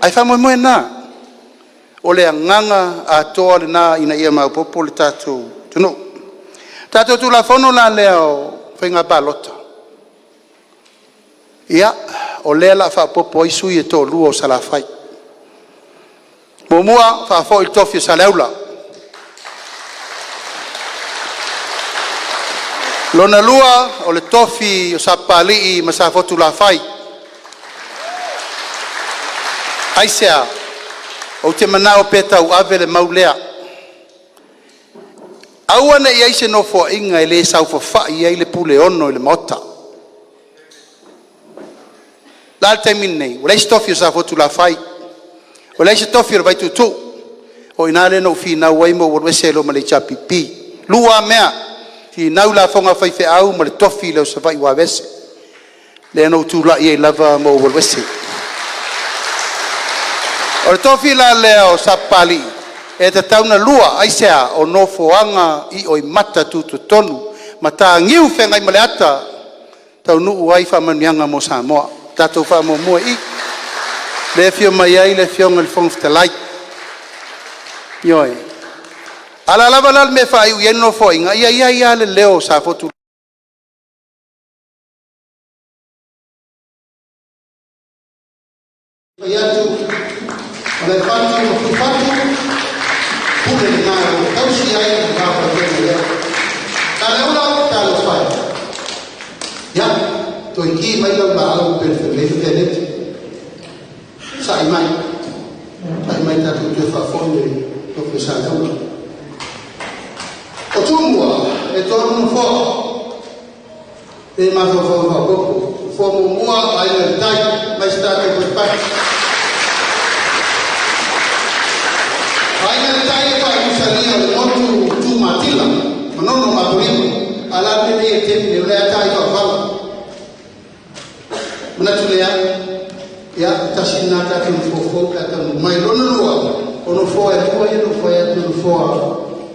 Ai wha moe moe nā. O le anganga a toa le nā ina ia maupopo le tātou. Tunu. Tātou tu la whono nā leo whainga palota. Ia. O lea la whapopo i sui e tō lua o salafai. Mumua whafo il tofi o Salelologa. Lona lua o le tofi o sapali i masafotu la fai. Aisea, o te manao peta u ave le maulea. Awana i aise no fo inga i le sau fo fai i le pule ono i le mota. Lal taimin nei, o leise tofi o safotu la fai. O leise tofi o vai tutu. O inale no fi na waimo o wese lo male chapipi. Lua mea, fi nau la fonga fai fe au male tofi le o sa vai wa wese. Le no tu la i lava mo o wese. O le tofi la leo sapali. E te tauna lua aisea o no foanga i o mata tutu tonu. Mata ngiu fengai male ata. Tau nuu waifa manianga mo Samoa. Tatou wha mo mua i. Le fio mai ai, le fio ngal fong ftalai. Ioi. Ala lava lal me wha iu ieno fo inga. Ia le leo sa fotu. Iatu. Ole fatu o fatu. Pule ni naro. Tausi ai ni kawa kene leo. Kale ula talo fai. Ya. Tôi khi mấy lâu bà ông quyền phải lấy cái đấy sai mai ta tụi tôi phải phone để tôi phải sai đâu ở chung mùa để tôi không phô để mà phô mua ai lần tay mấy ta cái vật bay ai lần tay phải mua sari ở một tu mà tin lắm mà nó mà tôi ala nên để thêm nhiều lẽ tay vào vào Menatulea, ya tasina ta kin fofo ka ta mai lona lua ono fo e fo e no fo e no fo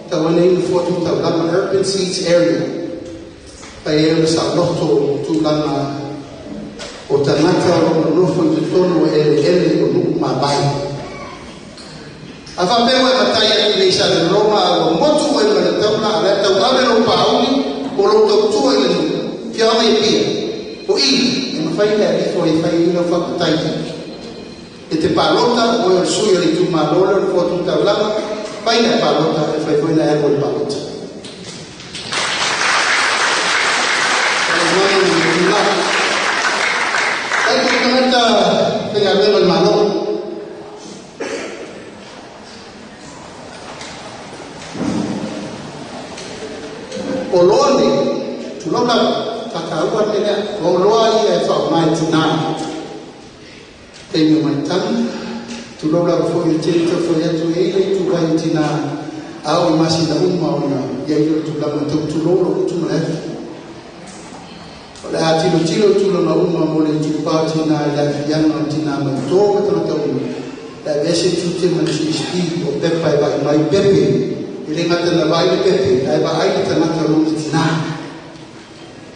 ta wani no fo tu ta la urban seats area ai e sa lotto tu la o ta nata no fo tu tono e o no ma bai ava be wa ta ya ni sa de Roma o motu e ma ta la la ta wa be no pauli o lo to tu e no pia mai pia o i fai le foi fai no fa tai e te palota o sui o ITUMALO le foto ta lava fai le palota e fai foi na erbo il palota ai che commenta per avere il mano oloni tu loka Takauan ini, kalau ia faham macam mana, ini macam, tu lola foi cerita foi tu ele tu vai tina, au masih dah umma ia itu tu lama tu lola tu mana, kalau hati lu tu lola umma boleh jumpa tina, yang tina mentor betul betul, dah biasa tu cuma isti, o pepai mai pepe, ini ngata na baile pepe, ai ba ai kita nak terus tina.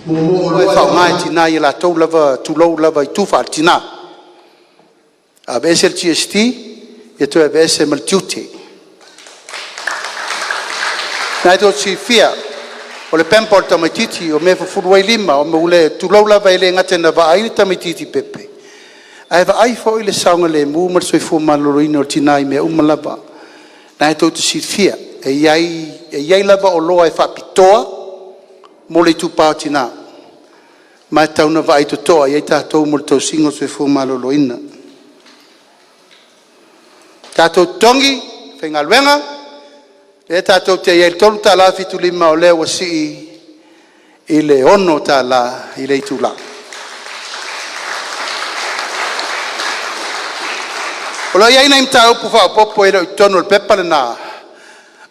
mo e whaonga tina i la tau lava tulou lava i tufa tina. A vese il GST, e tu e vese mal tiuti. Nai to si fia, o le pempol tamatiti, o me fufuruai lima, o me ule tulou lava i le ngatena va ai tamatiti pepe. Ai va ai fo i le saunga le mu, mar soi fu maloroina o tina i me umalava. Nai to si fia, e iai lava o loa e whapitoa, mo le tupao tina. Mai tauna va ai to toa, iai tātou mo le tau singo soi fu maloroina. Tātou tongi, whenga luenga, e tātou te iei tolu tā la fitu lima o leo wasi i le ono tā la i le itu la. O la iai naim tā upu wha popo e reo i tono le pepa le nā.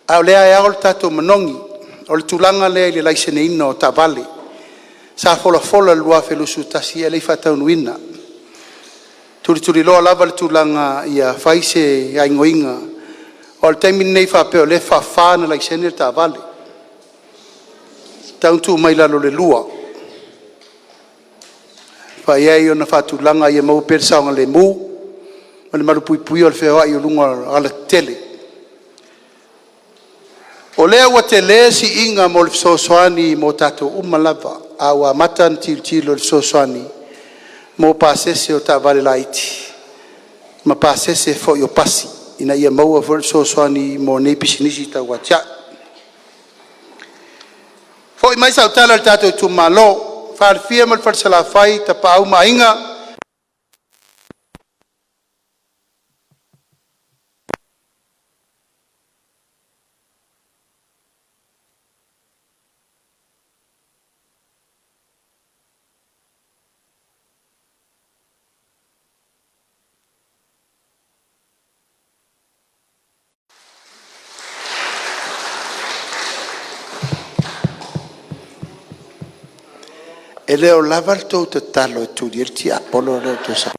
Au lea e ao le tātou manongi, o le tūlanga lea i le laisene ino o tā vale. Sa fola lua felusu tasi e le whatau nuina. Turi loa lava le tūlanga ia whaise ia ingoinga. O le taimi nei whapeo le whawhana lai sene ta vale. Tauntu mai lalo le lua. Whaiei o na whatūlanga ia mau persaonga le mu. O le marupui o le whewai o lunga ala tele. O lea ua te le si inga mo le sosoani mo tato umalava. Awa matan tilo le sosoani. Mo pasese o ta vale laiti. Ma pasese fo yo pasi. Ina ia maua fo sosoani mo nei pisinisi ta wacha. Fo i mai sa utala le tato ITUMALO. Whaarfia mal whaasalafai ta pau mainga. E leo lava il tau te talo e tu dirti apolo leo te sa.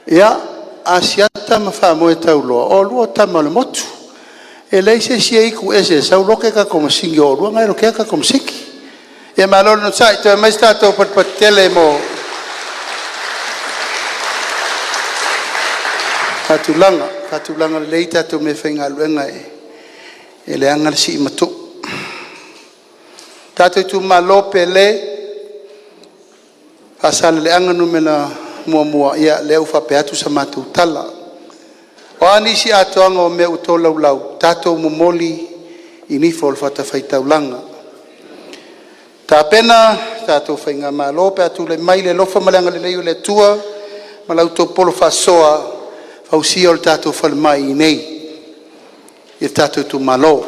Ia, asiata ma whamoe tau loa. O lua tama le motu. E leise si eiku ese, sau loke ka komasingi o lua, ngai loke ka komasiki. E malolo no sai, te maista tau patpatele mo Fatulanga le tatou me whainga luenga e le anga si matu. Tatou ITUMALO pele Faasaleleaga numena mua ia le au whape atu sa mātou tala. O anisi atoanga o mea uto laulau, tatou momoli I nifo o whatawhai taulanga. Tā pena, tatou whainga malo, pe atu le mai le lofa malanga le leo le tua, malau tō polo whasoa, whausia o le tatou whalemai I nei, I tatou ITUMALO.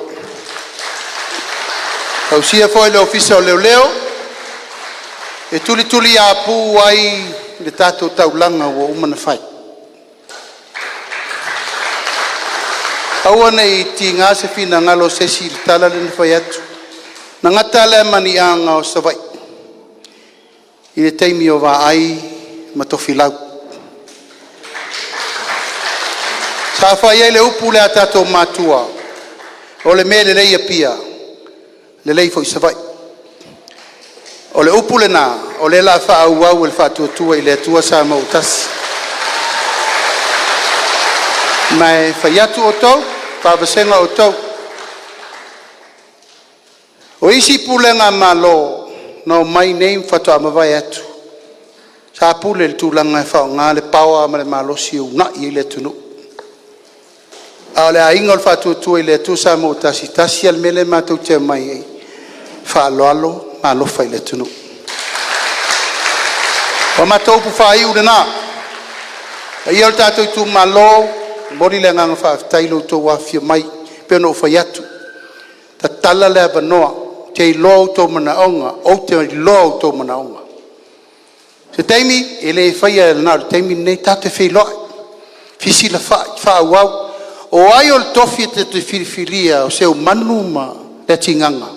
Whausia fwoi le ofisa o leo, e tuli a pū ai le tatou taulanga o umana whai. Aua nei ti ngā se whina ngalo sesi le tala le whai atu. Na ngata le mani anga o sawai. I le teimi o VAEGA matofi lau. Sa whai ai le upu le a tatou mātua. O le me le leia pia. Le lei fo I sawai. O le upu le nā. O le la wha au au le wha tuatua I le atua sa mautasi. Mai whai atu o tau. Whawasenga o tau. O isi pulenga malo no mai nei whatoa mawai atu. Sa pule le tūlanga e whao ngā le paua ma le malo si u na I le tunu. A le ainga o le whatuatua I le atu sa mo tasi tasi al mele mātou te mai ei. Whaaloalo malofa I le tunu. O mātou pu whaiu le nā. I o le tātou ITUMALO mori le nganga whaaftailo tō wafia mai pēno whai atu. Ta tala le avanoa te I lo tō manaonga o te I lo tō manaonga. Se teimi e le whaia le nāru teimi nei tātou FEILOAIGA. Fisi la whaauau o ai o le tofi te te whiriwhiria o SEUMANU ma le tinganga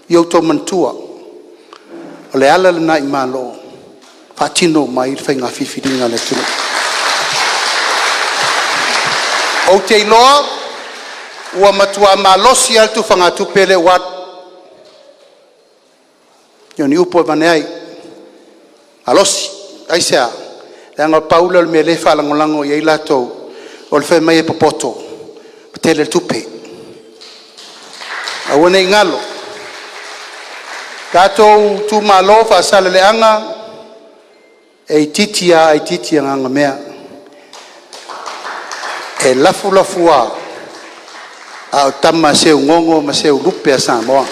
I o tō mantua. O le ala le nai malo whaatino mai I whainga whiwhiringa le tunu. O te iloa, ua matua malosi altu whangatu pele wat. Ioni upo e mane ai. Alosi, aisea. Leanga paula le mele whalangolango I eilatou. O le whaimai e popoto. Tele le tupe. Awane I ngalo. Tatou ITUMALO Faasaleleaga. E ititia nganga mea. E lafu a o tama seu ngongo ma seu lupe a Samoa.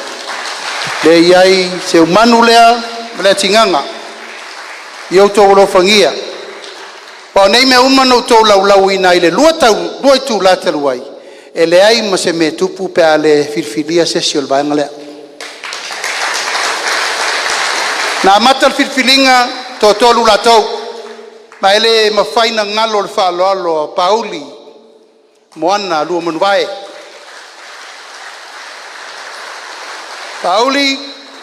Le iai SEUMANU lea le tinganga. I o tō rofangia. Pa nei mea umano tō laulau ina I le lua tu la taluai. E le ai ma se me tupu pe a le filfilia sesi o le vaenga lea. Na mata le filfilinga tō tōlu la tau. Ma ele ma whaina ngalo le whaaloalo pauli. Moana lua manuae. Pauli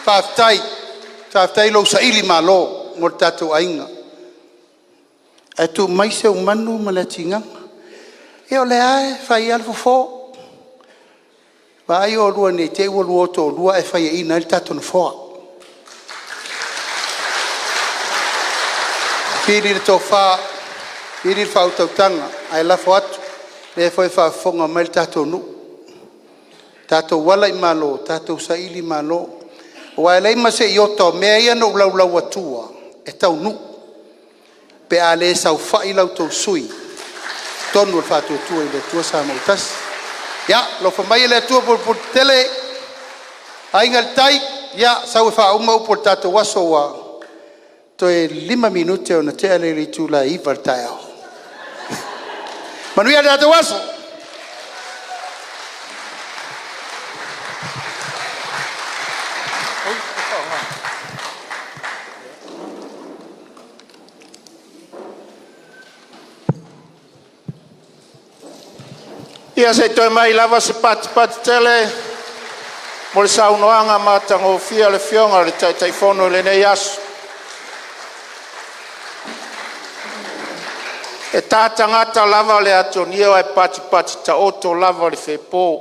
whaaftai lo saili malo ngor tatou ainga. E tu mai SEUMANU ma le tinganga. E o le ae whai alfo. Vai o lua nei te ua lua to lua e whai ina il tatou na foa. Piri le tō wha, piri le whautautanga, ai lafo atu. Le foi whaafonga mai tatou nu. Tatou wala I malo, tatou saili malo. O ai leima se I oto mea ia no lau atua. E tau nu. Pe a le sau whai lau tau sui. Tonu al whatuatua I le tua sa mautasi. Ya, lo whamai le tua por tele. Ainga le tai, ya, sau e whauma upor tatou waso wa. To e 5 minute o na te alele tu la iwa tai au. Manuia de waso. Ia se toi mai lava se pat tele. Mo le saunoanga matango fia le fionga le taifono le nei asu. E tātangata lava le atonio e pati ta oto lava le whepō.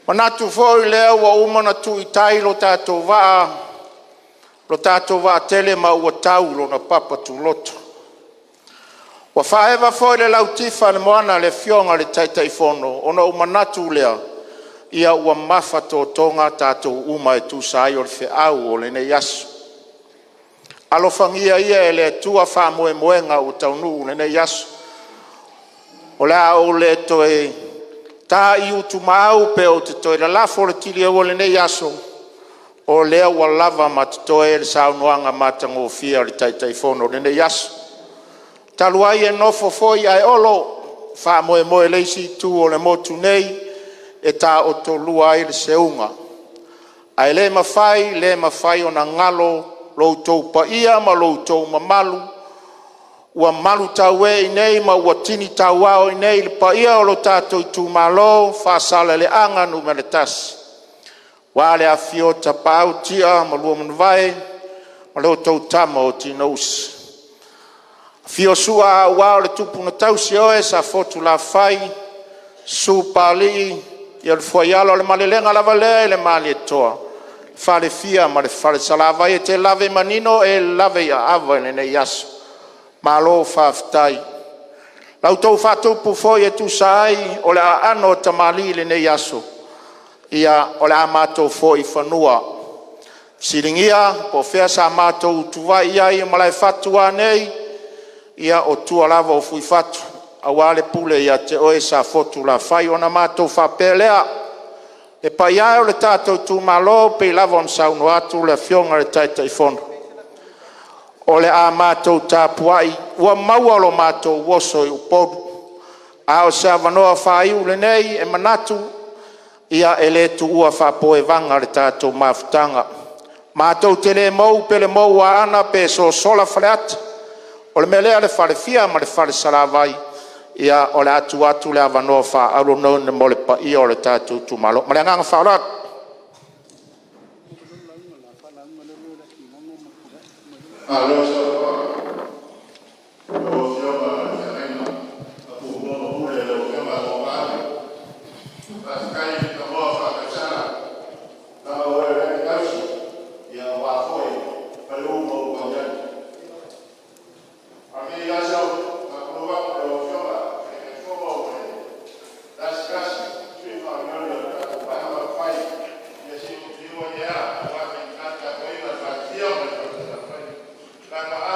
Manatu fōi lea ua umana tu I tailo tātou waa. Lo tātou waa tele ma ua tau lo na papa tu loto. Wa whaewa foi le lautifa le moana le fionga le taitaifono, ona umanatu lea, ia ua mafato tonga tatou uma e tūsai o le whiau o le nei asu. Alofangia ia e le tua wha moenga o taunu le nei asu. O le au le toe tā ITUMALO pe o te toe la lafo le tili o le nei asu. O lea ua lava ma te toe le saunoanga matango fia le taitaifono le nei asu. Taluai e nofo foi ai olo wha moe leisi tu o le motu nei e tā o tolua ai le seunga. Ai le mawhai o na ngalo loutou pa ia ma loutou mamalu. Ua malu tau e nei ma ua tini tau ao nei le pa ia o lo tātou ITUMALO Faasaleleaga numere tasi. Wa le afio tapau tia ma lua manavae ma loutou tama o tinousi. Fio sua wa le tupuna tausi oe sa fotu la fai su pali ia le fuaialo le malelenga lava lea le mali e toa. Fale fia ma le fale salava e te lave manino e lave ia ava le nei aso. Malo whaftai. Lau tau whatupu foi e tu sai o le ano tamali le nei aso. Ia o le amato foi whanua. Siringia po fea sa amato utuwai ia i malai fatua nei. Ia o tua lava o fui fatu. Awale pule ia te oe sa fotu la fai ona mato whapelea. E pai au le tātou ITUMALO pe lava on sauno atu le fionga le taitaifono. O le a matou tapuai, ua maua lo matou woso i upodu. A o se avanoa whaiu le nei e manatu, ia e le tu ua whapoe vanga le tātou mafutanga. Matou te le mou pe le mou a ana pe so sola whaleata. O le melea le whare fia ma le whare salavai, ia o le atu le avanoa wha aru none mo le pa ia o le tātou ITUMALO. Ma le nganga whaorat. Like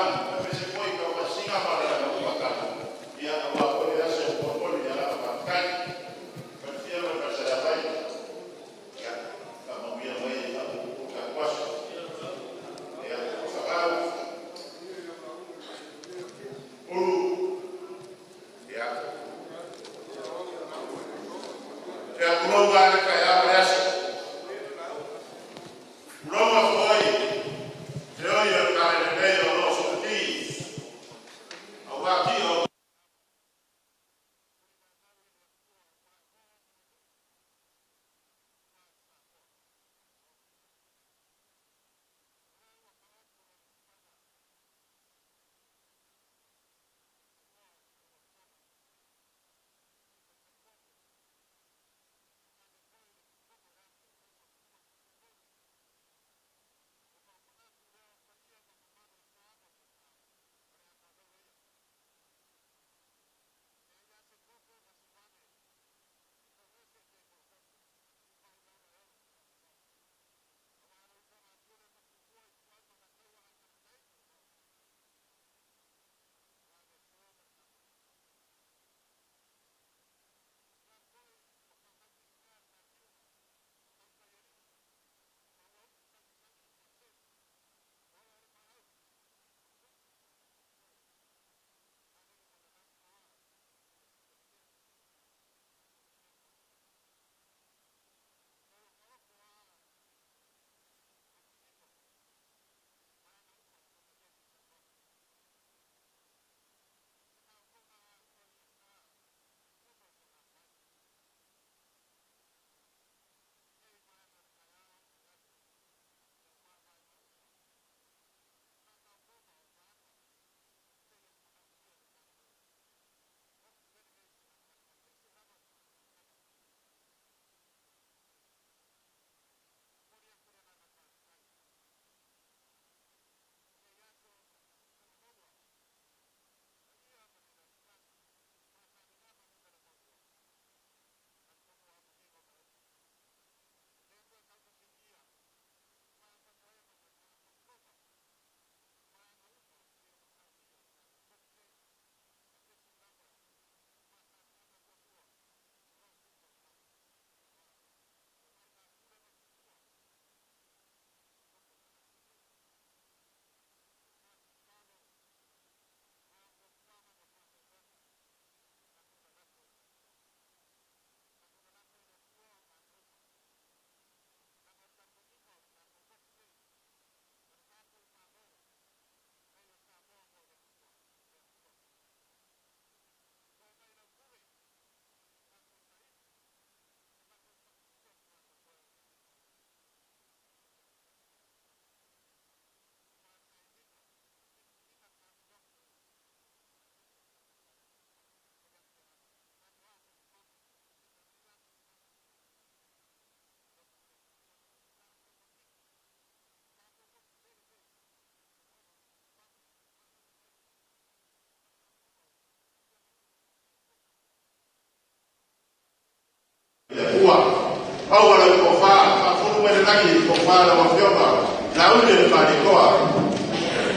au ala ko fa fu me la ki ko fa la wa fioga la u le fa di ko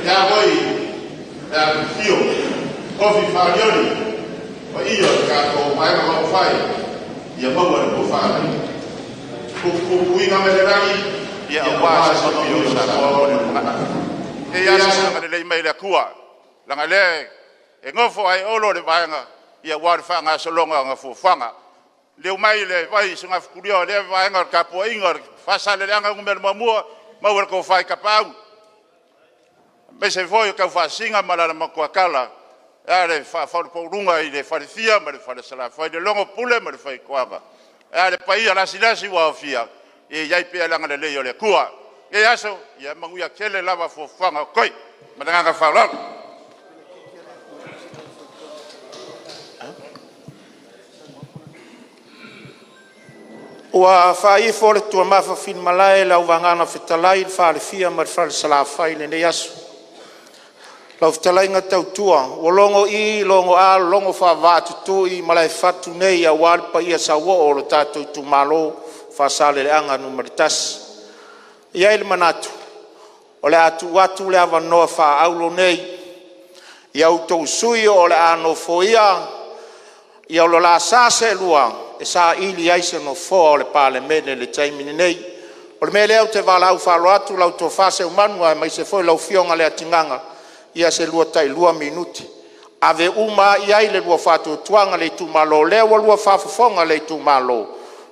ya boy ya tio coffee fa yoni wa iyo ka ko mai ka fa ya ba wa ko fa ku ina me la ki ya wa sa no yo sa ko e ya sa ka le mai la kuwa la ngale e ngofo ai olo le vaenga ia wa fa nga solonga nga fu fanga le mai le vai singa furio le vaenga ka po inga Faasaleleaga ngumel mamua ma wer ko fai ka pau me se foi ka fa singa mala ma ko kala ale fa po runga ile fa fia ma fa sala fa de longo pule ma fa kwaba ale pai ala silasi wa fia e yai pe ala ngale le yo le kua e aso ia manguia kele lava fo fanga koi ma nga fa la Ua whai fore tua mafa fin malae lau wangana whitalai whare fia mar whare sala whai le nei asu. Lau whitalai ngā tau tua, o longo I, longo a, longo wha vātu tui, malae whatu nei a wāripa ia sa wo o lo tātou ITUMALO Faasaleleaga numeritas. Ia ele manatu, o le atu watu le awa noa wha aulo nei, ia utou sui o le ano foia, ia o lo la sase lua, e sa ili aise no fo le palemene le taimini nei o le mele au te valau falo atu lau to fa SEUMANU ai mai se foi lau fionga le atinganga ia se lua tai lua minuti ave uma ia ile lua fatu tuanga le ITUMALO le lua fa fonga le ITUMALO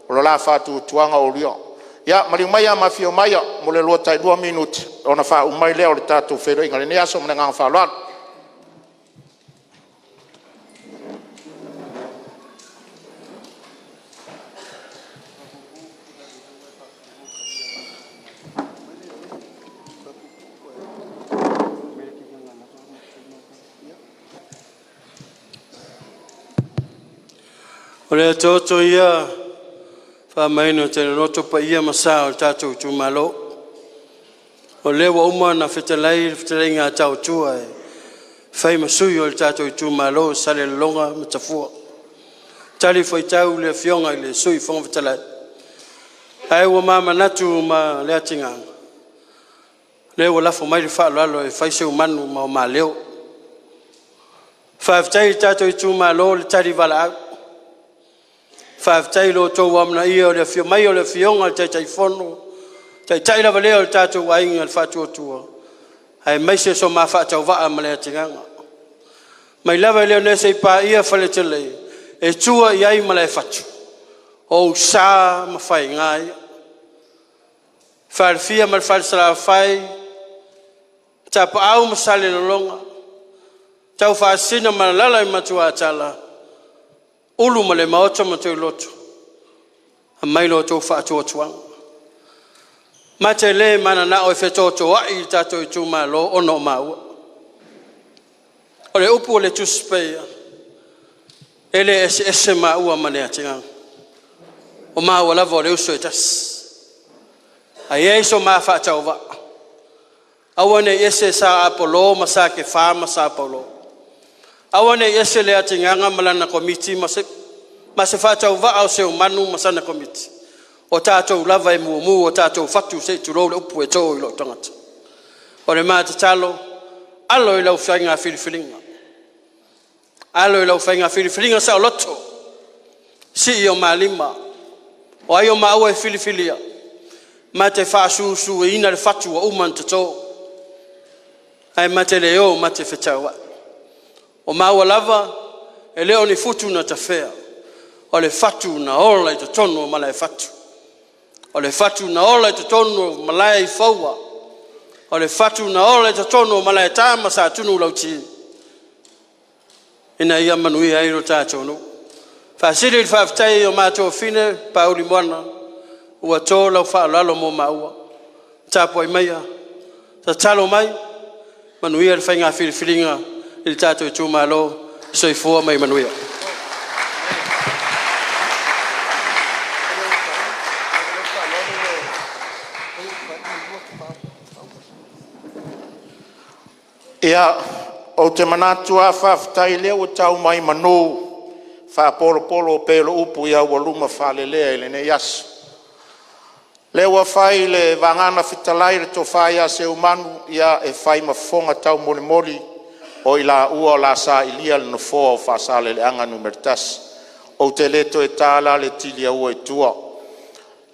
o la fatu tuanga o rio ia mari mai ama fio mai mo le lua tai lua minuti ona fa umai le o le TATOU FEILOAIGA le ne aso mna fa lo O le toto ia whamaino te roto pa ia masa o tātou ITUMALO. O le wa uma na whitalai ngā tau tua e whai masui o le tātou ITUMALO Salelologa matafua. Tali whai tau le fionga i le sui whanga whitalai. Ai wa mama natu ma leatinganga. Le wa lafo mai le whaalalo e whai SEUMANU ma o ma leo. Whaitai tātou ITUMALO le tari wala au. Whaafitai lo tau amna ia o le fio mai o le fionga le tai fono. Tai lava leo le tātou ainga le whātua tua. Hai mai se so ma whātau waa ma le atinganga. Mai lava leo nese I pā ia whale te lei. E tua I ai ma le whatu. O sā ma whai ngai. Whare fia ma le whare sala whai. Tapa au ma Salelologa. Tau whaasina ma lala I matua atala. Ulu ma le maota ma tau loto. A mai lo tau whaatua tuanga. Ma te le mana na o whetoto ai tātou ITUMALO ono maua. O le upu o le tuspea. Ele ese maua ma le atinganga. O maua lava o le uso e tas. A ieiso ma whaatau wa. Awane ese sa apolo ma sa ke wha ma sa apolo. Awane ese le atinganga malana komiti ma se whātau wa au SEUMANU masana komiti. O tātou lava e muamu o tātou whatu se turou le upu e tō I lo tangata. O le māta talo, alo I lau whainga whiriwhiringa. Alo I lau whainga whiriwhiringa sa o loto. Si I o malima. O ai o maua e whiriwhiria. Ma te whaasusu e ina le whatu o uman te tō. Ai ma te leo ma te whetaua. O maua lava e leo ni futu na ta whea. O le whatu na ola I te tono o malai whatu. O le whatu na ola I te tono o malai whaua. O le whatu na ola I te tono o malai tāma sa tunu lauti. Ina ia manui airo tātou no. Whaasiri I whaafitai o mātou whine, pauri moana, ua tō lau whaalalo mō maua. Tāpua I maia, sa talo mai, manuia le whainga whiriwhiringa I tātou ITUMALO, soifua mai manuia. Ia, o te manatua whaafitai leo o tau mai manu, whaapolo polo o pelo upu ia ua luma whalelea I le nei asu. Le ua fai le vangana fitalai le tofai a SEUMANU ia e fai mafonga tau mole moli o ila ua la sa ilia le nofoa o Faasaleleaga numertas o te leto e tāla le tili a ua e tua.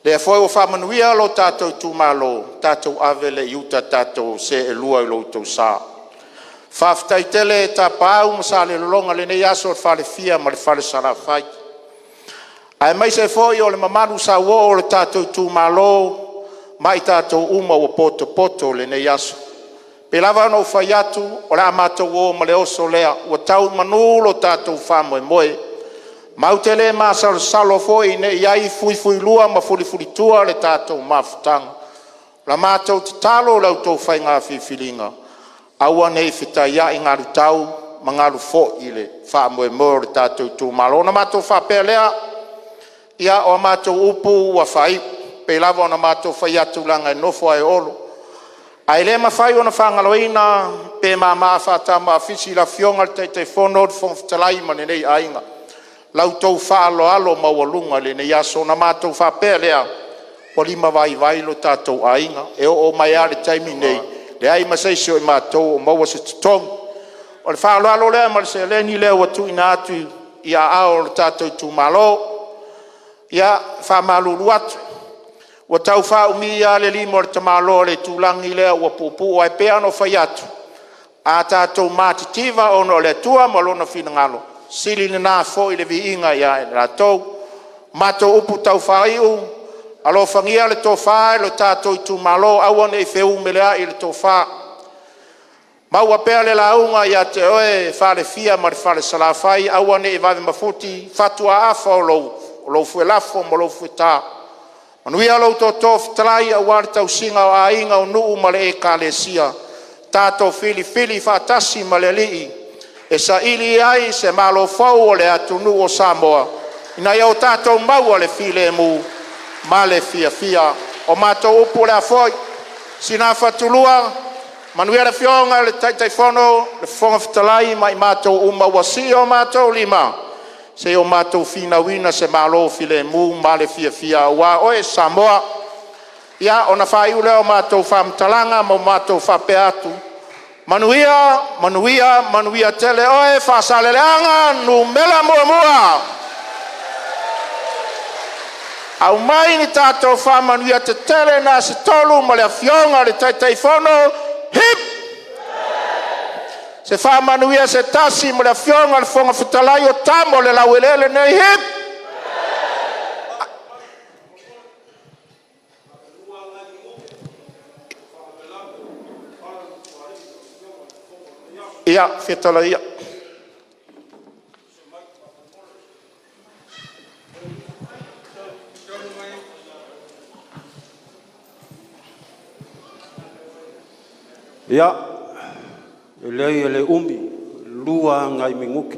Le foi o whamanuia lo tātou ITUMALO, tātou ave le iuta tātou se e lua i loutou sā. Whaftai tele e tā pāu ma Salelologa le nei aso le whale fia ma le whale sarafai. Ai mai se foi o le mamaru sa ua o le tātou ITUMALO mai tātou uma o poto poto le nei aso. Pe lava no whai atu o le amatou o ma le oso lea ua tau manulo tātou whamoe moe. Mautele ma salo foi ne iai fui lua ma fuli tua le tātou mafutanga. La mātou te talo lau tau whai ngā whiwhiringa. Aua nei whita ia i ngaru tau ma ngaru fo i le whamoe moe le tātou ITUMALO. Na mātou whapea lea ia o mātou upu ua whai. Pe lava o na mātou whai atu langa e nofo ai olo. Ai le mawhai o na whangaloina pe ma mawhata ma fisi la fionga le te whono le whongwhitalai ma nei AIGA. Lau tau whaalo alo mawalunga le nei aso na mātou whapea lea o lima vai lo tātou AIGA e o mai ale taimi nei le ai masaisi o i mātou o maua se tutongu o le whaalo alo lea ma le se leni lea watu ina atu ia ao le tātou ITUMALO ia whamalulu atu ua tau whaumi ia le limo le tamalo le tūlangi lea ua pupu o ai pea no whai atu a tātou mātitiva o no le tua malona finangalo sili na fo i le viinga ia e ratou matou upu tau whaiu ALOFA ngia le tofā le tātou ITUMALO aua nei feu melea i le tofā maua pea le launga ia te oe whale fia ma le whale salafai aua nei vave mafuti fatua afa o lou fuelafo ma lou fuetā manuia lou tō fitalai aua le tausinga o AIGA o nuu ma le ekalesia tātou fili whaatasi ma le lii e sa ili ai se malo fau o le atunu o Samoa. Ina iau tātou maua le file mu, ma le fia o mātou upu le afoi. Sina whatulua, manuia le fionga le taitaifono, le fonga fitalai mai mātou uma wasi o mātou lima. Se o mātou fina wina se malo file mu, ma le fia wa oe Samoa. Ia ona whaiu leo mātou whamtalanga mo mātou whapeatu. Manuia tele oe Faasaleleaga nu mela mua. Au mai ni tātou whamanuia te tele na se tolu ma le afionga le taitaifono hip. Se whamanuia se tasi ma le afionga le fonga fitalai o tamo le lauelele nei hip. Ia, fetala ia. Ia, ele umi, lua ngai minguki,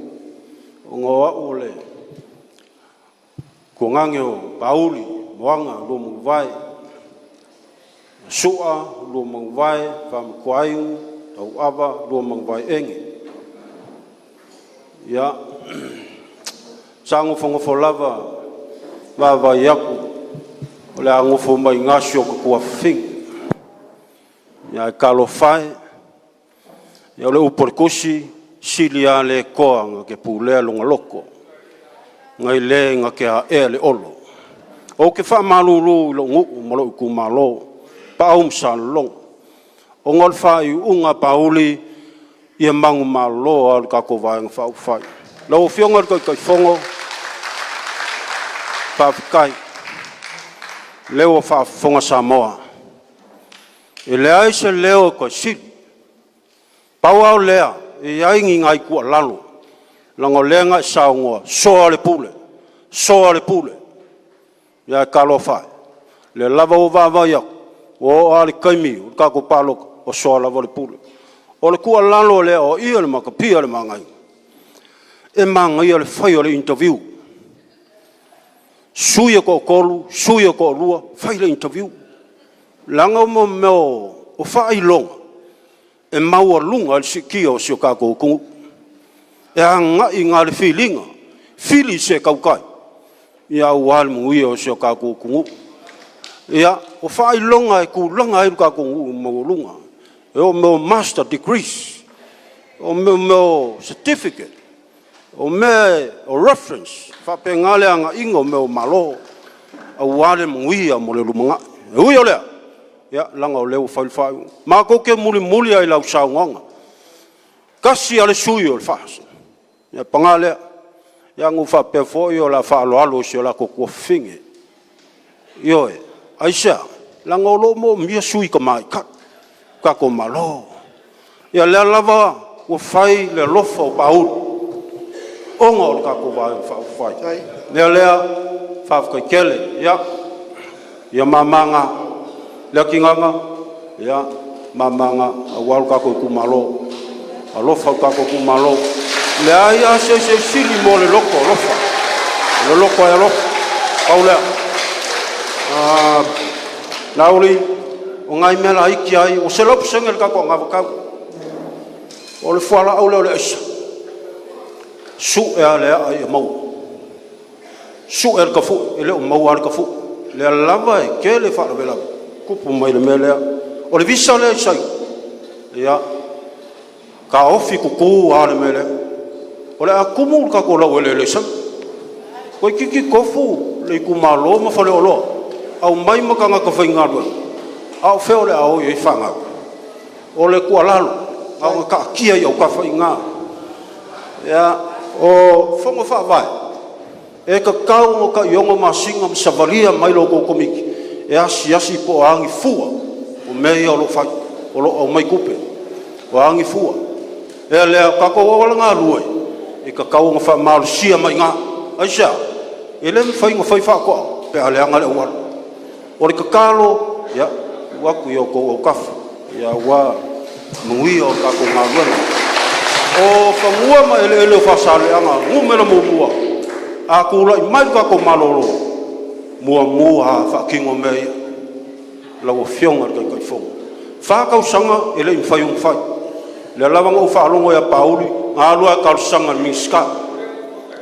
o ngoa ole, kongangeo, pauli, moanga, lumu vai, sua, lumu vai, whamkuaiu, tau ava, lumu vai enge. Ia, sangu whangofo lava, vai yaku, ole angofo mai ngasio kua whing. Ia kalofai, ia ole uporikusi, silia le koa nga ke pulea lunga loko. Ngai le nga ke a le olo. O ke wha malulu ilo ngu malo ITUMALO, pa aum salong. O ngol whai unga pauli, ia mangu malo al kako vaenga wha ufai. Lau fionga kai fongo, whaafikai. Leo wha fonga Samoa. E lea se leo ko sit. Pau au lea, e aingi ngai kua lalo. Lango lenga saungoa, soa le pule. Ia kalofai. Le lava o vavaya, o ali kaimi, o kako palok, o soa lava le pule. O le kua lalo lea o ia le makapia le mangai. E mangai le fai o le interview. Suia ko kolu, suia ko lua, fai le interview. Langa mo meo o whai longa. E maua lunga al sikia o sio kako kungu. E anga i ngā le whilinga. Whili se kaukai. Ia ual munguia o sio kako kungu. Ia o whailonga e ku longa i ka kong maulunga. E o meu master degrees, o meu certificate, o reference, whapengale anga ingo meu malo, a wale mungia mo le lumanga. E ui o lea, ia langa o leo whailwhai. Mā koke muli ai lau saungonga. Kasi ale sui o le whaasa. Ia pangalea, ia ngu whapefo i o la whaaloalo si o la kokua whinge. Io e, aisea, langa o lo mo mia sui ka mai kat. Ka ko malo. Ia lea lava o whai le lofa o paulu. Onga o ka ko whai. Lea whafkai kele, ia mamanga, lea kinganga, ia mamanga, a walu ka ko kumalo. A lofa ka ko kumalo. Lea ia se sili mo le loko, lofa. Le loko e lofa. Au lea. Lauri, o ngai mea la iki ai, o se lopu senge le kako ngawakau. O le fuala au leo le isa. Su e a lea ai e mau. Su e le kafu, e leo mau a le kafu. Lea lava e ke le whaala vela. Kupu mai le mea lea. O le visa lea isai. Ia, ka ofi kuku a le mea lea. O le a kumu le kako lau ele le isai. Koe kiki kofu le kumalo ma whale o loa. Au mai makanga ka whaingarua. Au feo le au i whanga. O le kua lalo. Au ka kia i au ka whainga. Ia, o whonga whaavai. E ka kau o ka iongo masinga msavalia mai loko komiki. E asi po aangi fua. O mei o lo whai. O lo au mai kupe. O aangi fua. E lea kako wawala ngā luai. E ka kau o wha maalusia mai ngā. Aisea. E le whainga whai whakoa. Pe ale anga le wala. O le kakalo. Ia. Waku i o ko o kafu. Ia wa mui o kako ngā luana. O whangua ma ele o Faasaleleaga. Ngumela mua. A kula i mai kako malolo. Mua whakingo mea. Lau o fionga kai kai fonga. Whakau sanga ele i whai un whai. Le lawanga u whaalongo ia pauli. Ngā lua kau sanga miska.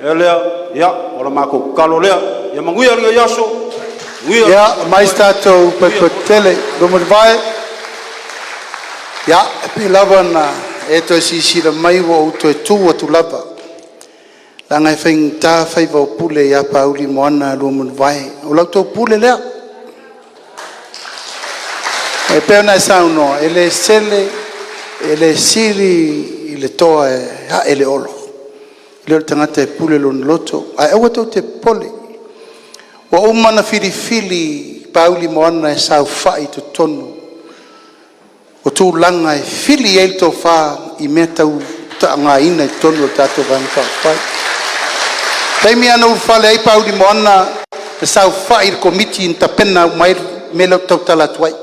Elea, ia, ora mako kalo lea. Ia manguia ringa yaso. Ja, mais tātou pepetele, Governmental. Ja, pe lava na e toi sisira mai wa o toi tu atu lava. Langa e whaing tā whai wau pule ia pauli moana Governmental. O lau tau pule lea. E peo na saunoa, ele sele, ele siri, ele toa e ha ele olo. Ele tangata e pule lona loto. A ewa tau te pole. Wa umana fili pauli moana e sau whai to tonu. O tū langa e fili e to wha i mea tau ta ngā ina i tonu o tātou vanga whai. Taimi ana uwhale ai pauli moana e sau whai i komiti in ta pena mai mele tau tala tuai.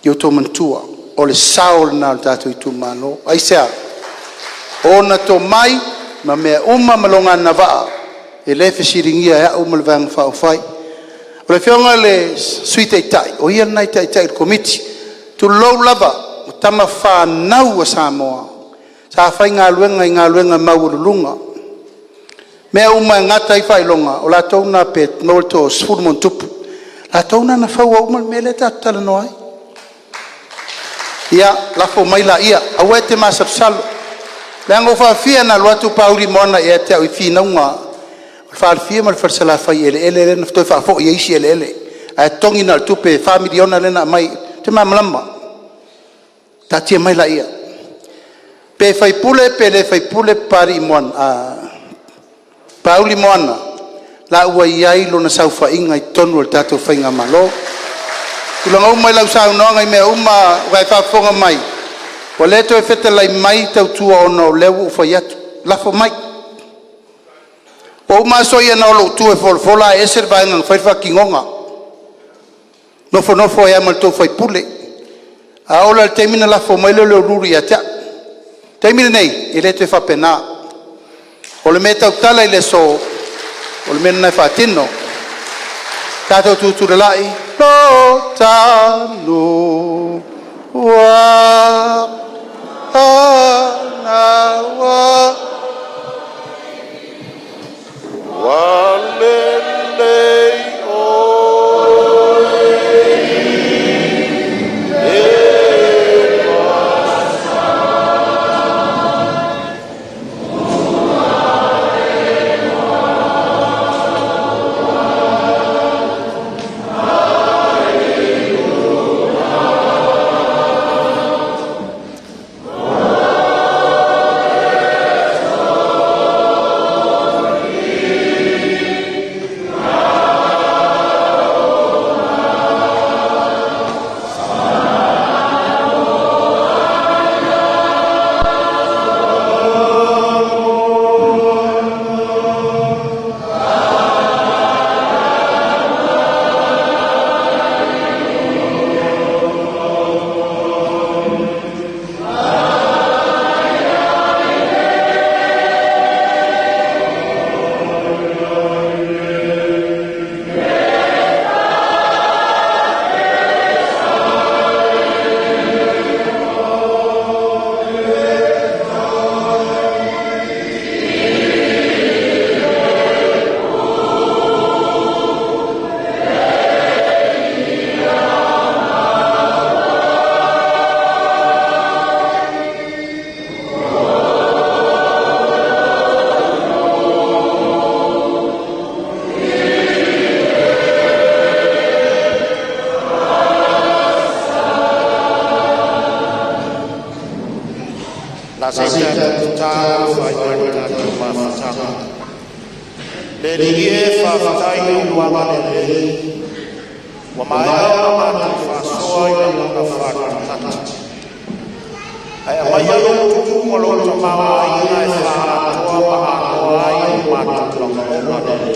I o tō mantua o le sao na o tātou ITUMALO. Aisea, ona tō mai ma mea malonga na waa. E le fesiringia ya o malvang fa fai o le fionga le Sui Tauva o ia nai tai komiti tu low lava o tama fa nau a Samoa sa fai ngā luenga maululunga me uma ngata I FAILONGA o la tona pet molto sfurmon tupu la tona na fa o mal mele tatala noi ia la fo mai la ia a wete ma sapsalo le ngo fa fia na loatu pauli mona e te o fina nga Fal fie mal farsala fai ele na ftoi fa fo isi ele a tongi na tupe family ona lena mai te mamlama tati mai la ia pe fai pule pari mon a pauli mona la ua iai lo na sau fa inga I tonu o tatou whainga malo tulanga umai lau sau noanga I mea uma wai fa fonga mai wa leto e fete lai mai tau tua ono leu ufai atu lafo mai o maso ia na lo tu e fola e ser vai ngang fai fa kingonga no fo ia mal to fai pule a ola termina la fo mai le ruri ya ta termina nei ele te fa pena o le meta tala ile so o le mena fa tino tato tu le lai lo tanu wa na wa Walele o la seita ta fai mai ta ma fatanga le lie fa fatai wa ma le wa mai ma ta fa soi na fa ta ai mai ya lo tu mo lo ta ma ai ai fa to ma ai ma ta lo ma le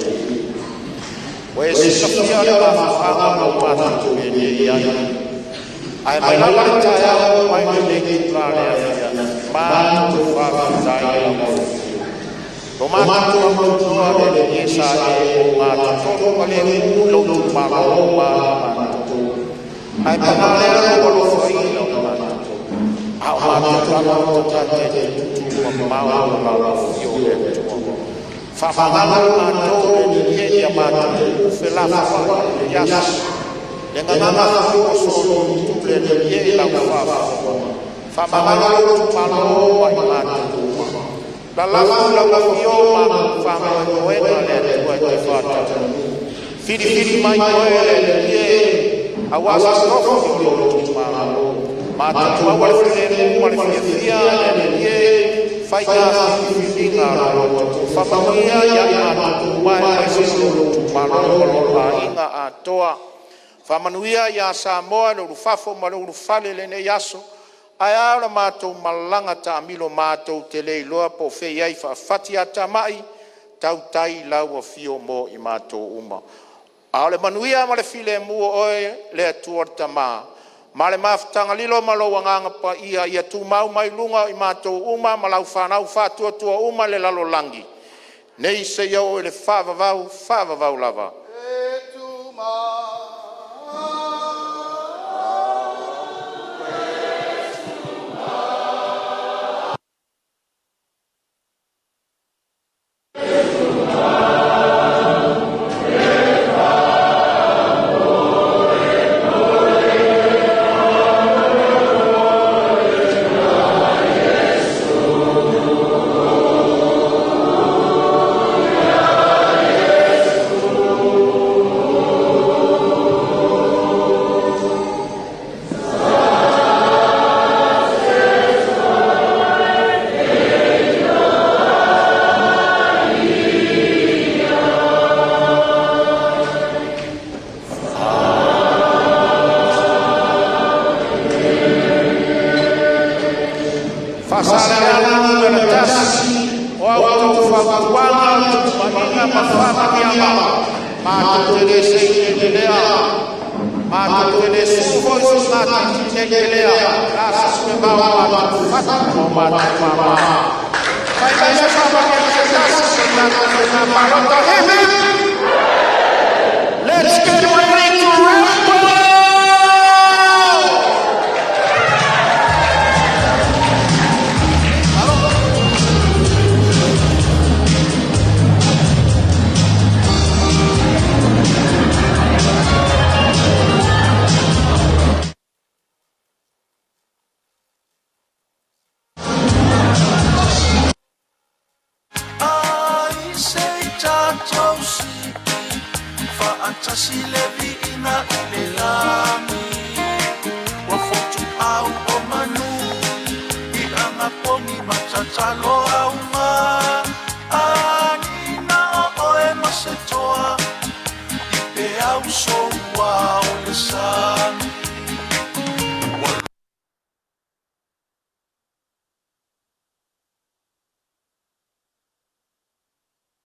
we si sofia le ma fa ma ta tu ni ya ai mai la ta ya mai le ki la le ma tu fa fatai lo ma tu tu le ni sa e ma tu to ko le lo tu ma lo ma tu ai pa ma le lo lo foi lo ma tu a ma tu lo ta te tu ma ma lo yo le tu fa ma ma tu le ni ya ma tu fe la fa ya le nga ma fu so tu le ni la fa ma lo tu ma lo ma tu la yo ma fa ma no e le tu e fa ta fili mai no e le a wa sa no yo tu ma ta wa wa le mo le fia le fai ka fili na ro fa ma ya ma tu ma se tu ma lo pa inga a toa fa manuia ya Samoa no fafo ma lo fale le ne yaso ai ara mātou malanga ta amilo mātou te lei loa po whei ai whawhati a tamai tau tai lau a fio mo i mātou uma. A ole manuia ma le file mua oe le atuar tama. Ma le mawhtanga lilo ma lo wanganga pa ia tu mau mai lunga i mātou uma ma lau whanau whatua tua uma le lalo langi. Nei se iau o le whavavau lava. Faasaleleaga na tasi o au whakuanga manina mawhama kiama mātou te le seine te lea mātou te le sufoisu mātou te le lea rasa sume maua mātou whatu o mātou mama kai kai sa whama kiama te tasi mātou te PALOTA let's get ready to rumble. So wow, the sun.